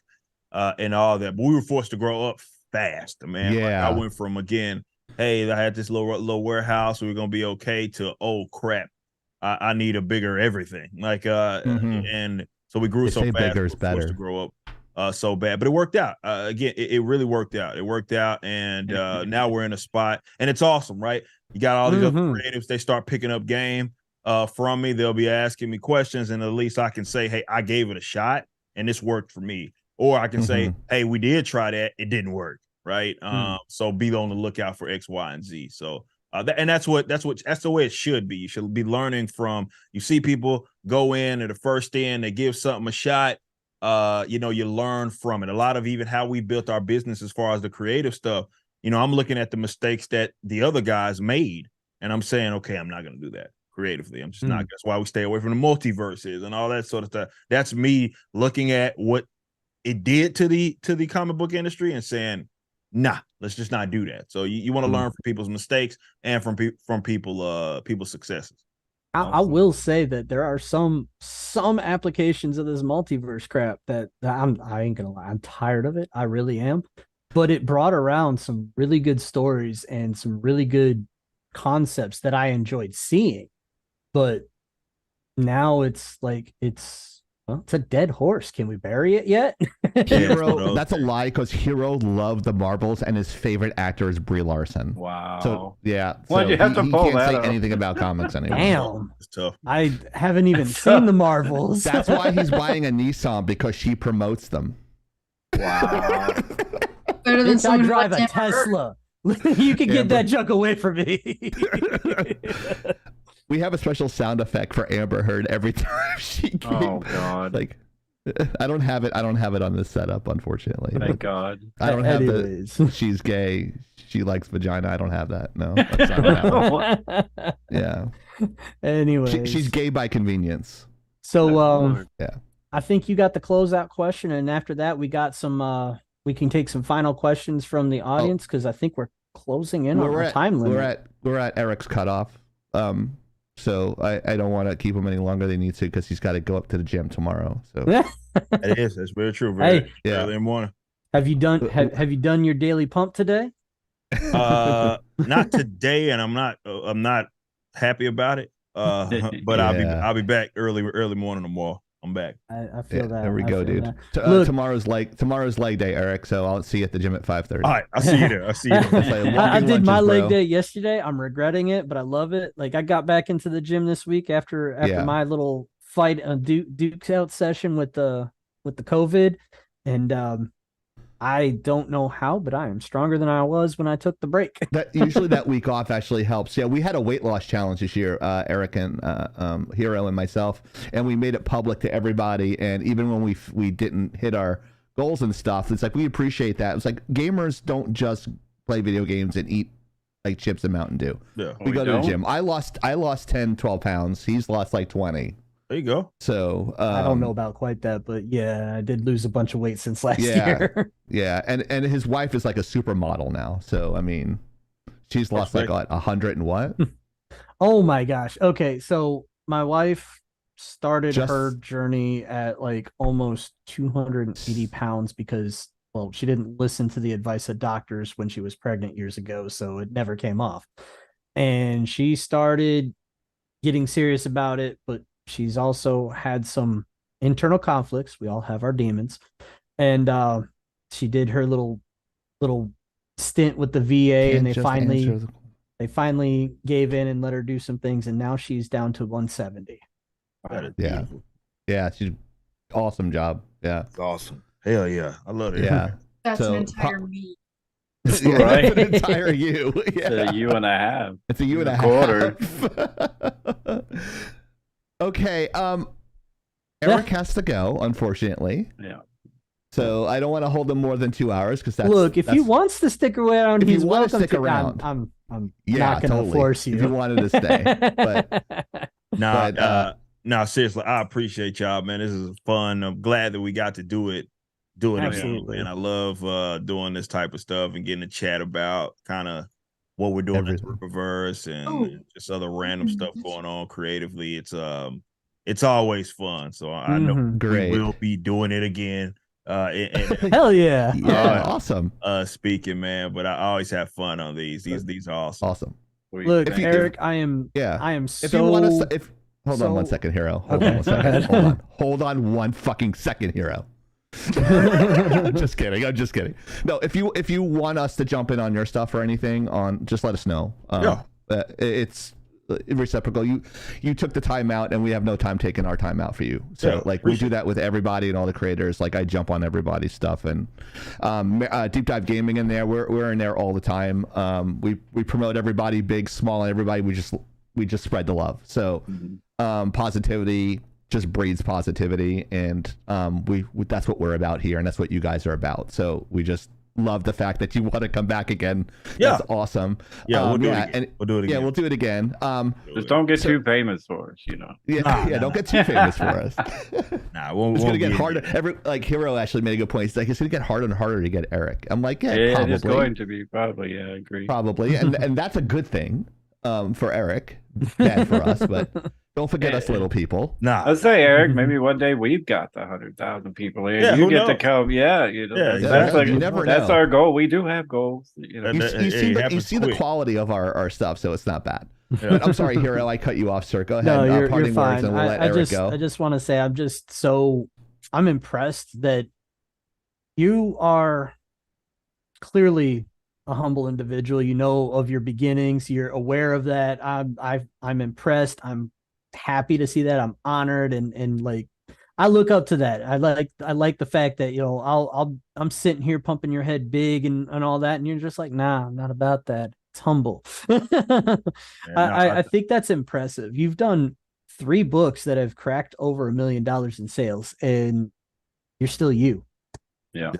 and all that. But we were forced to grow up fast, man. Yeah. I went from, again, hey, I had this little warehouse, we were gonna be okay, to, oh crap, I need a bigger everything. And so we grew so fast. Bigger is better. To grow up so bad, but it worked out. Again, it really worked out. It worked out, and now we're in a spot, and it's awesome, right? You got all these other creatives. They start picking up game from me. They'll be asking me questions, and at least I can say, hey, I gave it a shot, and this worked for me. Or I can say, hey, we did try that. It didn't work. Right. So be on the lookout for X, Y, and Z. So that's the way it should be. You should be learning from, you see people go in at the first end, they give something a shot. You learn from it. A lot of even how we built our business as far as the creative stuff. I'm looking at the mistakes that the other guys made, and I'm saying, okay, I'm not going to do that creatively. I'm just not. That's why we stay away from the multiverses and all that sort of stuff. That's me looking at what it did to the comic book industry and saying, nah, let's just not do that. So you want to learn from people's mistakes and from people's successes. I will say that there are some applications of this multiverse crap that I ain't gonna lie, I'm tired of it. I really am. But it brought around some really good stories and some really good concepts that I enjoyed seeing. But now it's a dead horse. Can we bury it yet? Hero, that's a lie, because Hero loved the Marvels and his favorite actor is Brie Larson. Wow. So yeah, Why'd you have to pull he can't that say up? anything about comics anymore. Damn, It's tough. I haven't even seen the Marvels. That's why he's buying a Nissan, because she promotes them. Wow. Better than I someone who drive a lets Amber Heard. Tesla. You can get that junk away from me. We have a special sound effect for Amber Heard every time she came. Oh God. Like, I don't have it on this setup, unfortunately. Thank God. I don't have Anyways. the she's gay, she likes vagina. I don't have that. No, that's not that one. Yeah. Anyway, She's gay by convenience. So Yeah. I think you got the closeout question, and after that we got some we can take some final questions from the audience, because I think we're closing in on our time limit. We're at Eric's cutoff. So I don't want to keep him any longer than he needs to, because he's got to go up to the gym tomorrow. So That's very true. Early in the morning. Have you done your daily pump today? Not today, and I'm not happy about it. But I'll be back early morning tomorrow. I'm back. I feel that. There we go, dude. Tomorrow's leg day, Eric. So I'll see you at the gym at 5:30. All right, I'll see you there. I did my leg day yesterday. I'm regretting it, but I love it. Like, I got back into the gym this week after my little fight, Duke's out session with the COVID, and I don't know how, but I am stronger than I was when I took the break. Usually that week off actually helps. Yeah, we had a weight loss challenge this year, Eric and Hero and myself, and we made it public to everybody. And even when we didn't hit our goals and stuff. It's like we appreciate that. It's like gamers don't just play video games and eat like chips and Mountain Dew. Yeah. We go to the gym. I lost 10, 12 pounds. He's lost like 20. There you go. So I don't know about quite that, but yeah, I did lose a bunch of weight since last Yeah. year. Yeah, and his wife is like a supermodel now. So I mean, she's lost like what, 100 and what? Oh my gosh. Okay, so my wife started Just- her journey at like almost 280 pounds because, well, she didn't listen to the advice of doctors when she was pregnant years ago, so it never came off. And she started getting serious about it, but she's also had some internal conflicts. We all have our demons. And she did her little stint with the VA, and they finally gave in and let her do some things, and now she's down to 170. That is Yeah. beautiful. Yeah, she's awesome job. Yeah. It's awesome. Hell yeah. I love it. Yeah. That's So, an entire me. Yeah, Right. it's an entire you. It's Yeah. a you and a half. It's a you and a quarter. half. Okay. Eric has to go, unfortunately. Yeah. So I don't want to hold him more than 2 hours because that's Look, if he wants to stick around, If you he's wanna welcome stick to. around. I'm Yeah, not going to totally. force you. If you wanted to stay, but Nah, But, nah, seriously, I appreciate y'all, man. This is fun. I'm glad that we got to do it again, Absolutely. man. I love doing this type of stuff and getting to chat about kind of what we're doing as Everything. Rippaverse and Oh. just other random stuff going on creatively. It's always fun. So I know Mhm. great. we will be doing it again. Hell yeah. Yeah, Uh, awesome. Speaking, man, but I always have fun on these. These are awesome. Awesome. Look, Thank you. Eric, I am Yeah. so. If you want us, hold on one so- second, Hero. Hold Okay, on one go second. ahead. Hold on one fucking second, Hero. Just kidding. I'm just kidding. No, if you want us to jump in on your stuff or anything, just let us know. Yeah. It's reciprocal. You took the time out, and we have no time taking our time out for you. So Yeah, like we do that with everybody and all the creators. Like I jump on everybody's stuff, and Deep Dive Gaming in there. We're in there all the time. We promote everybody, big, small, and everybody. We just spread the love. So positivity just breeds positivity, and we that's what we're about here, and that's what you guys are about. So we just love the fact that you want to come back again. Yeah. That's awesome. Yeah, we'll do it again. And, We'll do it again. Yeah, we'll do it again. Just don't get too famous for us, you know. Yeah, Nah. don't get too famous for us. Nah, won't, It's won't gonna get be harder. Like Hero actually made a good point. He's like, it's gonna get harder and harder to get Eric. I'm like, yeah, Yeah, probably, it's going to be probably. Yeah, I agree. probably, and that's a good thing for Eric. Bad for us, but don't forget us little people. Nah, I'd say, Eric, maybe one day we've got the 100,000 people here. Yeah, you who get to knows? come. Yeah, you know, Yeah, that's exactly. like, You never that's know. our goal. We do have goals. You know. And You see, it you happens see the quick. quality of our stuff, so it's not bad. Yeah. But I'm sorry, Hero, I cut you off, sir. Go ahead. No, you're parting fine. words, and we'll let I Eric go. just want to say I'm impressed that you are clearly a humble individual. You know of your beginnings. You're aware of that. I'm impressed. I'm happy to see that. I'm honored, and like I look up to that. I like the fact that, you know, I'm sitting here pumping your head big and all that, and you're just like, nah, I'm not about that. It's humble. I think that's impressive. You've done 3 books that have cracked over $1 million in sales, and you're still you. Yeah.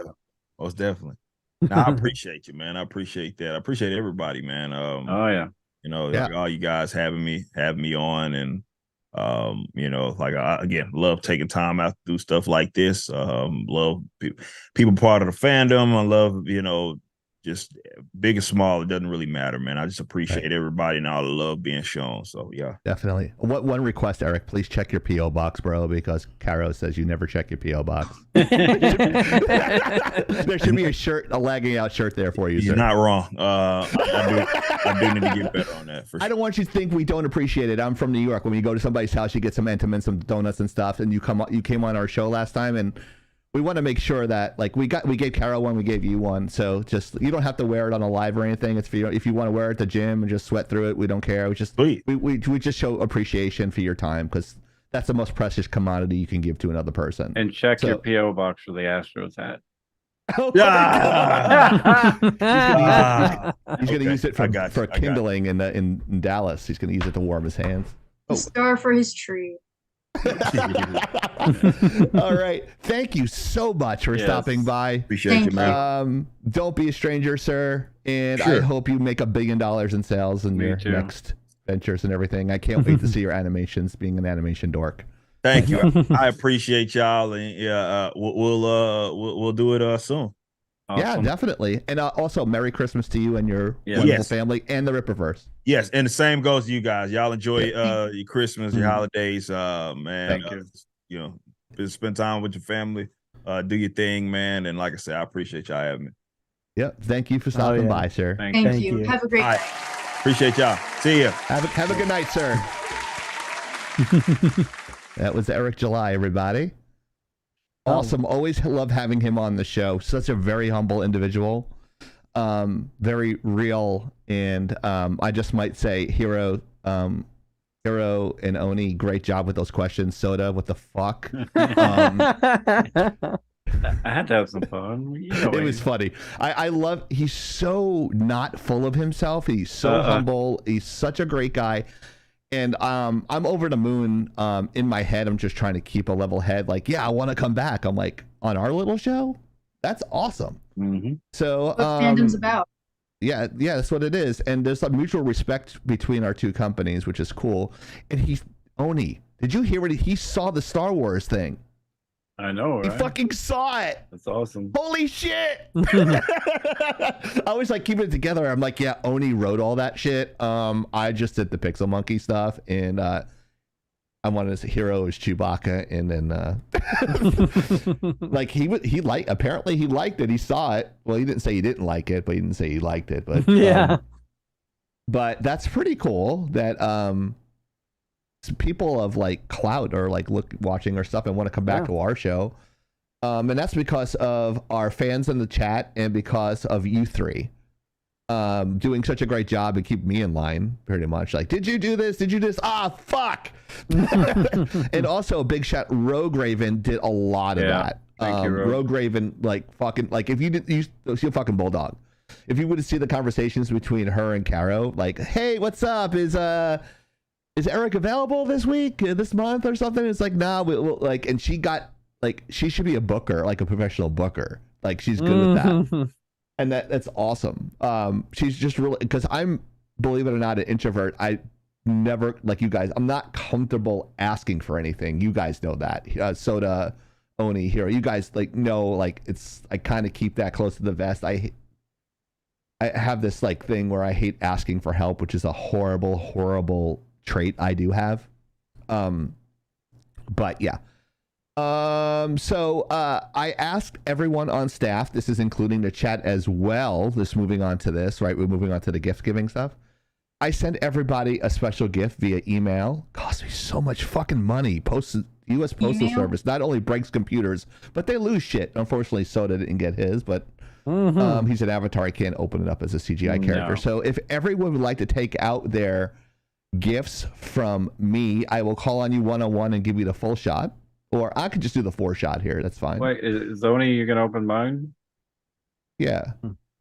Most definitely. Nah, I appreciate you, man. I appreciate that. I appreciate everybody, man. Oh yeah. You know, Yeah. like all you guys having me on, and you know, like I again love taking time out to do stuff like this. Love people part of the fandom. I love, you know, just big and small, it doesn't really matter, man. I just appreciate everybody and all the love being shown. So yeah. Definitely. One request, Eric, please check your PO box, bro, because Caro says you never check your PO box. There should be a shirt, a lagging out shirt there for you, sir. You're not wrong. I do need to get better on that. For I sure. don't want you to think we don't appreciate it. I'm from New York. When you go to somebody's house, you get some Entenmann's, some donuts and stuff, and you came on our show last time, and we want to make sure that like we gave Carol one, we gave you one, so just you don't have to wear it on a live or anything. It's if you want to wear it at the gym and just sweat through it, we don't care. We just Sweet. we just show appreciation for your time, because that's the most precious commodity you can give to another person. And check So- your PO box for the Astros hat. Oh, Yeah. He's going to Okay, use it I got you, for I got you. kindling in Dallas. He's going to use it to warm his hands. The star for his tree. All right. Thank you so much for stopping by. Appreciate Thank you, man. Don't be a stranger, sir. And I Sure. hope you make $1 billion in sales in Me your too. next ventures and everything. I can't wait to see your animations, being an animation dork. Thank you. I appreciate y'all, and yeah, we'll do it soon. Yeah, Awesome. definitely. And also, Merry Christmas to you and your Yeah. wonderful Yes. family and the Rippaverse. Yes, and the same goes to you guys. Y'all enjoy your Christmas, your Mhm. holidays, man. Thank you. You know, spend time with your family. Do your thing, man. And like I said, I appreciate y'all having me. Yep. Thank you for stopping yeah. by, sir. Thank Thank Thank you. you. Have a great All right. night. Appreciate y'all. See ya. Have a good night, sir. That was Eric July, everybody. Awesome. Always love having him on the show. Such a very humble individual. Very real. And I just might say, Hero and Oni, great job with those questions. Soda, what the fuck? I had to have some fun. You know It was funny. I love, he's so not full of himself. He's so humble. He's such a great guy. And I'm over the moon. In my head, I'm just trying to keep a level head. Like, yeah, I want to come back. I'm like, on our little show? That's awesome. Mm-hmm. So What fandom's about. yeah, that's what it is. And there's a mutual respect between our two companies, which is cool. And Oni, did you hear what he saw the Star Wars thing? I know, right? He fucking saw it. That's awesome. Holy shit. I always like keeping it together. I'm like, yeah, Oni wrote all that shit. I just did the Pixel Monkey stuff, and I wanted his hero as Chewbacca, and then like apparently he liked it. He saw it. Well, he didn't say he didn't like it, but he didn't say he liked it. But Yeah. but that's pretty cool that people of like clout or like watching our stuff and want to come back to our show. And that's because of our fans in the chat and because of you three doing such a great job and keep me in line pretty much. Like, did you do this? Did you do this? Ah, fuck. And also a big shout. Rogue Raven did a lot of that. Thank you, Rogue Raven, like fucking, like if you did, she's a fucking bulldog. If you would see the conversations between her and Caro, like, hey, what's up? Is Eric available this week, this month or something? It's like, nah, we'll like, and she got like, she should be a booker, like a professional booker. Like she's good with that. And that's awesome. She's just really, because I'm, believe it or not, an introvert. I never, like you guys, I'm not comfortable asking for anything. You guys know that. Soda, Oni, Hero, you guys like know, like I kind of keep that close to the vest. I have this like thing where I hate asking for help, which is a horrible trait I do have. But yeah. So I asked everyone on staff, this is including the chat as well, moving on to this, right? We're moving on to the gift giving stuff. I sent everybody a special gift via email. Cost me so much fucking money. U.S. Postal Service not only breaks computers, but they lose shit. Unfortunately, Soda didn't get his, but he's an avatar. I can't open it up as a CGI character. So if everyone would like to take out their gifts from me, I will call on you one-on-one and give you the full shot. Or I could just do the 4-shot here. That's fine. Wait, is Zoni, you gonna open mine? Yeah.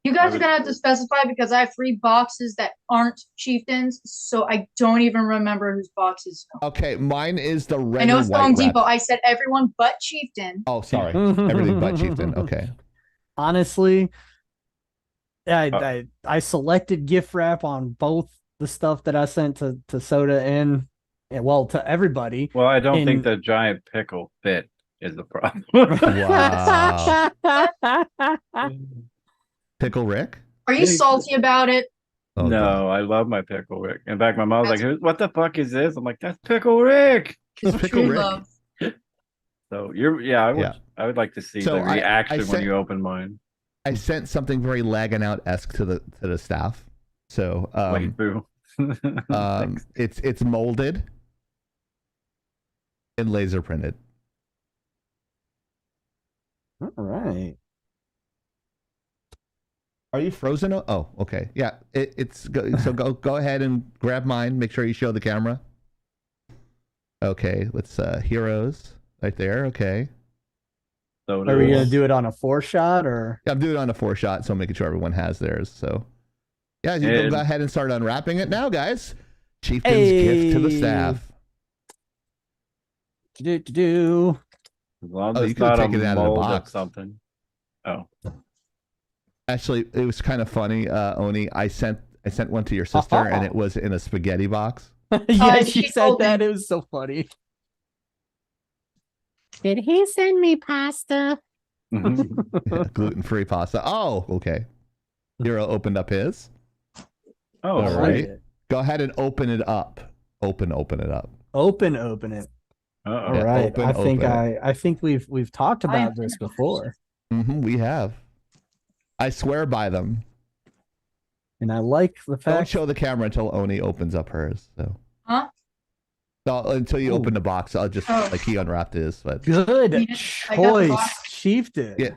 You guys are gonna have to specify because I have 3 boxes that aren't chieftains, so I don't even remember whose boxes. Okay, mine is the red. I know and it's white Home wrap. Depot. I said everyone but chieftain. Oh, sorry. Everything but chieftain. Okay. Honestly, I selected gift wrap on both the stuff that I sent to Soda and well, to everybody. Well, I don't think the giant pickle fit is the problem. Wow. Pickle Rick? Are you salty about it? Oh, no, God. I love my pickle Rick. In fact, my mom's like, "What the fuck is this?" I'm like, "That's pickle Rick." It's Pickle True Rick. love. So I would like to see So the reaction I when sent- you open mine. I sent something very Laggin Out esque to the staff. So Wait, boo. it's molded and laser printed. All right. Are you frozen? Oh, okay. Yeah, so go ahead and grab mine. Make sure you show the camera. Okay, let's heroes right there. Okay. So Are we gonna do it on a 4-shot or? Yeah, I'm doing it on a 4-shot, so I'm making sure everyone has theirs. So yeah, you can go ahead and start unwrapping it now, guys. Chieftain's gift to the staff. Do. As long Oh, as you it's could've not a taken it out of the mold of box. something. Oh. Actually, it was kind of funny, Oni. I sent one to your sister, and it was in a spaghetti box. Yeah, she she said told that. me. It was so funny. Did he send me pasta? Gluten-free pasta. Oh, okay. Hero opened up his. Oh, All I like right. it. Go ahead and open it up. Open it up. Open it. Uh-oh. All Yeah, right. open it. I think we've talked I am about this before, We have. I swear by them. and I like the Don't fact. show the camera until Oni opens up hers. So. Huh? No, until you Ooh. open the box, I'll just Oh. like he unwrapped his. But Good I got the choice, box. Chief did. yeah.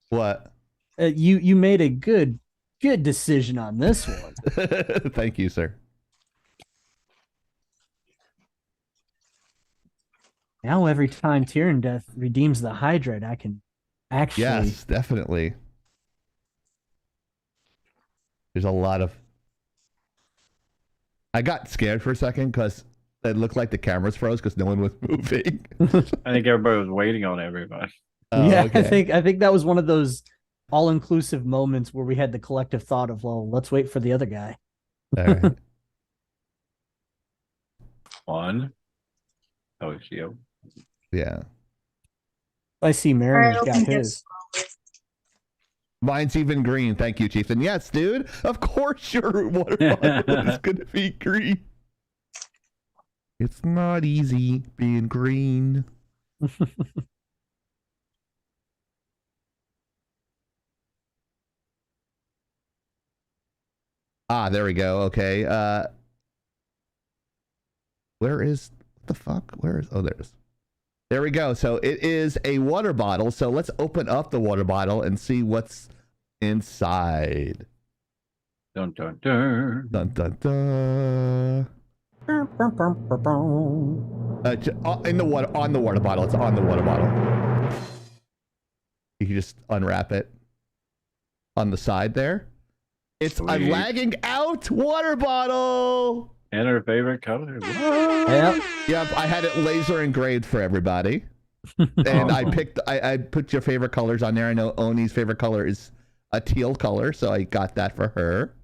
What? You made a good decision on this one. Thank you, sir. Now every time Tyrion Death redeems the hydrate, I can actually. Yes, definitely. There's a lot of. I got scared for a second because it looked like the cameras froze because no one was moving. I think everybody was waiting on everybody. Oh, Yeah, okay. I think that was one of those all-inclusive moments where we had the collective thought of, well, let's wait for the other guy. All right. One. Oh, shield. Yeah. I see All right, Mariner's open got this. his. Mine's even green. Thank you, Chieftain. Yes, dude. Of course your water bottle is going to be green. It's not easy being green. Ah, there we go. Okay. Where is what the fuck? Where is? Oh, there's. There we go. So it is a water bottle. So let's open up the water bottle and see what's inside. Dun dun dun. Dun dun dun. In the water, on the water bottle. It's on the water bottle. You can just unwrap it on the side there. It's a Sweet. lagging out water bottle. And her favorite color. Yep. Yep, I had it laser engraved for everybody. And I picked, I put your favorite colors on there. I know Oni's favorite color is a teal color, so I got that for her.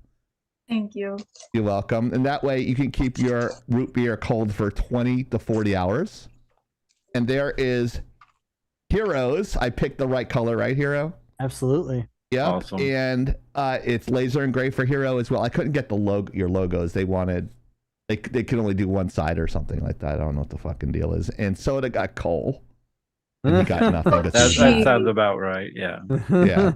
Thank you. You're welcome. And that way you can keep your root beer cold for 20 to 40 hours. And there is Heroes. I picked the right color, right, Hero? Absolutely. Yep. Awesome. And it's laser engraved for Hero as well. I couldn't get your logos. They wanted, they could only do one side or something like that. I don't know what the fucking deal is. And Soda got coal. And he got nothing. But That Gee. sounds about right. Yeah. Yeah.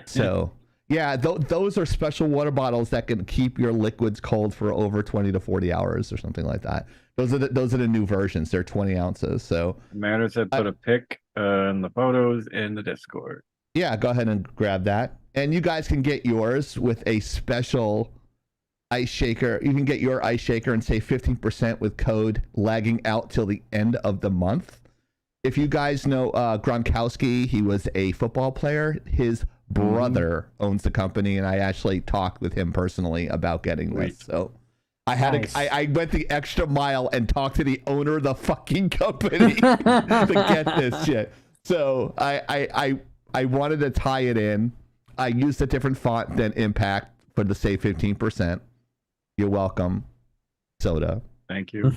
So yeah, those are special water bottles that can keep your liquids cold for over 20 to 40 hours or something like that. Those are the new versions. They're 20 ounces. So Manor said put a pic in the photos in the Discord. yeah, go ahead and grab that. And you guys can get yours with a special ice shaker. You can get your ice shaker and save 15% with code lagging out till the end of the month. If you guys know Gronkowski, he was a football player. His brother owns the company, and I actually talked with him personally about getting this. So I had Nice. I went the extra mile and talked to the owner of the fucking company to get this shit. So I wanted to tie it in. I used a different font than Impact for the save 15%. You're welcome, Soda. Thank you.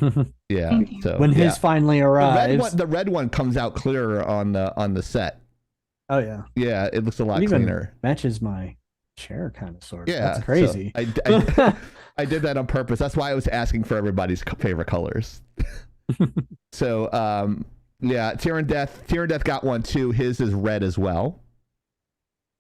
Yeah. Thank you. So When yeah. his finally arrives. The red one comes out clearer on the set. Oh yeah. Yeah, it looks a lot It even cleaner. matches my chair kind of sort of. Yeah, That's crazy. So I did that on purpose. That's why I was asking for everybody's favorite colors. So yeah, Tyrion Death got one too. His is red as well.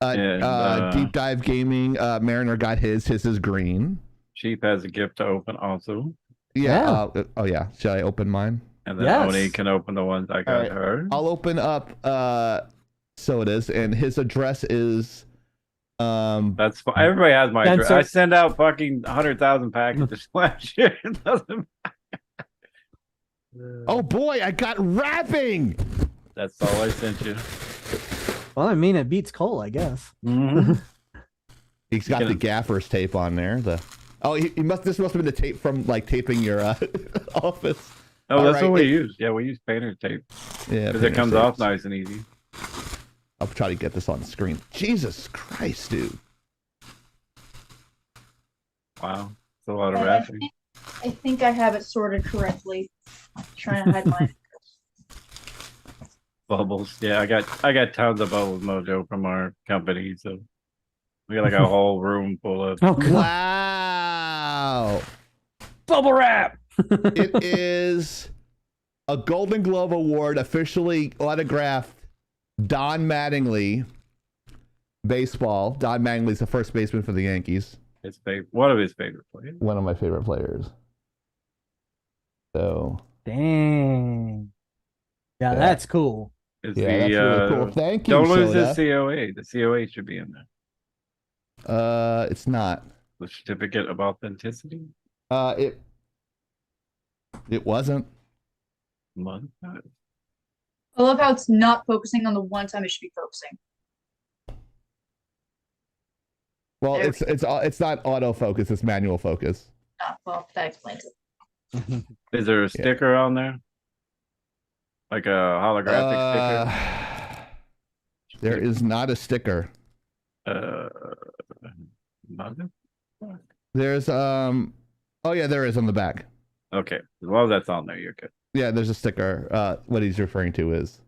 Deep Dive Gaming, Mariner got his. His is green. Chief has a gift to open also. Yeah. Oh yeah. Should I open mine? And then Yes. Oni can open the ones I got Alright. her. I'll open up Soda's, and his address is That's fine. Everybody has my address. Spencer. I send out fucking 100,000 packages last year. It doesn't matter. oh boy, I got wrapping. That's all I sent you. Well, I mean, it beats Cole, I guess. Mhm. He's got You the can- gaffer's tape on there. Oh, this must have been the tape from like taping your office. Oh, All that's right, what we use. Yeah, we use painter tape Yeah, because it comes off nice and easy. I'll try to get this on the screen. Jesus Christ, dude. Wow, it's a lot of I wrapping. think I have it sorted correctly. I'm trying to hide mine. Bubbles. Yeah, I got tons of bubbles mojo from our company, so we got like a whole room full of. Oh, God. Wow. Bubble wrap. It is a Golden Glove Award officially autographed Don Mattingly baseball. Don Mattingly's the first baseman for the Yankees. One of his favorite players. One of my favorite players. So Dang. Yeah, Yeah. that's cool. It's yeah, that's really cool. Thank you. Don't lose Soda. the COA. The COA should be in there. It's not. The certificate of authenticity. It wasn't. Month. I love how it's not focusing on the one time it should be focusing. Well, There it's not autofocus. It's manual focus. Ah, well, that explains it. Is there a sticker on there? Like a holographic sticker? There is not a sticker. Nothing? There's oh yeah, there is on the back. Okay, as long as that's on there, you're good. Yeah, there's a sticker. What he's referring to is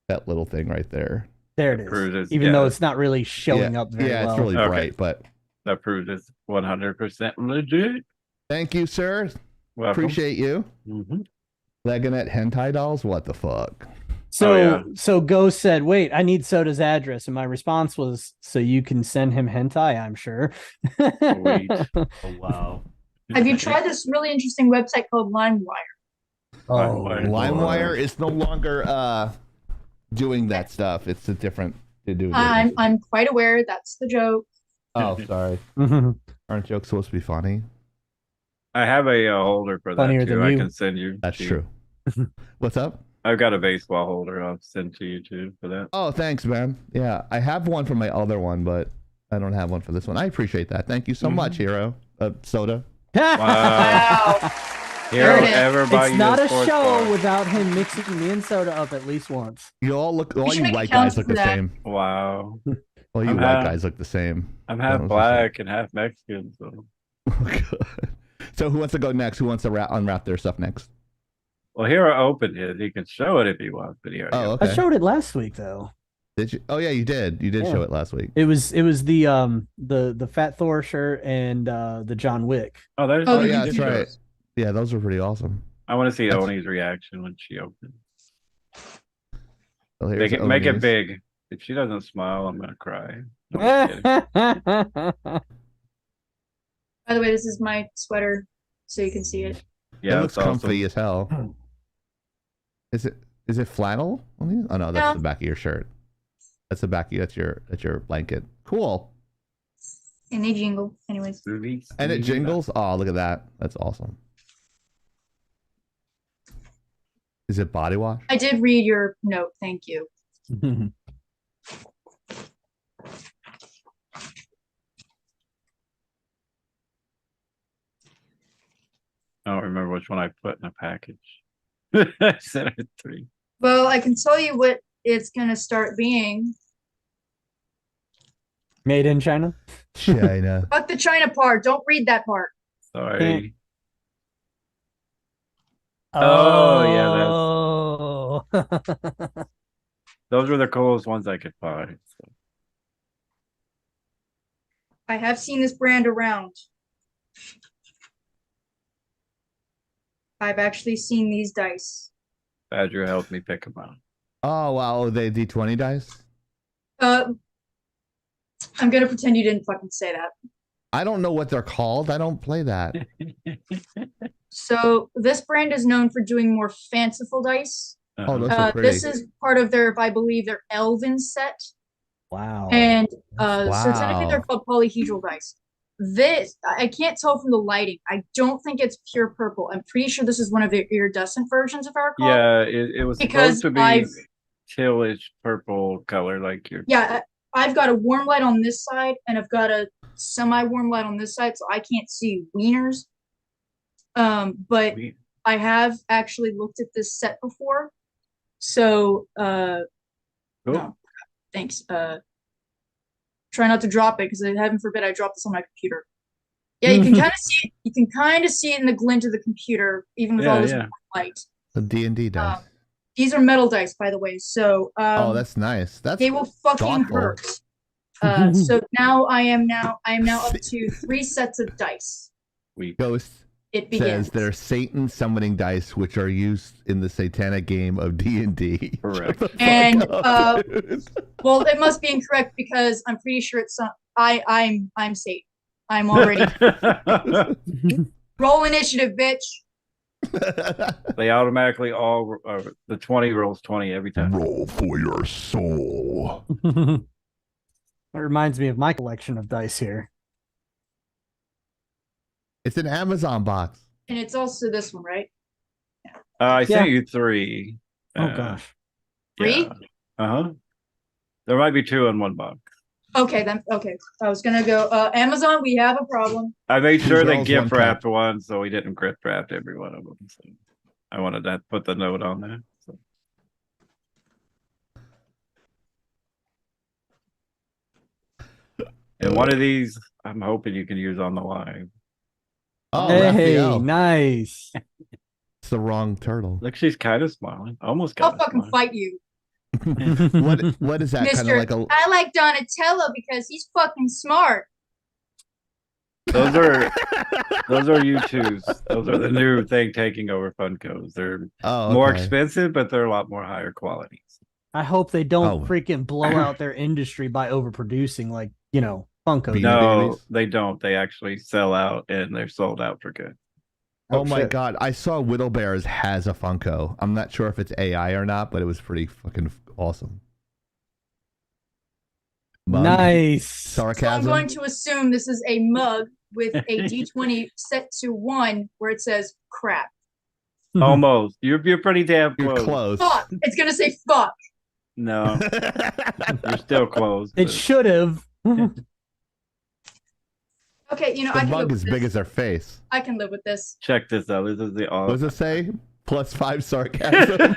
that little thing right there. There it Proves is. it's- Even yeah. though it's not really showing up very yeah, well. it's really Okay. bright, but That proves it's 100% legit. thank you, sir. Welcome. Appreciate you. Mhm. Laggin' at hentai dolls? What the fuck? So, Oh, yeah. so Ghost said, "Wait, I need Soda's address," and my response was, "So you can send him hentai, I'm sure." Sweet. Oh, wow. Have you tried this really interesting website called LimeWire? Oh, LimeWire. LimeWire is no longer doing that stuff. It's a different to do. I'm quite aware that's the joke. Oh, sorry. Aren't jokes supposed to be funny? I have a holder for that Funnier too. than I you. can send you. That's to- true. What's up? I've got a baseball holder. I'll send to you too for that. Oh, thanks, man. Yeah, I have one for my other one, but I don't have one for this one. I appreciate that. Thank you so much, Hero. Soda. Wow. Hero There it is. ever buy It's you not a sports show bar? without him mixing me and Soda up at least once. You all look. All should you make white accounts guys look for the that. same. Wow. All you I'm white half- guys look the same. I'm That half was black and half Mexican, so. Oh, God. So who wants to go next? Who wants to unwrap their stuff next? Well, Hero opened his. He can show it if he wants, but he already Oh, opened okay. I showed it last week though. Did you? Oh yeah, you did. You did Yeah. show it last week. It was the Fat Thor shirt and the John Wick. it. Oh, there's. Oh, Oh the yeah, YouTube that's right. videos. Yeah, those were pretty awesome. I want to see That's- Oni's reaction when she opens. So here's Make it Oni's. big. If she doesn't smile, I'm gonna cry. No, I'm kidding. By the way, this is my sweater, so you can see it. Yeah, it looks it's comfy awesome. as hell. Is it flannel? Oh no, that's No. the back of your shirt. That's the back of that's your blanket. Cool. And they jingle. Anyways. And it jingles. Oh, look at that. That's awesome. Is it body wash? I did read your note. Thank you. I don't remember which one I put in a package. I said I had 3. Well, I can tell you what it's gonna start being. Made in China. China. Fuck the China part. Don't read that part. Sorry. Oh, yeah, Those were the coolest ones I could find. So. I have seen this brand around. I've actually seen these dice. Badger helped me pick them out. Oh wow, they D20 dice. I'm gonna pretend you didn't fucking say that. I don't know what they're called. I don't play that. So this brand is known for doing more fanciful dice. Oh, those are pretty. This is part of their, I believe, their Elven set, wow. and so technically Wow. they're called polyhedral dice. This I can't tell from the lighting. I don't think it's pure purple. I'm pretty sure this is one of their iridescent versions, if I recall. Yeah, it was Because supposed to be I've- tealish purple color, like your. Yeah, I've got a warm light on this side, and I've got a semi-warm light on this side, so I can't see wieners. But I have actually looked at this set before. So Cool. no, thanks. Try not to drop it because heaven forbid I drop this on my computer. Yeah, you can kind of see it. You can kind of see it in the glint of the computer, even with all this light. The D&D dice. These are metal dice, by the way. So oh, that's nice. They will fucking thoughtful. hurt. So now I am now up to 3 sets of dice. Ghost It begins. says they're Satan summoning dice, which are used in the satanic game of D&D. Correct. And well, it must be incorrect because I'm pretty sure it's I'm Satan. I'm already roll initiative, bitch. They automatically all the 20 rolls 20 every time. Roll for your soul. That reminds me of my collection of dice here. It's an Amazon box. And it's also this one, right? I sent you 3. Oh gosh. 3? Uh-huh. There might be 2 in one box. Okay, then. Okay, I was gonna go. Amazon, we have a problem. I made sure they rolls gift one wrapped one, so we didn't gift wrap every one of them. So I wanted to put the note on there. So. And one of these, I'm hoping you can use on the live. Oh, hey, Raphael. nice. It's the wrong turtle. Look, she's kind of smiling. Almost I'll kind of fucking fight you, What is that? Kind Mister. of like a I like Donatello because he's fucking smart. Those are U2s. Those are the new thing taking over Funkos. They're more expensive, but they're a lot more higher qualities. I hope they don't freaking blow out their industry by overproducing, like, Funko. No, they don't. They actually sell out and they're sold out for good. Oh my God. I saw Whittlebears has a Funko. I'm not sure if it's AI or not, but it was pretty fucking awesome. Mug. Nice. Sarcasm. So I'm going to assume this is a mug with a D20 set to 1 where it says crap. Almost. You're pretty damn close. You're close. Fuck. It's gonna say fuck. No. You're still close. It should have. Okay, The I can live mug with as big this. as their face. I can live with this. Check this out. This is the What does it say? +5 sarcasm.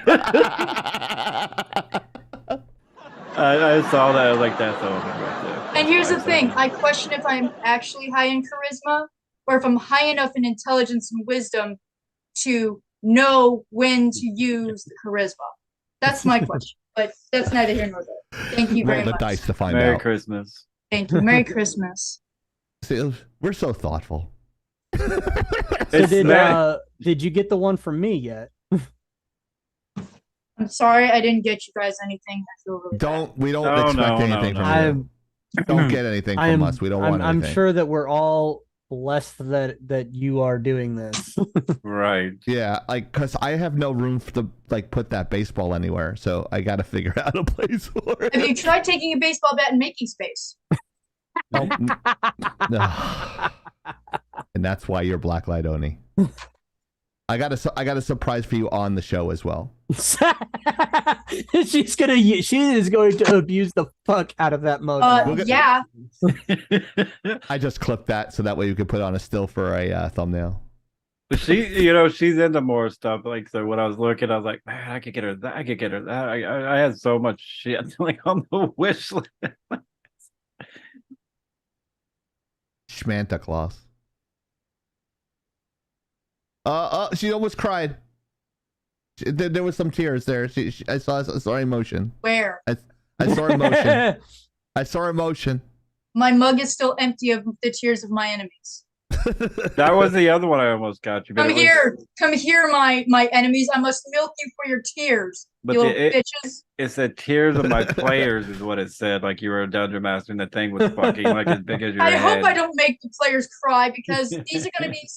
I saw that. I was like, that's over right there. And here's the thing. I question if I'm actually high in charisma or if I'm high enough in intelligence and wisdom to know when to use the charisma. That's my question. But that's neither here nor there. Thank you very Roll the much. dice to find Merry out. Christmas. Thank you. Merry Christmas. See, we're so thoughtful. So did you get the one from me yet? I'm sorry I didn't get you guys anything. I feel really bad. We don't expect anything from you. Don't get anything from us. We don't want anything. I'm sure that we're all blessed that you are doing this. Right. Yeah, because I have no room to put that baseball anywhere, so I got to figure out a place for it. Have you tried taking a baseball bat and making space? Oh, no. And that's why you're Blacklight Oni. I got a surprise for you on the show as well. she is going to abuse the fuck out of that mug. Yeah. I just clipped that so that way you could put it on a still for a thumbnail. She's into more stuff. So when I was looking, I was like, man, I could get her that. I could get her that. I had so much shit on the wish list. Schmanta Claus. She almost cried. There was some tears there. I saw emotion. Where? I saw emotion. I saw emotion. My mug is still empty of the tears of my enemies. That was the other one I almost got you. Come here, my enemies. I must milk you for your tears. But you little bitches. It said tears of my players is what it said. Like you were a dungeon master and the thing was fucking as big as your I head. hope I don't make the players cry because these are going to be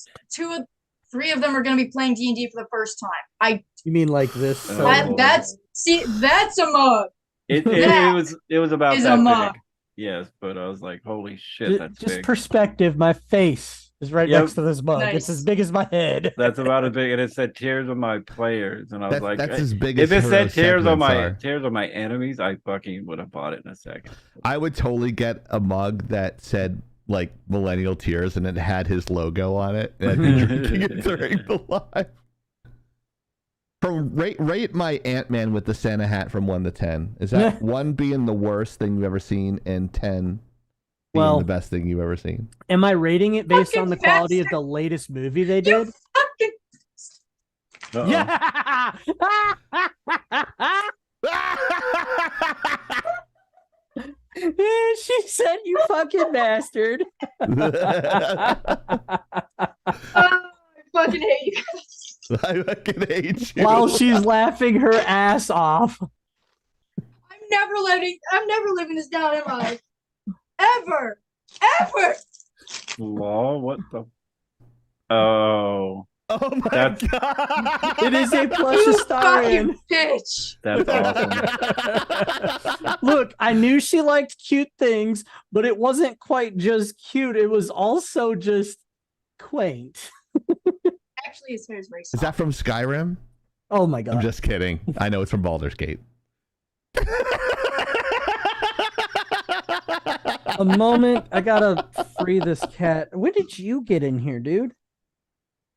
3 of them are going to be playing D&D for the first time. You mean like this? That's a mug. It was about that big. Yes, but I was like, holy shit, that's just big. Perspective. My face is right next to this mug. Nice. It's as big as my head. That's about as big, and it said tears of my players, and I was like, that's as big if as it said tears of my enemies, I fucking would have bought it in a second. I would totally get a mug that said like millennial tears, and it had his logo on it, and I'd been drinking it during the live. From rate my Ant-Man with the Santa hat from 1 to 10. Is that 1 being the worst thing you've ever seen and 10 being the best thing you've ever seen? Am I rating it based Fucking on the quality of bastard. the latest movie they You did? fucking Uh-oh. Yeah. She said, "You fucking bastard." I fucking hate you. I fucking hate you. While she's laughing her ass off. I'm never living this down in my ever. Law, what the? Oh, Oh my That's- god! It is a plush You Astarian. fucking bitch. that's awesome. Look, I knew she liked cute things, but it wasn't quite just cute. It was also just quaint. Actually, his hair is very Is soft. that from Skyrim? Oh my I'm god. just kidding. I know it's from Baldur's Gate. A moment. I gotta free this cat. When did you get in here, dude?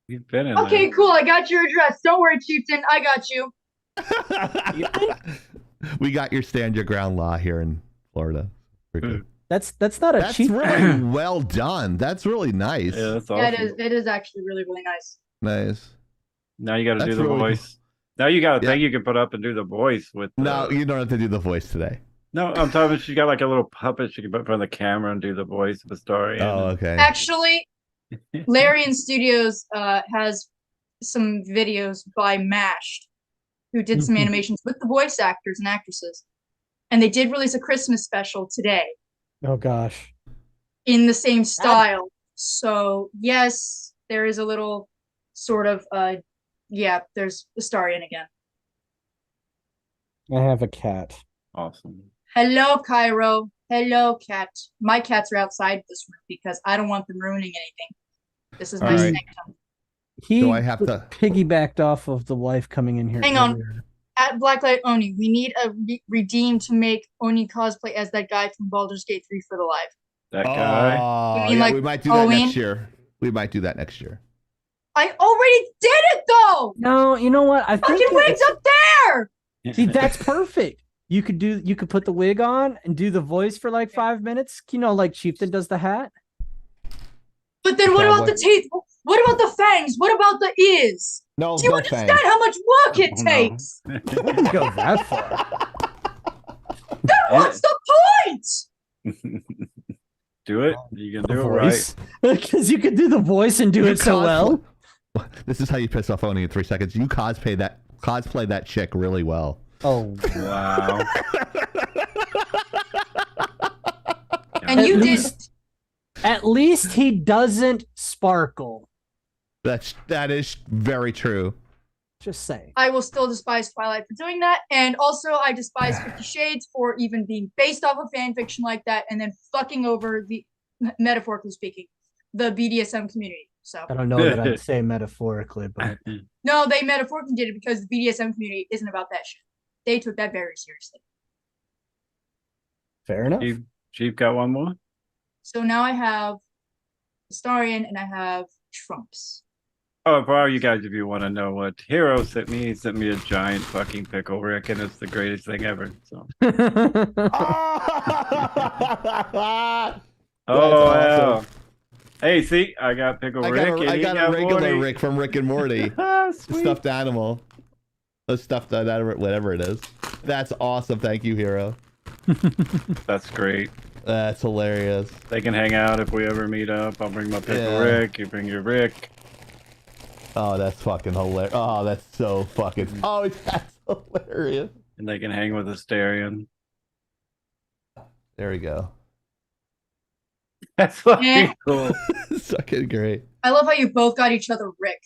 He's been in Okay, there. cool. I got your address. Don't worry, Chieftain. I got you. We got your stand your ground law here in Florida. Pretty good. That's not a That's cheat. really well done. That's really nice. Yeah, that's awesome. Yeah, it is actually really, really nice. Nice. Now you got to do That's the really voice. Now you got a Yeah. thing you can put up and do the voice with. No, you don't have to do the voice today. No, I'm talking. She got like a little puppet she can put in front of the camera and do the voice of the story. Oh, okay. Actually, Larian Studios has some videos by Mashed, who did some animations with the voice actors and actresses. And they did release a Christmas special today Oh gosh. in the same style. So, yes, there is a little sort of, there's Astarian again. I have a cat. Awesome. Hello, Cairo. Hello, cat. My cats are outside this room because I don't want them ruining anything. This is my All right. sanctum. He Do I have to- piggybacked off of the wife coming in here. Hang on. earlier. At Blacklight Oni, we need a redeem to make Oni cosplay as that guy from Baldur's Gate 3 for the live. That guy. Oh, You mean yeah, like we might do that Owen? next year. We might do that next year. I already did it though. No, you know what? I think Fucking wig's up there. See, that's perfect. You could put the wig on and do the voice for like 5 minutes. You know, like Chieftain does the hat. But then what about Cowboy. the teeth? What about the fangs? What about the ears? No, Do you no understand fangs. how much work it Oh, no. takes? Wouldn't go that far. Then what's the point? Do it. You can The do it right. voice, because you could do the voice and do it so well. This is how you piss off Oni in 3 seconds. You cosplay that chick really well. Oh, Wow. And you At did. least- at least he doesn't sparkle. That is very true. Just saying. I will still despise Twilight for doing that, and also I despise 50 Shades for even being based off of fan fiction like that, and then fucking over the, metaphorically speaking, the BDSM community. So I don't know that I'd say metaphorically, but no, they metaphorically did it because the BDSM community isn't about that shit. They took that very seriously. fair enough. Chief got one more. So now I have Astarian and I have Trumps. Oh, for all you guys, if you want to know what Hero sent me, he sent me a giant fucking pickle Rick, and it's the greatest thing ever. So, oh wow! awesome. Hey, see, I got pickle Rick. I got a regular Morty. Rick from Rick and Morty. Ah, sweet. Stuffed animal. A stuffed animal, whatever it is. That's awesome. Thank you, Hero. That's great. That's hilarious. They can hang out if we ever meet up. I'll bring my pickle Yeah. Rick. You bring your Rick. Oh, that's fucking hilarious. Oh, that's so fucking. Oh, that's hilarious. And they can hang with Asterion. There we go. That's fucking Yeah. cool. It's fucking great. I love how you both got each other Rick.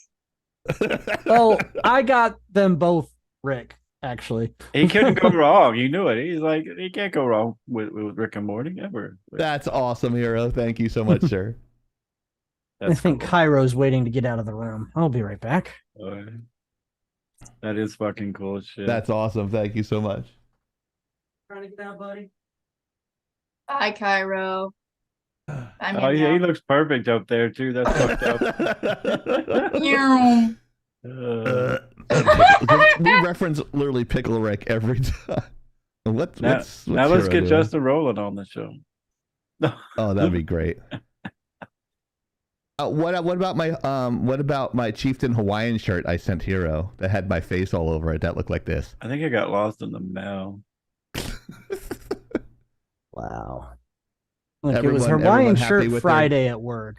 Oh, I got them both Rick, actually. He couldn't go wrong. You knew it. He's like, he can't go wrong with Rick and Morty ever. That's awesome, Hero. Thank you so much, sir. I That's think cool. Cairo's waiting to get out of the room. I'll be right back. That is fucking cool as shit. That's awesome. Thank you so much. Trying to get out, buddy. Hi, Cairo. I mean, Oh, yeah, he yeah. looks perfect up there too. That's fucked up. Meow. We reference literally Pickle Rick every time. What's now let's Hero get doing? Justin Rowland on the show. Oh, that'd be great. What about my Chieftain Hawaiian shirt I sent Hero that had my face all over it that looked like this? I think I got lost in the mail. Wow. Look, it was Hawaiian everyone happy shirt with Friday at work.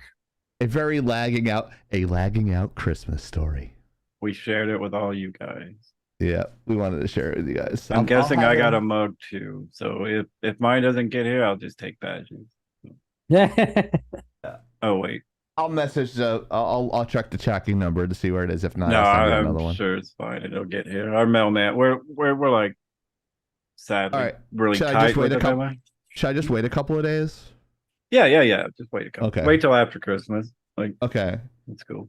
a lagging out Christmas story. We shared it with all you guys. Yeah, we wanted to share it with you guys. I'm guessing I'll I got have a mug too. So if mine doesn't get here, I'll just take badges. Yeah. Oh wait, I'll message. I'll check the tracking number to see where it is. If not, no, I'll send you I'm another one. sure it's fine. It'll get here. Our mailman, we're like sadly All right. really Should I tight just wait with a the couple? mailman. Should I just wait a couple of days? Yeah. Just wait a couple. Okay. Wait till after Christmas. Like Okay. that's cool.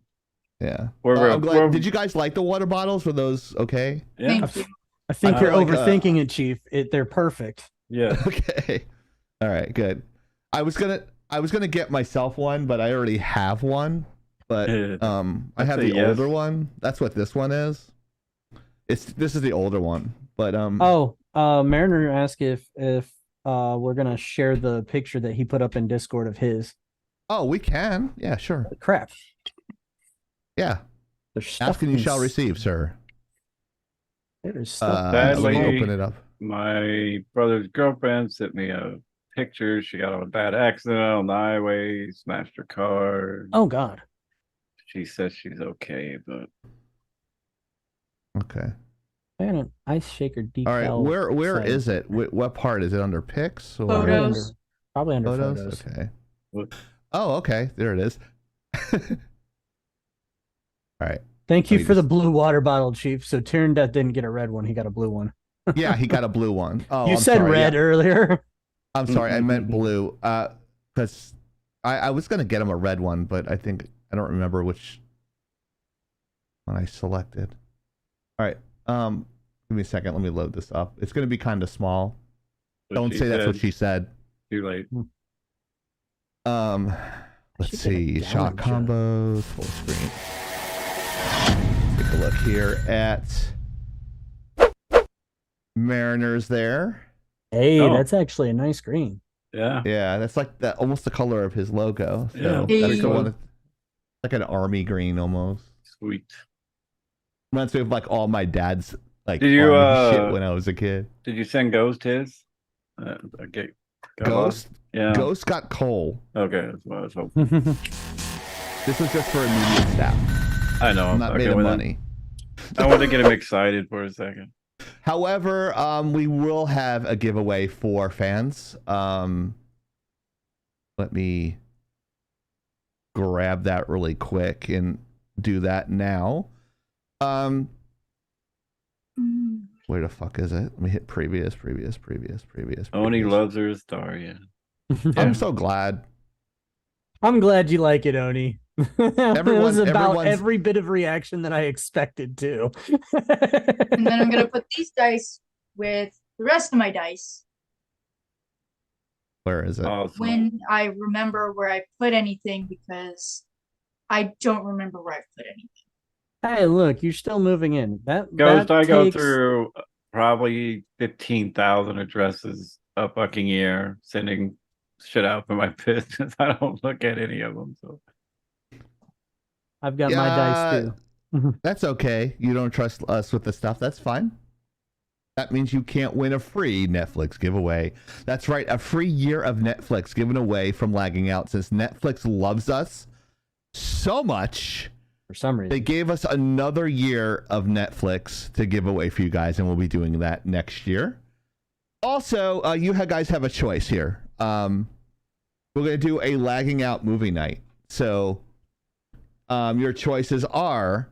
Yeah. We're Did you guys like the water bottles? Were those okay? Yeah. Thank you. I think I you're like, overthinking it, Chief. They're perfect. Yeah. Okay. All right. Good. I was gonna get myself one, but I already have one. But I have the older one. That's what this one is. This is the older one. But Mariner asked if we're gonna share the picture that he put up in Discord of his. Oh, we can. Yeah, sure. Crap. Yeah. There's stuff Ask and you shall receive, sir. There's stuff. Let me Sadly, open it up. My brother's girlfriend sent me a picture. She got on a bad accident on the highway, smashed her car. Oh God. She says she's okay, but Okay. Man, an ice shaker decal. All right. Where site. is it? What part is it under pics or Photos. Probably under photos? photos. Okay. What? Oh, okay. There it is. All right. Thank you Let me for the just- blue water bottle, Chief. So Tyrion Death didn't get a red one; he got a blue one. Yeah, he got a blue one. Oh, You I'm said sorry. red Yeah. earlier. I'm sorry, I meant blue. Because I was gonna get him a red one, but I don't remember which one I selected. All right. Give me a second. Let me load this up. It's gonna be kind of small. Don't say that's what she said. Too late. Let's She see. did a Shot gallon combos, full screen. Take a look here at Mariners there. Hey, Oh. that's actually a nice green. Yeah. Yeah, that's like almost the color of his logo. So Yeah. that's the Hey. one. Like an army green almost. Sweet. Reminds me of like all my dad's like Did you, army shit when I was a kid. Did you send Ghost his? Okay. Ghost, Yeah. Ghost got coal. Okay, that's what I was hoping. This was just for immediate staff. I know. I'm not made of money. I wanted to get him excited for a second. However, we will have a giveaway for fans. Let me grab that really quick and do that now. Where the fuck is it? Let me hit previous. Oni loves her a star, yeah. I'm so glad. I'm glad you like it, Oni. It was about everyone's- every bit of reaction that I expected to. And then I'm gonna put these dice with the rest of my dice Where is it? Awesome. when I remember where I put anything, because I don't remember where I put anything. Hey, look, you're still moving in. Ghost, I go takes- through probably 15,000 addresses a fucking year, sending shit out for my business. I don't look at any of them. So I've got my dice too. That's okay. You don't trust us with the stuff. That's fine. That means you can't win a free Netflix giveaway. That's right. A free year of Netflix given away from Lagging Out, since Netflix loves us so much. For some reason. They gave us another year of Netflix to give away for you guys, and we'll be doing that next year. Also, you guys have a choice here. We're going to do a Lagging Out movie night. So your choices are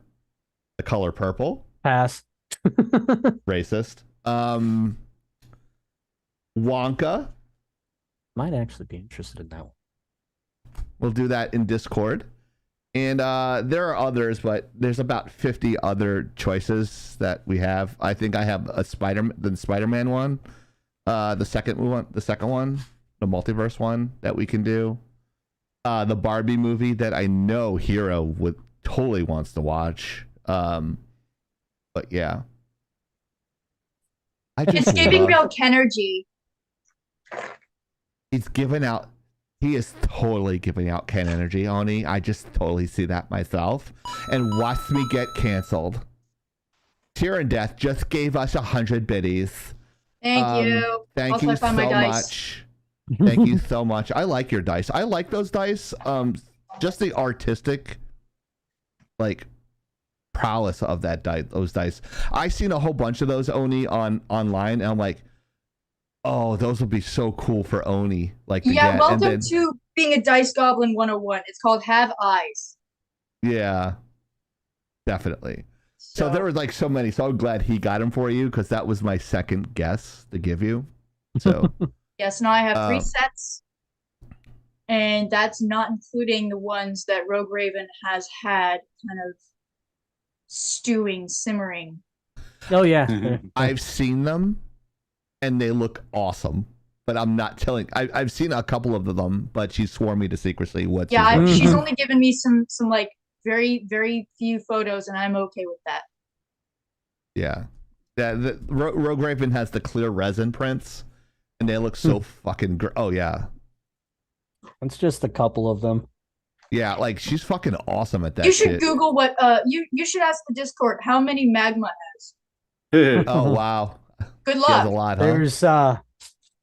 the color purple. Pass. Racist. Wonka. Might actually be interested in that one. We'll do that in Discord. And there are others, but there's about 50 other choices that we have. I think I have the Spider-Man one, the second one, the multiverse one that we can do. the Barbie movie that I know Hero would totally wants to watch. But yeah. It's giving real Kenergy. He's giving out. He is totally giving out Ken energy, Oni. I just totally see that myself. And watch me get canceled. Tear and Death just gave us 100 biddies. Thank you. Thank Also, you I found my so dice. much. Thank you so much. I like your dice. I like those dice. Just the artistic, like, prowess of that those dice. I seen a whole bunch of those Oni online, and I'm like, oh, those would be so cool for Oni. Like, to Yeah, get. welcome And then, to being a Dice Goblin 101. It's called Have Eyes. yeah, definitely. So there was like so many. So I'm glad he got him for you, because that was my second guess to give you. So yes, now I have 3 sets, and that's not including the ones that Rogue Raven has had kind of stewing, simmering. Oh yeah. I've seen them, and they look awesome. But I'm not telling. I've seen a couple of them, but she swore me to secrecy. What's Yeah, she's only given me some like very, very few photos, and I'm okay with that. Yeah, the Rogue Raven has the clear resin prints, and they look so fucking great. Oh yeah, It's just a couple of them. yeah. Like, she's fucking awesome at that. You should shit. Google what you should ask the Discord how many magma has. Oh wow. Good He luck. has a lot, huh? There's a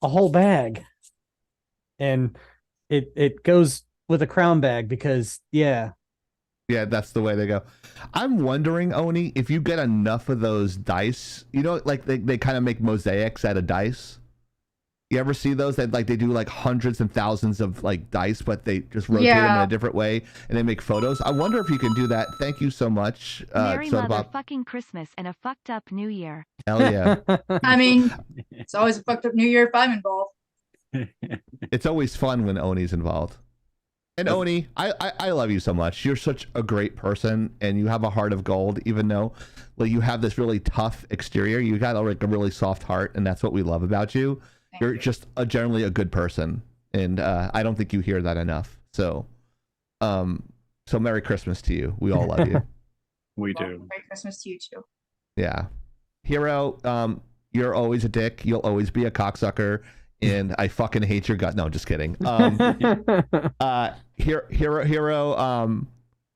whole bag, and it goes with a crown bag because yeah. Yeah, that's the way they go. I'm wondering, Oni, if you get enough of those dice, you know, like they kind of make mosaics out of dice. You ever see those that like they do like hundreds and thousands of like dice, but they just rotate them in a different way and they make photos? I wonder if you can do that. Thank you so much. Merry Soda Bob. motherfucking Christmas and a fucked up New Year. Hell yeah. I mean, it's always a fucked up New Year if I'm involved. It's always fun when Oni's involved. And Oni, I love you so much. You're such a great person, and you have a heart of gold, even though like you have this really tough exterior. You got like a really soft heart, and that's what we love about you. You're just generally a good person, and I don't think you hear that enough. So Merry Christmas to you. We all love you. We Well, do. Merry Christmas to you too. Yeah. Hero, you're always a dick. You'll always be a cocksucker. And I fucking hate your gut. No, just kidding. Hero,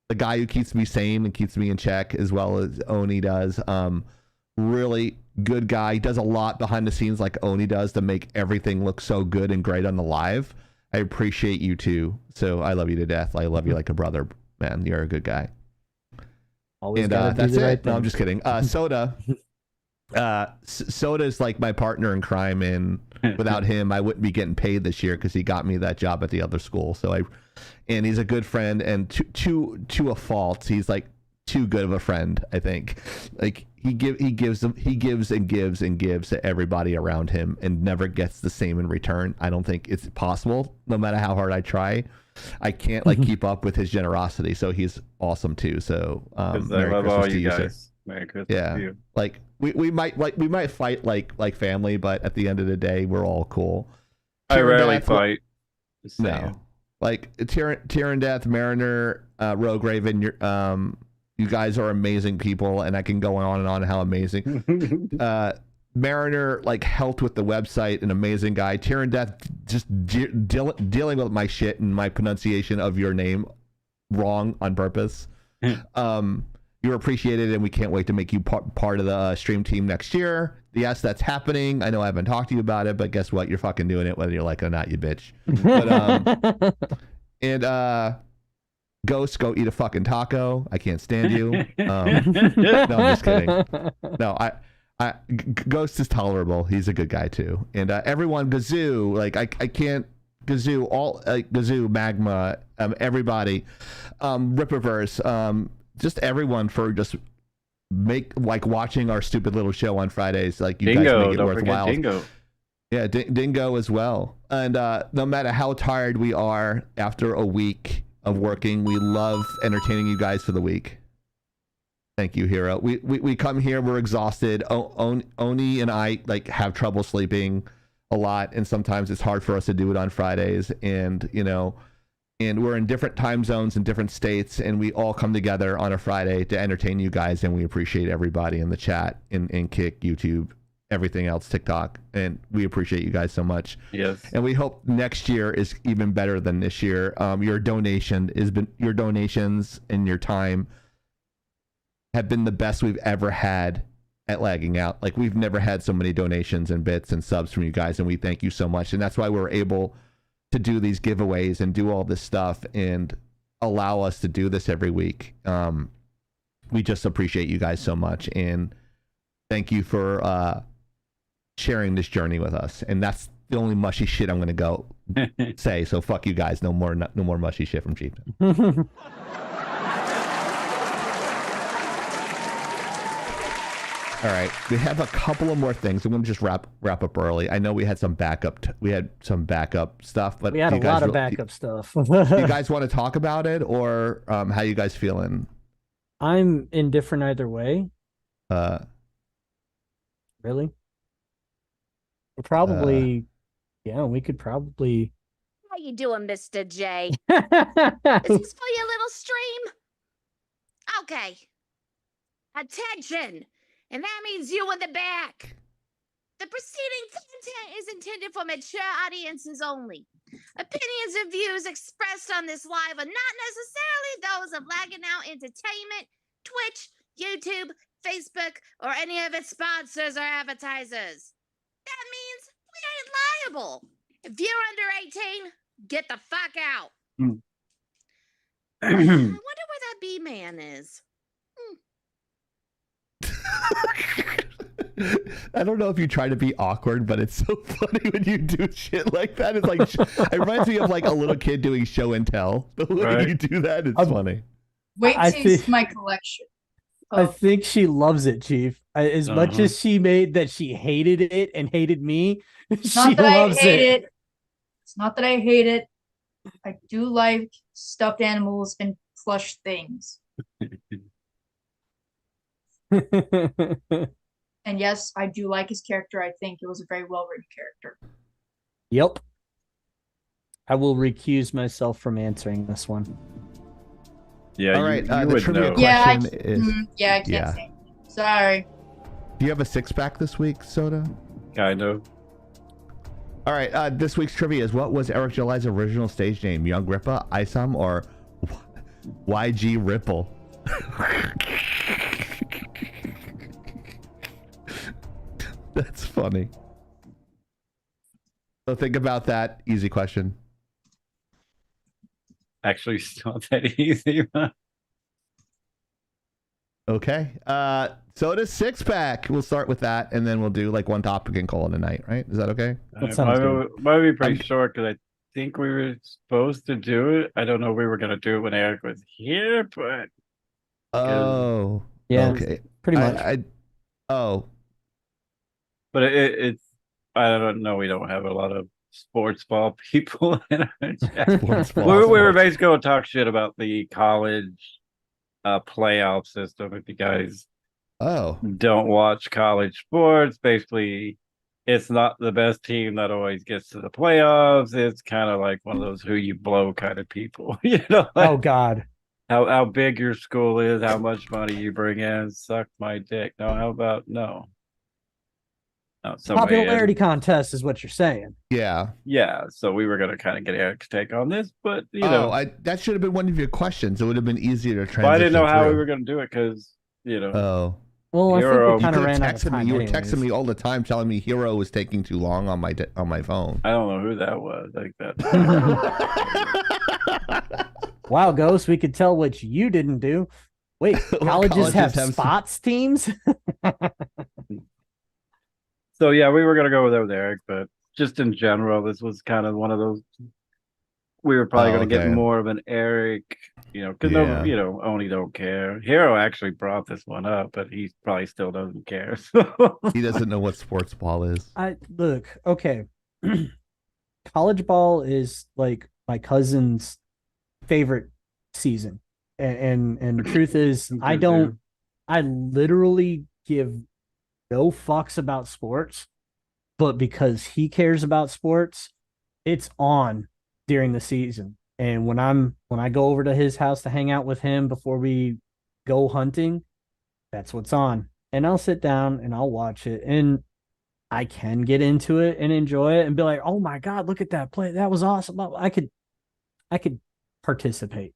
the guy who keeps me sane and keeps me in check as well as Oni does. Really good guy. He does a lot behind the scenes like Oni does to make everything look so good and great on the live. I appreciate you too. So I love you to death. I love you like a brother, man. You're a good guy. Always And gotta do that's the it. right No, I'm thing. just kidding. Soda. Soda is like my partner in crime, and without him I wouldn't be getting paid this year because he got me that job at the other school. And he's a good friend, and to a fault, he's like too good of a friend. I think like he gives and gives to everybody around him and never gets the same in return. I don't think it's possible. No matter how hard I try, I can't like keep up with his generosity. So he's awesome too. So I Merry love Christmas all to you sir. guys. Merry Christmas Yeah, to you. like we might fight like family, but at the end of the day, we're all cool. I Tear and rarely Death, fight. Just No, saying. like Tear and Death, Mariner, Rogue Raven. You guys are amazing people, and I can go on and on how amazing. Mariner like helped with the website, an amazing guy. Tear and Death just dealing with my shit and my pronunciation of your name wrong on purpose. You're appreciated, and we can't wait to make you part of the stream team next year. Yes, that's happening. I know I haven't talked to you about it, but guess what? You're fucking doing it whether you like it or not, you bitch. But, and Ghost, go eat a fucking taco. I can't stand you. No, I'm just kidding. No, Ghost is tolerable. He's a good guy too. And everyone, Gazoo, like I can't. Gazoo, all Gazoo, Magma, everybody, Ripperverse, just everyone for just watching our stupid little show on Fridays. Like you Dingo, guys make it don't worthwhile. forget Dingo. Yeah, Dingo as well. And no matter how tired we are after a week of working, we love entertaining you guys for the week. Thank you, Hero. We come here, we're exhausted. Oni and I like have trouble sleeping a lot, and sometimes it's hard for us to do it on Fridays. And and we're in different time zones in different states, and we all come together on a Friday to entertain you guys, and we appreciate everybody in the chat, in Kick, YouTube, everything else, TikTok, and we appreciate you guys so much. Yes. And we hope next year is even better than this year. Your donations and your time have been the best we've ever had at Lagging Out. Like, we've never had so many donations and bits and subs from you guys, and we thank you so much. And that's why we're able to do these giveaways and do all this stuff and allow us to do this every week. We just appreciate you guys so much, and thank you for sharing this journey with us. And that's the only mushy shit I'm gonna go say. So fuck you guys. No more mushy shit from Chief. All right, we have a couple of more things. I'm gonna just wrap up early. I know we had some backup stuff, but we had a lot of backup stuff. Do you guys want to talk about it, or how you guys feeling? I'm indifferent either way. Really? Probably, yeah. We could probably. How you doing, Mr. J? Is this for your little stream? Okay. Attention. And that means you in the back. The preceding content is intended for mature audiences only. Opinions and views expressed on this live are not necessarily those of Laggin Out Entertainment, Twitch, YouTube, Facebook, or any of its sponsors or advertisers. That means we ain't liable. If you're under 18, get the fuck out. I wonder where that B-man is. I don't know if you try to be awkward, but it's so funny when you do shit like that. It's like, it reminds me of like a little kid doing show and tell. The way you do that, it's funny. Wait till see my collection. I think she loves it, Chief. As much as she made that she hated it and hated me, she loves it. It's not that I hate it. I do like stuffed animals and plush things. And yes, I do like his character. I think it was a very well-written character. Yep. I will recuse myself from answering this one. Yeah. All right. You The would trivia know. question is. I can't say. Sorry. Do you have a six-pack this week, Soda? Kind of. All right. This week's trivia is: what was Eric July's original stage name? Young Rippa, Isam, or YG Ripple? That's funny. So think about that. Easy question. Actually, it's not that easy. Okay. Soda six-pack. We'll start with that, and then we'll do like one topic and call it a night, right? Is that okay? That sounds good. Might be pretty short because I think we were supposed to do it. I don't know if we were going to do it when Eric was here, but... Oh. Yeah. Okay. Pretty much. But it's... I don't know. We don't have a lot of sports ball people in our chat. We were basically going to talk shit about the college playoff system. If you guys don't watch college sports, basically it's not the best team that always gets to the playoffs. It's kind of like one of those who you blow kind of people. You know, like oh God, how big your school is, how much money you bring in. Suck my dick. No, how about no? Popularity contest is what you're saying. Yeah. So we were going to kind of get Eric's take on this, but you know, that should have been one of your questions. It would have been easier to transition. Well, I didn't know how we were going to do it because you know. Well, I think we kind of ran out of texted time. You were texting me all the time, telling me Hero was taking too long on my phone. I don't know who that was. Like that. Wow, Ghost, we could tell what you didn't do. Wait, colleges have spots teams? So yeah, we were gonna go with Eric, but just in general, this was kind of one of those. We were probably gonna get more of an Eric, you know, because Oni don't care. Hero actually brought this one up, but he probably still doesn't care. So. He doesn't know what sports ball is. Look, okay. College ball is like my cousin's favorite season, and the truth is, I literally give no fucks about sports, but because he cares about sports, it's on during the season. And when I go over to his house to hang out with him before we go hunting, that's what's on. And I'll sit down and I'll watch it. And I can get into it and enjoy it and be like, oh my God, look at that play. That was awesome. I could participate.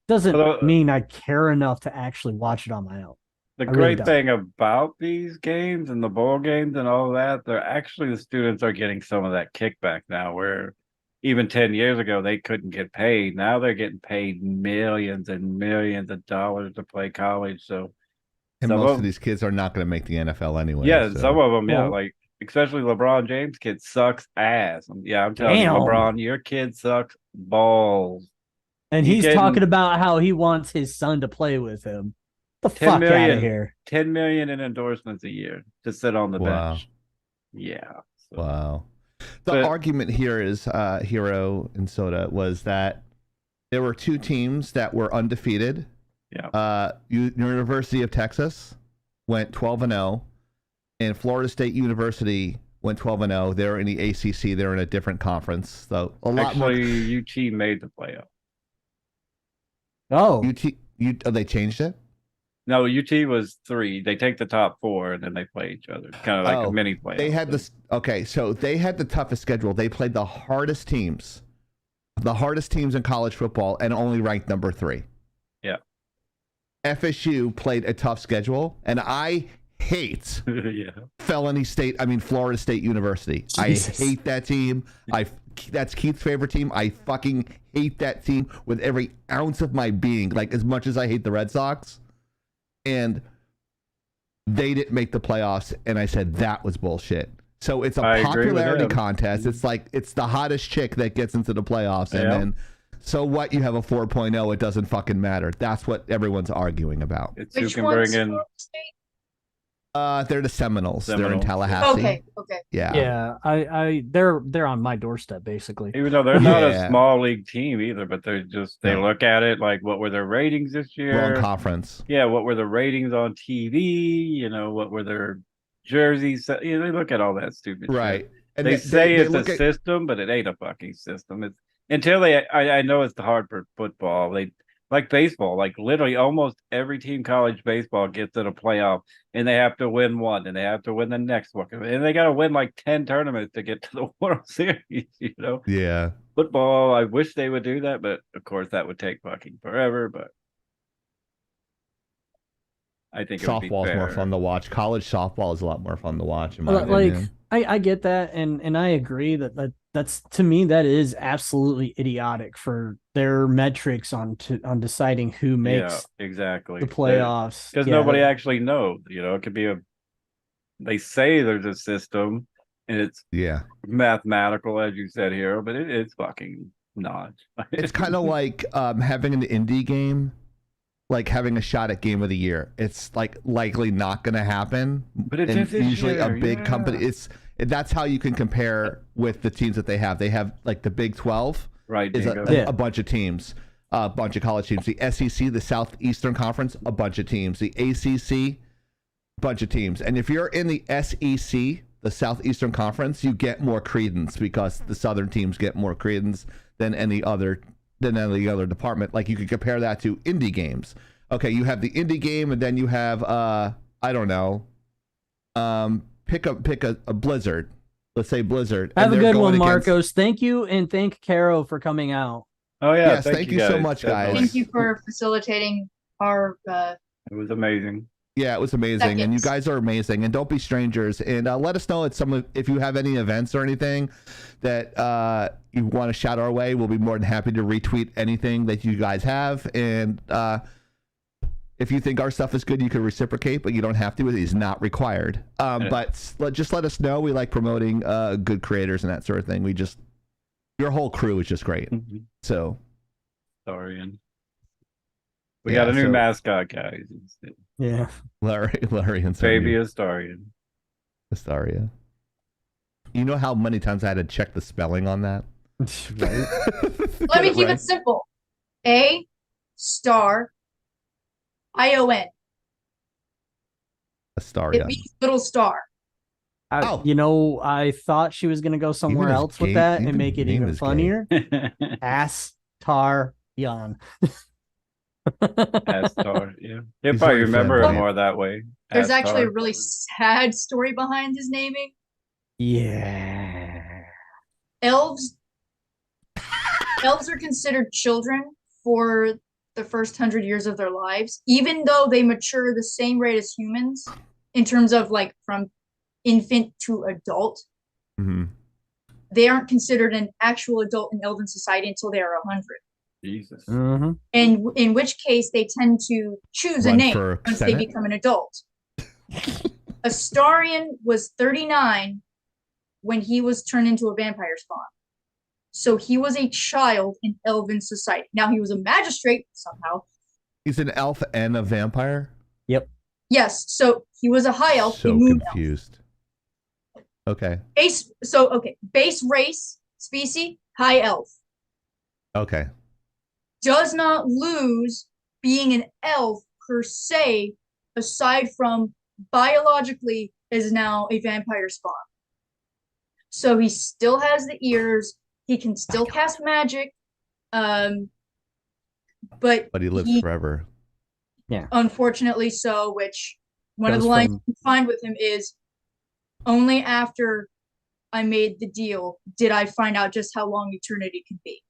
Doesn't mean I care enough to actually watch it on my own. The I really great thing about these games and the bowl games and all that, they're actually, the students are getting some of that kickback now, where even 10 years ago they couldn't get paid. Now they're getting paid millions and millions of dollars to play college. So And most of these kids are not going to make the NFL anyway. yeah, so. some of them, yeah, Well- like especially LeBron James' kid sucks ass. Yeah, I'm telling you, Damn. LeBron, your kid sucks balls. And You he's getting- talking about how he wants his son to play with him. The 10 fuck out million. of here. 10 million in endorsements a year to sit on the Wow. bench. Yeah. So. Wow. The But- argument here is Hero and Soda was that there were two teams that were undefeated. Yeah. University of Texas went 12-0, and Florida State University went 12-0. They're in the ACC. They're in a different conference. So a lot more. Actually, UT made the playoff. Oh, They changed it? No, UT was 3. They take the top 4 and then they play each other. Kind of like Oh, a mini playoff. They had this. Okay, so they had the toughest schedule. They played the hardest teams in college football, and only ranked number 3. Yeah. FSU played a tough schedule, and I hate yeah. Florida State University. Jesus. I hate that team. That's Keith's favorite team. I fucking hate that team with every ounce of my being, like as much as I hate the Red Sox. And they didn't make the playoffs, and I said that was bullshit. So it's a I agree with popularity him. contest. It's like it's the hottest chick that gets into the playoffs, and Yeah. then so what? You have a 4.0. It doesn't fucking matter. That's what everyone's arguing about. It's who Which can one's bring in. Florida State? They're the Seminoles. They're in Seminoles. Tallahassee. Okay. Yeah. yeah. They're on my doorstep basically. Even though they're not Yeah. a small league team either, but they No. look at it like, what were their ratings this year? Wrong conference. Yeah, what were the ratings on TV? What were their jerseys? They look at all that stupid shit. Right. And They say it's a look at- system, but it ain't a fucking system. It's until I know it's hard for football. They like baseball, like literally almost every team college baseball gets in a playoff, and they have to win one, and they have to win the next one, and they got to win like 10 tournaments to get to the World Series. Yeah. Football, I wish they would do that, but of course that would take fucking forever. But I think it would be Softball's more fair. fun to watch. College softball is a lot more fun to watch. In my Like opinion. I get that, and I agree that's to me that is absolutely idiotic for their metrics on deciding who makes Yeah, exactly the playoffs because Yeah, nobody that- actually knows. It could be they say there's a system and it's Yeah. mathematical, as you said here, but it's fucking not. It's kind of like having an indie game, like having a shot at game of the year. It's like likely not going to happen. But it's and just this usually a year, big yeah. company. That's how you can compare with the teams that they have. They have like the Big 12 right. is Dingo. Yeah. a bunch of teams, a bunch of college teams. The SEC, the Southeastern Conference, a bunch of teams. The ACC, bunch of teams. And if you're in the SEC, the Southeastern Conference, you get more credence because the Southern teams get more credence than any other department. Like you could compare that to indie games. Okay, you have the indie game, and then you have I don't know, pick a Blizzard. Let's say Blizzard. Have and a they're good one, going against- Marcos. Thank you, and thank Caro for coming out. Oh yeah, Yes, thank you so much, guys. Thank you for facilitating our. It was amazing. Yeah, it was amazing, and you Seconds. guys are amazing. And don't be strangers. And let us know if you have any events or anything that you want to shout our way. We'll be more than happy to retweet anything that you guys have. And if you think our stuff is good, you can reciprocate, but you don't have to. It is not required. But just let us know. We like promoting good creators and that sort of thing. Your whole crew is just great. So Starian. We Yeah, got a new so- mascot, guys. It's Yeah. Larry and Fabia Starian. Astaria. You know how many times I had to check the spelling on that? Right. Let me keep it simple. A star ION. Astaria. It means little star. Oh. I thought she was gonna go somewhere his else with game- that even and make it name even is gay. funnier. Ass Tar Yan. Astar, yeah. If He's I very remember it flamboyant. more that way. There's actually a Astar. really sad story behind his naming. Yeah. Elves are considered children for the first 100 years of their lives, even though they mature the same rate as humans in terms of like from infant to adult. Mm-hmm. They aren't considered an actual adult in elven society until they are 100. Jesus. Mm-hmm. And in which case they tend to choose a Run name for once Senate? they become an adult. Astarion was 39 when he was turned into a vampire spawn. So he was a child in elven society. Now he was a magistrate somehow. He's an elf and a vampire? Yep. Yes, so he was a high elf, a So moon confused. Okay. elf. Base race, species, high elf. Okay. Does not lose being an elf per se, aside from biologically is now a vampire spawn. So he still has the ears. He can still cast magic. But But he lives forever. unfortunately so, which one of Goes the lines from- you can find with him is only after I made the deal did I find out just how long eternity can be.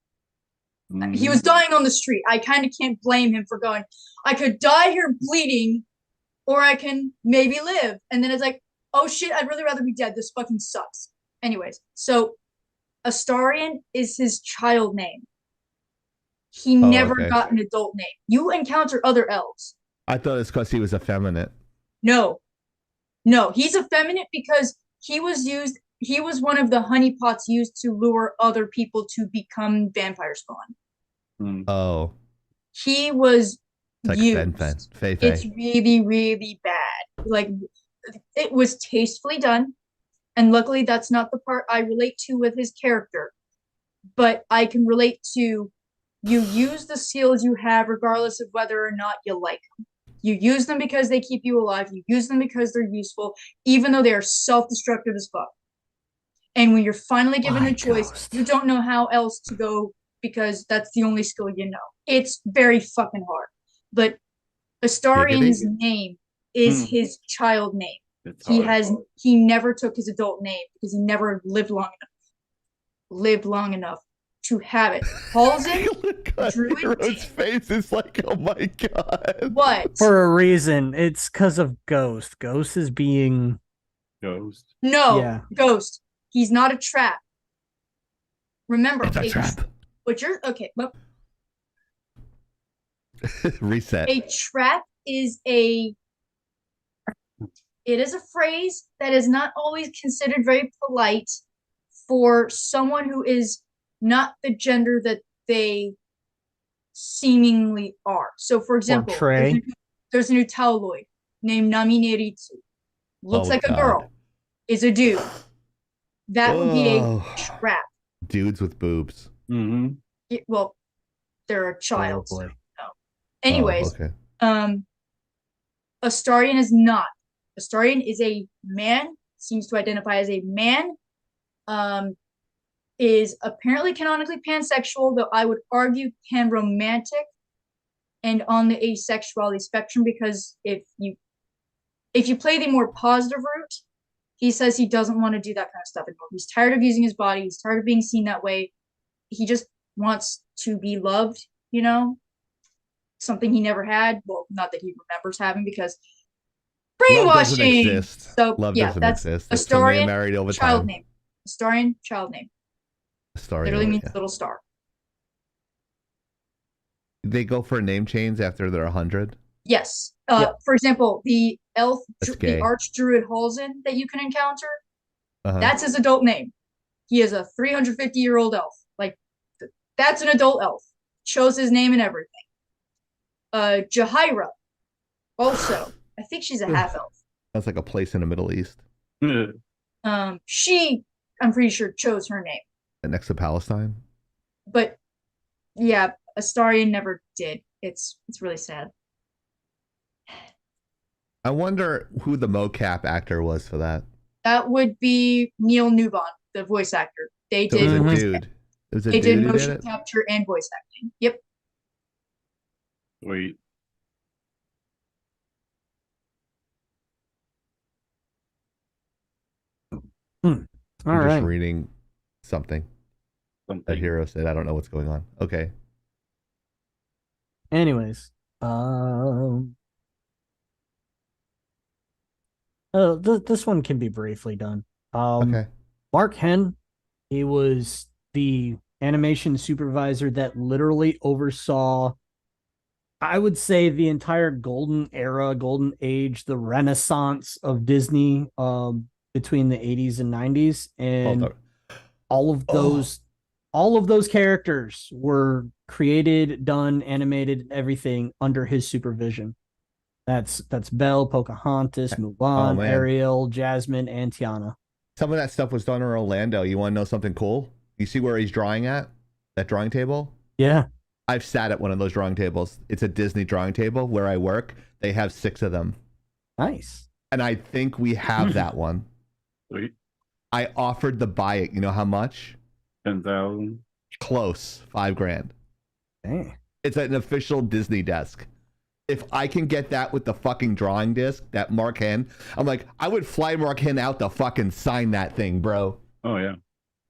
He was dying on the street. I kind of can't blame him for going, I could die here bleeding, or I can maybe live. And then it's like, oh shit, I'd really rather be dead. This fucking sucks. Anyways, so Astarion is his child name. He never okay. got an adult name. You encounter other elves. I thought it's because he was effeminate. No, he's effeminate because he was one of the honeypots used to lure other people to become vampire spawn. Oh. He was It's like used. Fei. It's really, really bad. Like, it was tastefully done. And luckily, that's not the part I relate to with his character. But I can relate to you use the skills you have regardless of whether or not you like them. You use them because they keep you alive. You use them because they're useful, even though they are self-destructive as fuck. And when you're finally given a choice, you don't know how else to go because that's the only skill you know. It's very fucking hard. But Astarion's name is his child name. He never took his adult name because he never lived long enough to have it. Halsin, Druid. Hero's face is like, oh my god. What? For a reason. It's because of Ghost. Ghost is being Ghost. No, Yeah. Ghost. He's not a trap. Remember, It's a trap. But you're okay. Well, Reset. a trap is it is a phrase that is not always considered very polite for someone who is not the gender that they seemingly are. So, for example, Trey. there's a new Taoloid named Nami Neritsu. Looks Oh, like God. a girl. Is a dude. That would be a Oh. trap. Dudes with boobs. Well, they're a child. Oh, boy. So no. Anyways, Oh, okay. Astarion is not. Astarion is a man, seems to identify as a man, is apparently canonically pansexual, though I would argue panromantic and on the asexuality spectrum, because if you play the more positive route, he says he doesn't want to do that kind of stuff anymore. He's tired of using his body. He's tired of being seen that way. He just wants to be loved, something he never had. Well, not that he remembers having, because Love doesn't brainwashing. exist. So Love yeah, doesn't that's exist. It's a man Astarion, married over child time. name. Astarion, child name. Astarion, Literally means yeah. little star. They go for name chains after they're 100. Yes. Yep. For example, the elf, That's gay. the archdruid Halsin that you can encounter, Uh-huh. that's his adult name. He is a 350-year-old elf. Like, that's an adult elf. Chose his name and everything. Jahira, also, I think she's a half elf. That's like a place in the Middle East. She, I'm pretty sure, chose her name. Next to Palestine. But yeah, Astarion never did. It's really sad. I wonder who the mocap actor was for that. That would be Neil Newbon, the voice actor. They So it did. was a dude. It was a They did dude who did motion it. capture and voice acting. Yep. Sweet. All I'm right. just reading something that Something. Hero said. I don't know what's going on. Okay. Anyways, this one can be briefly done. Okay. Mark Henn, he was the animation supervisor that literally oversaw, I would say, the entire golden era, golden age, the renaissance of Disney between the 80s and 90s. And Hold on. all of those characters were created, done, animated, everything under his supervision. That's Belle, Pocahontas, Mulan, man. Ariel, Jasmine, and Tiana. Some of that stuff was done in Orlando. You want to know something cool? You see where he's drawing at? That drawing table? Yeah. I've sat at one of those drawing tables. It's a Disney drawing table where I work. They have 6 of them. Nice. And I think we have that one. Sweet. I offered to buy it. You know how much? 10,000. Close. $5,000. Dang. It's an official Disney desk. If I can get that with the fucking drawing disc, that Mark Henn, I'm like, I would fly Mark Henn out to fucking sign that thing, bro. Oh yeah.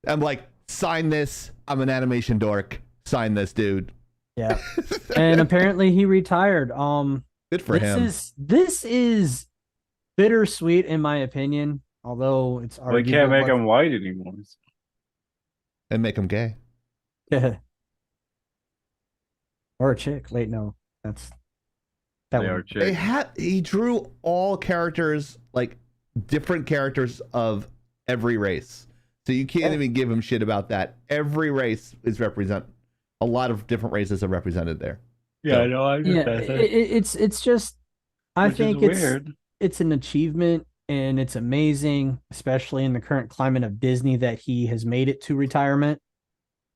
I'm like, sign this. I'm an animation dork. Sign this, dude. Yeah. And apparently he retired. Good for him. This is bittersweet in my opinion, although it's Well, they can't make arguable, them white anymore. And make him gay. but- or a chick. Wait, no. That's that They one. are chicks. He drew all characters, like different characters of every race. So you can't even give him shit about that. Every race is a lot of different races are represented there. Yeah, I know. I Yeah, it's just I think it's weird. it's an achievement and it's amazing, especially in the current climate of Disney that he has made it to retirement.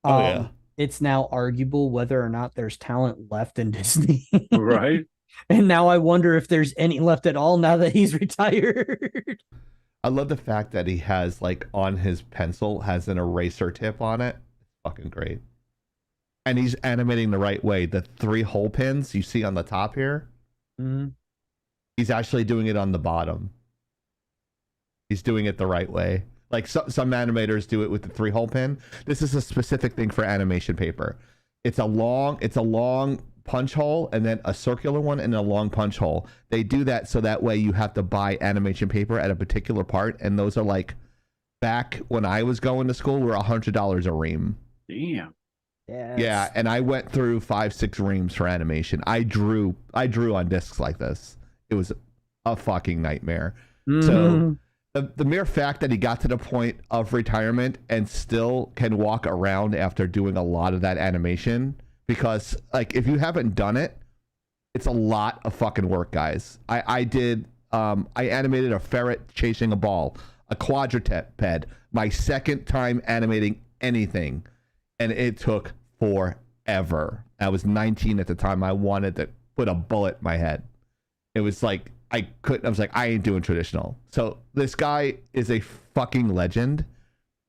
Oh, yeah. It's now arguable whether or not there's talent left in Disney. Right. And now I wonder if there's any left at all now that he's retired. I love the fact that he has, like, on his pencil has an eraser tip on it. Fucking great. And he's animating the right way. The 3 hole pins you see on the top here, he's actually doing it on the bottom. He's doing it the right way. Like some animators do it with the 3 hole pin. This is a specific thing for animation paper. It's a long punch hole and then a circular one and a long punch hole. They do that so that way you have to buy animation paper at a particular part, and those are like, back when I was going to school, were $100 a ream. Damn. Yeah, and I went through 5-6 reams for animation. I drew on discs like this. It was a fucking nightmare. So the mere fact that he got to the point of retirement and still can walk around after doing a lot of that animation, because like if you haven't done it, it's a lot of fucking work, guys. I animated a ferret chasing a ball, a quadruped, my second time animating anything, and it took forever. I was 19 at the time. I wanted to put a bullet in my head. It was like I was like, I ain't doing traditional. So this guy is a fucking legend,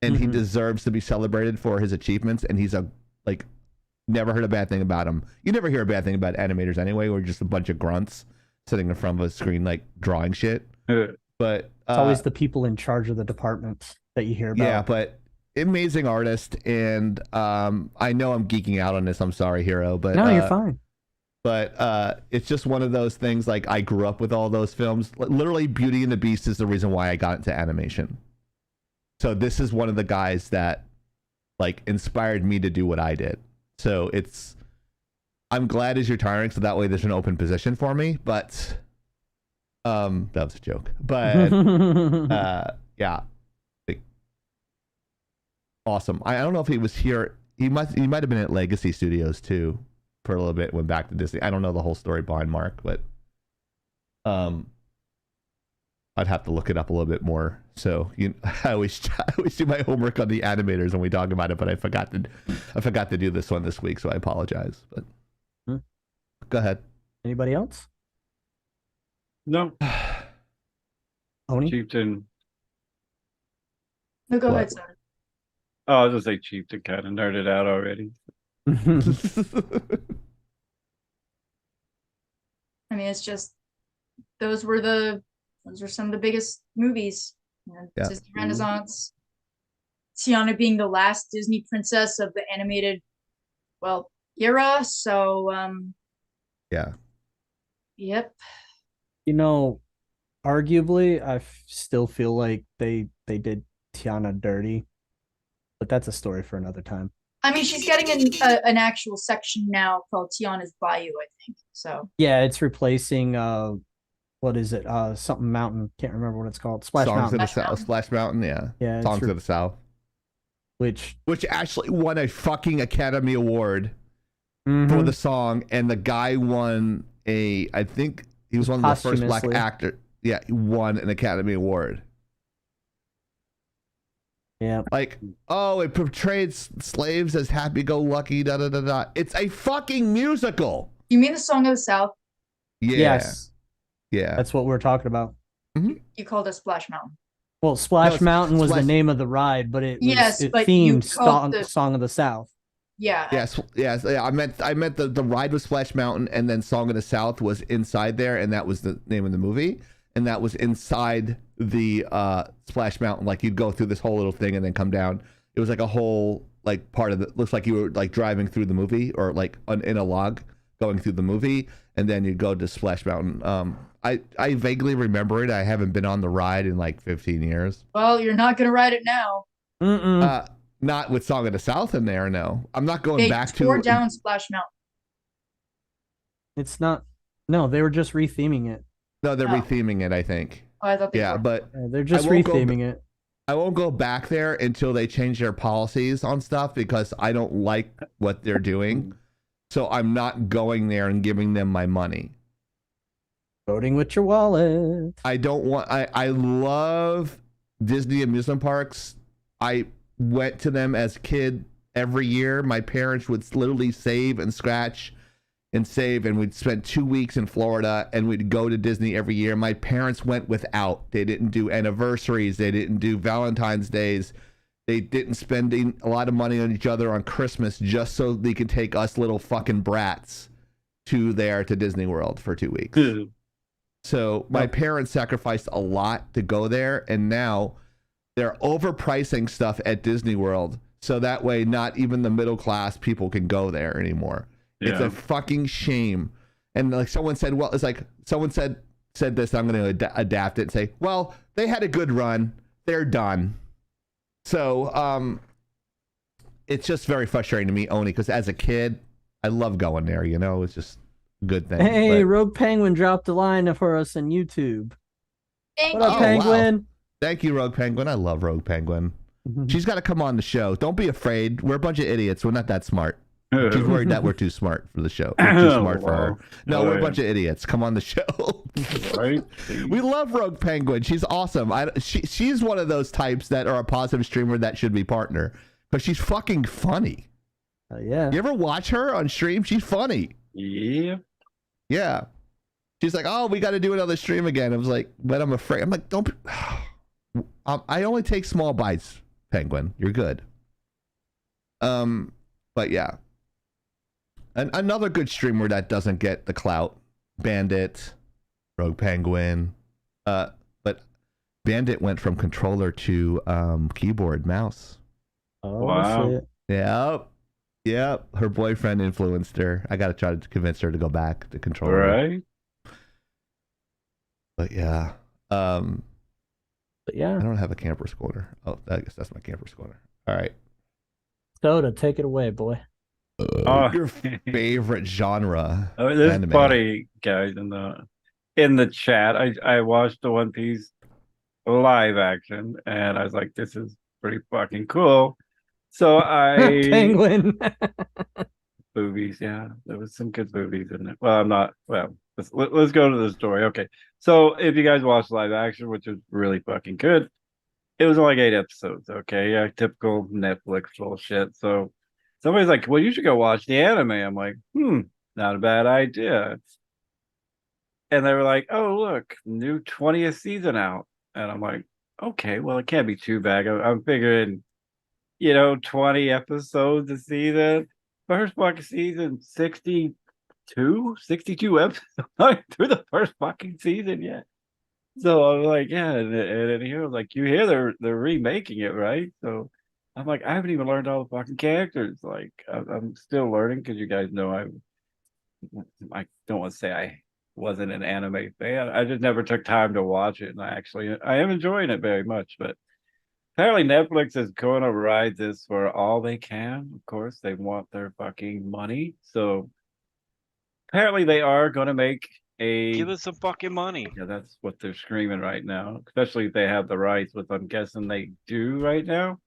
and he deserves to be celebrated for his achievements. And he's never heard a bad thing about him. You never hear a bad thing about animators anyway. We're just a bunch of grunts sitting in front of a screen like drawing shit. But it's always the people in charge of the departments that you hear about. Yeah, but amazing artist, and I know I'm geeking out on this. I'm sorry, Hero, but no, you're fine. But it's just one of those things. Like, I grew up with all those films. Literally, Beauty and the Beast is the reason why I got into animation. So this is one of the guys that like inspired me to do what I did. So I'm glad he's retiring, so that way there's an open position for me. But that was a joke. But yeah, awesome. I don't know if he was here. He might have been at Legacy Studios too for a little bit. Went back to Disney. I don't know the whole story behind Mark, but I'd have to look it up a little bit more. So I always do my homework on the animators when we talk about it, but I forgot to do this one this week, so I apologize. But go ahead. Anybody else? No. Oni? Chieftain. No, go What? ahead, Sarah. Oh, I was just say cheap to kind of nerd it out already. I mean, it's just those were some of the biggest movies. Yeah. Disney Renaissance. Tiana being the last Disney princess of the animated, well, era. So, Yeah. yep. You know, arguably, still feel like they did Tiana dirty, but that's a story for another time. I mean, she's getting an actual section now called Tiana's Bayou, I think. So Yeah, it's replacing what is it? Something Mountain. Can't remember what it's called. Splash Songs Mountain. of the South. Splash Mountain. Yeah. Yeah, it's Songs of the South. Which actually won a fucking Academy Award for mhm. the song, and the guy won I think he was one of the first black Posthumously. actor. Yeah, he won an Academy Award. Yeah. Like, oh, it portrayed slaves as happy-go-lucky, da da da da. It's a fucking musical. you mean the Song of the South? Yeah. Yes. Yeah. That's what we're talking about. You called it Splash Mountain. Well, Splash No, Mountain was the Splash- name of the ride, but it Yes, it but you themed called the- Song of the South. Yeah. Yes. Yeah, I meant the ride was Splash Mountain, and then Song of the South was inside there, and that was the name of the movie, and that was inside the Splash Mountain. Like, you'd go through this whole little thing and then come down. It was like a whole like part of it. Looks like you were like driving through the movie, or like in a log going through the movie, and then you go to Splash Mountain. I vaguely remember it. I haven't been on the ride in like 15 years. Well, you're not gonna ride it now. Not with Song of the South in there. No, I'm not going They back tore to. down Splash Mountain. It's not. No, they were just retheming it. No, they're Oh. retheming it, I think. Oh, I thought they Yeah, were. but They're just I won't go retheming it. I won't go back there until they change their policies on stuff, because I don't like what they're doing. So I'm not going there and giving them my money. Voting with your wallet. I don't want. I love Disney amusement parks. I went to them as a kid every year. My parents would literally save and scratch and save, and we'd spend 2 weeks in Florida, and we'd go to Disney every year. My parents went without. They didn't do anniversaries. They didn't do Valentine's Days. They didn't spend a lot of money on each other on Christmas just so they could take us little fucking brats to Disney World for 2 weeks. So my parents sacrificed a lot to go there, and now they're overpricing stuff at Disney World, so that way not even the middle class people can go there anymore. It's a fucking shame. And like someone said, well, it's like someone said this. I'm going to adapt it and say, well, they had a good run. They're done. So it's just very frustrating to me, only because as a kid, I love going there. You know, it's just a good thing. Hey, But- Rogue Penguin dropped a line for us on YouTube. Thank What up, Oh, Penguin? wow. Thank you, Rogue Penguin. I love Rogue Penguin. She's got to come on the show. Don't be afraid. We're a bunch of idiots. We're not that smart. She's worried that we're too smart for the show. We're too smart for her. No, we're a bunch of idiots. Come on the show. Right? We love Rogue Penguin. She's awesome. She's one of those types that are a positive streamer that should be partner, because she's fucking funny. Yeah. You ever watch her on stream? She's funny. Yeah. Yeah. She's like, oh, we got to do another stream again. I was like, but I'm afraid. I'm like, don't. I only take small bites, Penguin. You're good. But yeah. Another good streamer that doesn't get the clout, Bandit, Rogue Penguin. But Bandit went from controller to keyboard mouse. Oh, Wow. shit. Yep. Her boyfriend influenced her. I gotta try to convince her to go back to controller. Right? But yeah. But yeah. I don't have a camper's corner. Oh, I guess that's my camper's corner. All right. Soda, take it away, boy. Your favorite genre? I mean, this anime. is funny, guys, in the chat. I watched the One Piece live action, and I was like, this is pretty fucking cool. So Penguin. Boobies, yeah, there was some good boobies in it. Well, I'm not. Well, let's go to the story. Okay, so if you guys watched live action, which was really fucking good, it was only 8 episodes. Okay, yeah, typical Netflix bullshit. So somebody's like, well, you should go watch the anime. I'm like, not a bad idea. And they were like, oh, look, new 20th season out. And I'm like, okay, well, it can't be too bad. I'm figuring, 20 episodes a season. First fucking season, 62 episodes through the first fucking season yet. So I'm like, yeah, and here, like, you hear they're remaking it, right? So I'm like, I haven't even learned all the fucking characters. Like, I'm still learning because you guys know I don't want to say I wasn't an anime fan. I just never took time to watch it, and I am enjoying it very much. But apparently Netflix is going to ride this for all they can. Of course, they want their fucking money. So apparently they are going to make Give us some fucking money. Yeah, that's what they're screaming right now, especially if they have the rights, which I'm guessing they do right now.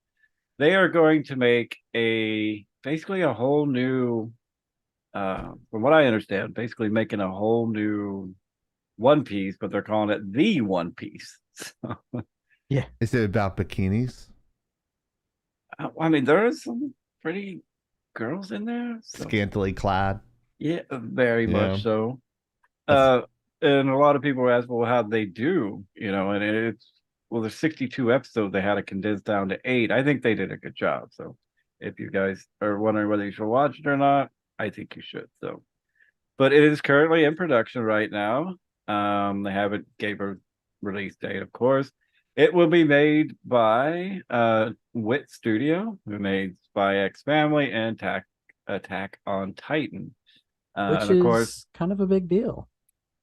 They are going to make basically a whole new, from what I understand, basically making a whole new One Piece, but they're calling it the One Piece. Yeah. Is it about bikinis? I mean, there are some pretty girls in there. So. Scantily clad. Yeah, very much so. That's- And a lot of people were asking, well, how'd they do? And there's 62 episodes. They had to condense down to 8. I think they did a good job. So if you guys are wondering whether you should watch it or not, I think you should. So, but it is currently in production right now. They haven't gave a release date, of course. It will be made by Wit Studio, who made Spy X Family and Attack on Titan. Which and is of course, kind of a big deal.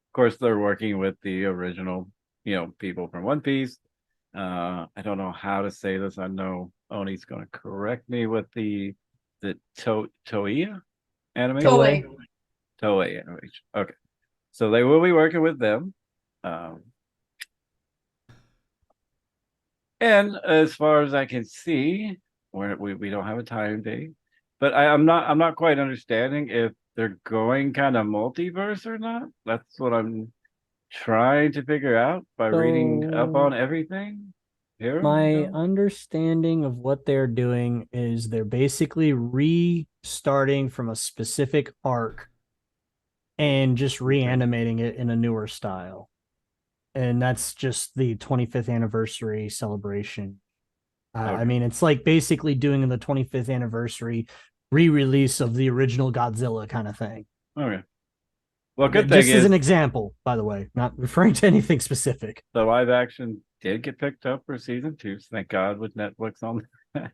Of course, they're working with the original, people from One Piece. I don't know how to say this. I know Oni's going to correct me with the Toei animation. Toei animation. Okay, so they will be working with them. And as far as I can see, we don't have a time date, but I'm not quite understanding if they're going kind of multiverse or not. That's what I'm trying to figure out by reading up on everything here. My understanding of what they're doing is they're basically restarting from a specific arc and just reanimating it in a newer style. And that's just the 25th anniversary celebration. I mean, it's like basically doing the 25th anniversary re-release of the original Godzilla kind of thing. Okay. Well, good thing just is, as an example, by the way, not referring to anything specific. the live action did get picked up for season 2. So thank God with Netflix on that.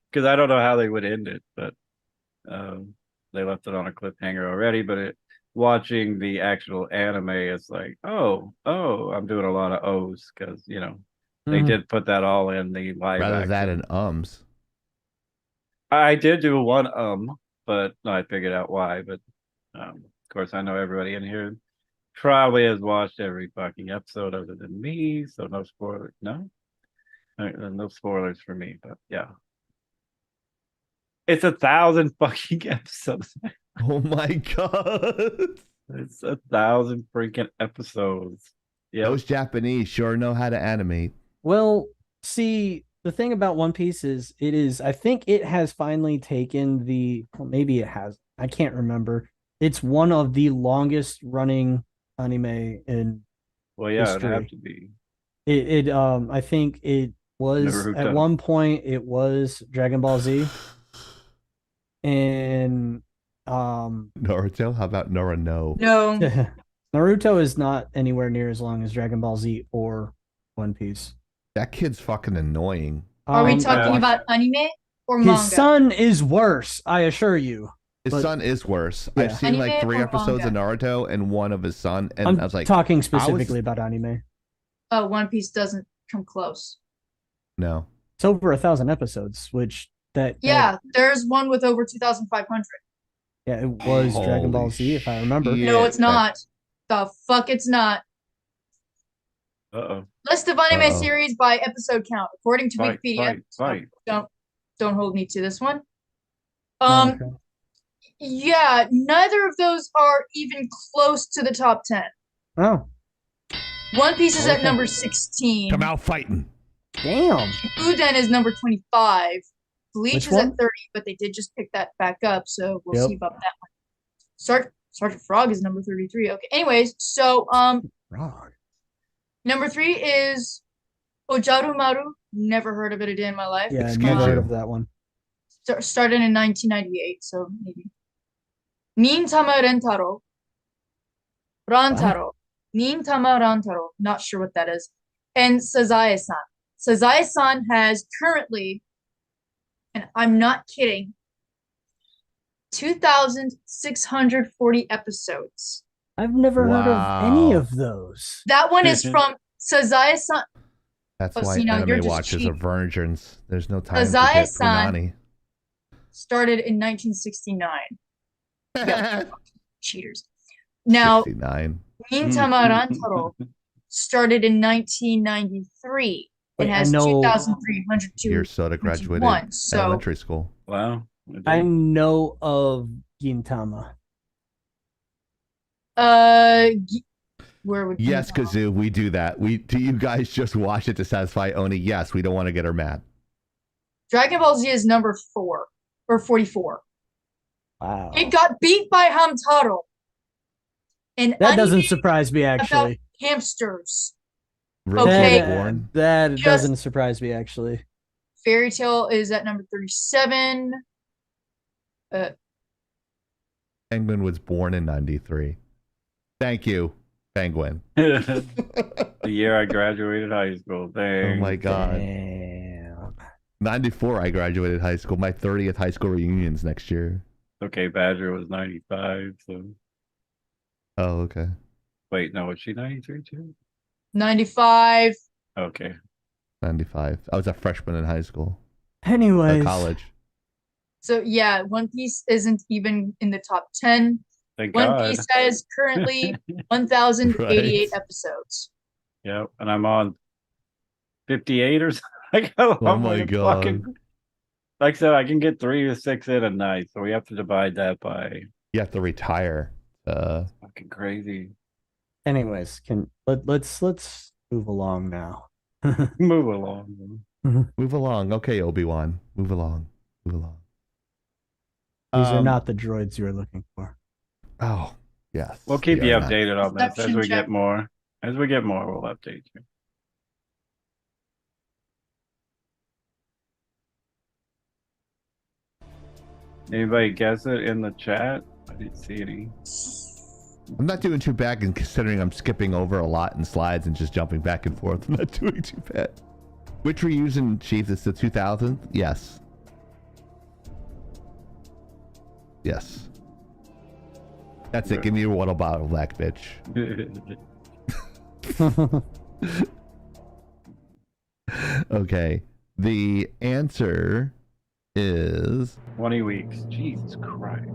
Because I don't know how they would end it, but they left it on a cliffhanger already. But watching the actual anime, it's like, oh, I'm doing a lot of O's because they did put that all in the live Rather action. that and ums. I did do one but I figured out why. But of course, I know everybody in here probably has watched every fucking episode other than me, so no spoilers. No spoilers for me. But yeah, it's 1,000 fucking episodes. Oh my god. It's 1,000 freaking episodes. Yeah, Those Japanese sure know how to animate. Well, see, the thing about One Piece is I think it has finally taken maybe it has. I can't remember. It's one of the longest running anime in history. It'd have to be. I think it was Naruto. At one point it was Dragon Ball Z. And Naruto? How about Nora? No. Naruto is not anywhere near as long as Dragon Ball Z or One Piece. That kid's fucking annoying. Are we talking about anime or manga? His son is worse, I assure you. His son is worse. Yeah. I've seen like Anime 3 or episodes manga? of Naruto and one of his son, and I'm I was like, talking specifically about anime. One Piece doesn't come close. no. It's over 1,000 episodes, which there's one with over 2,500. Yeah, it was Dragon Ball Z, if I remember. shit. No, it's not. The fuck, it's not. List of anime series by episode count, according to Wikipedia. Fight. Don't hold me to this one. Okay. Yeah, neither of those are even close to the top 10. Oh, One Piece is at number 16. Come out fighting. damn. Uden is number 25. Bleach Which is one? at 30, but they did just pick that back up, so we'll Yep. see about that one. Sergeant Frog is number 33. Okay, anyways, so Frog. number 3 is Ojarumaru, never heard of it a day in my life. Yeah, Excuse never heard you. of that one. Started in 1998, so maybe. Nintama Rentaro. Rantaro. Nintama Rantaro. Not sure what that is. And Sazae-san. Sazae-san has currently, and I'm not kidding, 2,640 episodes. I've never heard of any Wow. of those. That one is from Sazae-san. That's Oh, why see, now you're anime just watchers are cheating. virgins. There's no time to get Sazae-san punani. started in 1969. Yeah, cheaters. Now, 69. Nintama Rantaro started in 1993 and Wait, I has know- 2,302. Year Soda graduated one, so- elementary school. Wow. I know of Gintama. Where would Yes, Kazoo, we do that. Do you guys just watch it to satisfy Oni? Yes, we don't want to get her mad. Dragon Ball Z is number 4 or 44. Wow. It got beat by Hamtaro. And That doesn't surprise me, about actually. hamsters. Really Okay. born? That Just- doesn't surprise me, actually. Fairy Tail is at number 37. Penguin was born in 93. Thank you, Penguin. The year I graduated high school. Dang. Oh my god. Damn. 94 I graduated high school. My 30th high school reunions next year. Okay, Badger was 95. So Oh, okay. wait, no, was she 93 too? 95. Okay. 95. I was a freshman in high school. Anyways. College. So yeah, One Piece isn't even in the top 10. Thank One God. Piece has currently 1,088 Right. episodes. Yep, and I'm on 58 or something. I got a Oh lot my more God. fucking- like I said, I can get 3 to 6 in a night, so we have to divide that by You have to retire. fucking crazy. Anyways, let's move along now. Move along. Move along. Okay, Obi-Wan. Move along. Move along. These are not the droids you were looking for. Oh, yes. We'll keep they you are not. updated on this as Perception we check. get more. As we get more, we'll update you. Anybody guess it in the chat? I didn't see any. I'm not doing too bad considering I'm skipping over a lot in slides and just jumping back and forth. I'm not doing too bad. Which reusing, Chief? It's the 2000th? Yes. Yes. That's it. Give me your water bottle, black bitch. Okay. The answer is 20 weeks. Jesus Christ.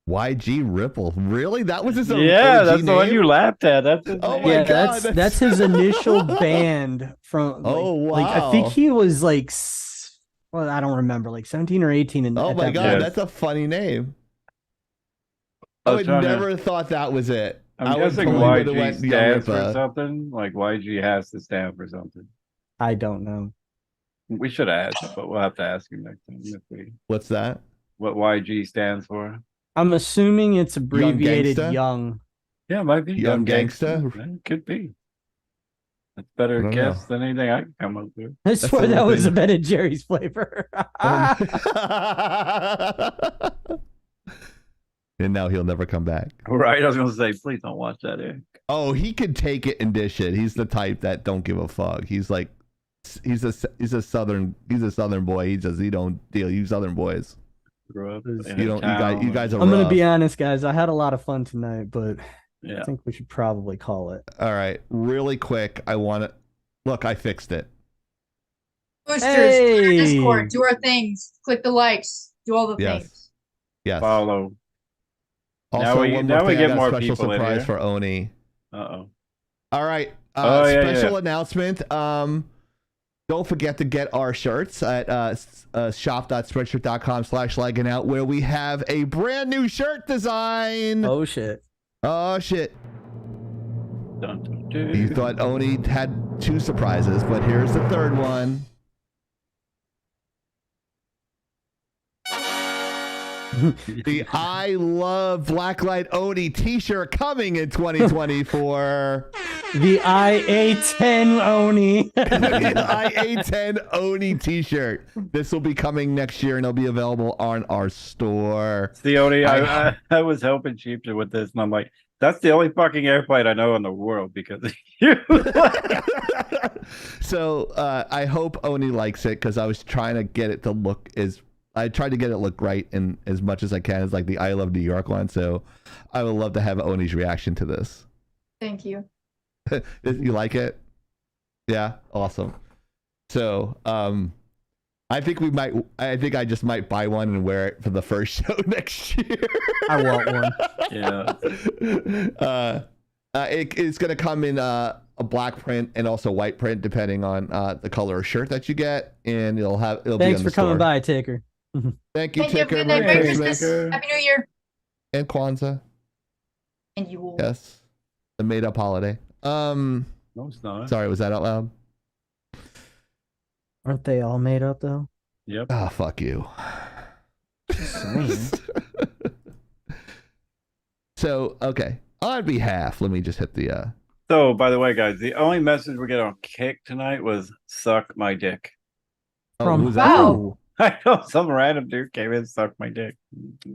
YG Ripple. Really? That was his own Yeah, OG that's the one name? you laughed at. That's his Oh name. my Yeah, God, that's his initial band from. Like, Oh, Like I wow. think he was like, well, I don't remember, like 17 or 18. Oh at my that god, point. that's a funny name. I I was would trying to- never thought that was it. I'm I would guessing totally would've YG went stands for Yamapa. something. Like YG has to stand for something. I don't know. We should ask, but we'll have to ask him next time if we What's that? what YG stands for. I'm assuming it's abbreviated Gangsta? young. Yeah, it might be Young Gangsta? Yeah, it could be. That's I better don't guess than anything I can come up with. I That's swear the that one was a thing. Ben and Jerry's flavor. And now he'll never come back. Right? I was gonna say, please don't watch that. Oh, he could take it and dish it. He's the type that don't give a fuck. He's like, he's a southern boy. He don't deal. You southern boys. Grew up in You a don't. You guys are. I'm gonna rough. be honest, guys. I had a lot of fun tonight, but Yeah. I think we should probably call it. All right, really quick. I want to look. I fixed it. Boosters, Hey! join our Discord, do our things, click the likes, do all the Yes. things. Yes. Follow. Also, Now we- one now more we thing. get I got more a special people in surprise here. for Oni. Uh-oh. All right. Oh, yeah, Special yeah. announcement. Don't forget to get our shirts at shop.spreadshirt.com/lagging out, where we have a brand new shirt design. Oh shit! Oh shit! Dun, dun, dun. You thought Oni had 2 surprises, but here's the third one. The I Love Blacklight Oni t-shirt coming in 2024. The IA10 Oni. The IA10 Oni t-shirt. This will be coming next year and it'll be available on our store. It's the only I was helping Cheapster with this, and I'm like, that's the only fucking airplane I know in the world because of you. So I hope Oni likes it because I was trying to get it to look I tried to get it look right and as much as I can as like the I Love New York one. So I would love to have Oni's reaction to this. Thank you. You like it? Yeah, awesome. So I think I just might buy one and wear it for the first show next year. I want one. Yeah. It's gonna come in a black print and also white print depending on the color of shirt that you get, and it'll be on the Thanks for coming store. by, Ticker. Thank you, Thank you. Have a Ticker. good night. Merry Christmas. Christmas. Happy New Year. And Kwanzaa. And you will. Yes, the made-up holiday. No, it's not. Sorry, was that out loud? Aren't they all made up though? Yep. Oh, fuck you. So, okay. On behalf, let me just hit the So, by the way, guys, the only message we get on Kick tonight was "suck my dick." who's Wow. I know some random dude came in, suck my dick.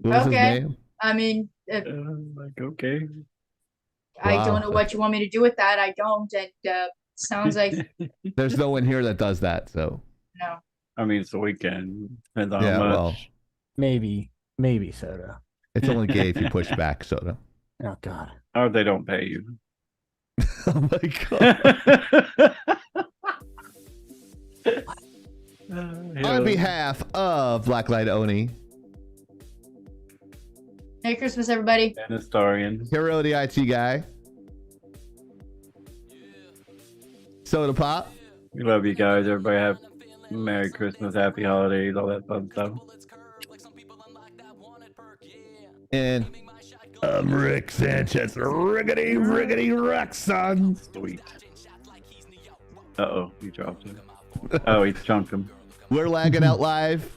What was his Okay. name? I mean, Like, okay. I Wow. don't know what you want me to do with that. I don't. And sounds like There's no one here that does that, so no. I mean, it's the weekend. Depends on yeah, how much. well, Maybe soda. it's only gay if you push back, Soda. Oh God. Or they don't pay you. Oh my god. On behalf of Blacklight Oni, Merry Christmas, everybody. And historian. Hero the IT guy, Soda Pop, We love you guys. Everybody have Merry Christmas, Happy Holidays, all that fun stuff. and I'm Rick Sanchez. Riggedy rock, son. Sweet. Uh-oh, he dropped it. Oh, he chunked him. We're lagging out live.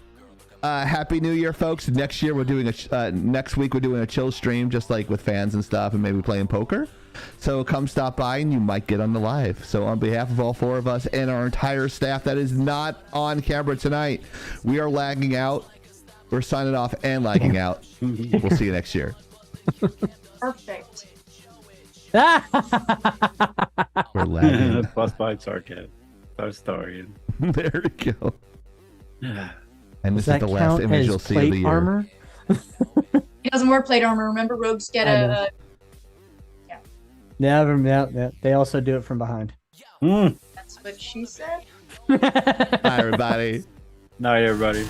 Happy New Year, folks. Next year we're doing next week we're doing a chill stream, just like with fans and stuff, and maybe playing poker. So come stop by and you might get on the live. So on behalf of all four of us and our entire staff that is not on camera tonight, we are lagging out. We're signing off and lagging out. We'll see you next year. Perfect. We're lagging. Plus by sarcasm. Historian. There we go. And this Does is that the last count image as you'll see of plate the year. armor? It doesn't wear plate armor. Remember, rogues get I know. Yeah, they also do it from behind. That's what she said. Bye, everybody. Night, everybody.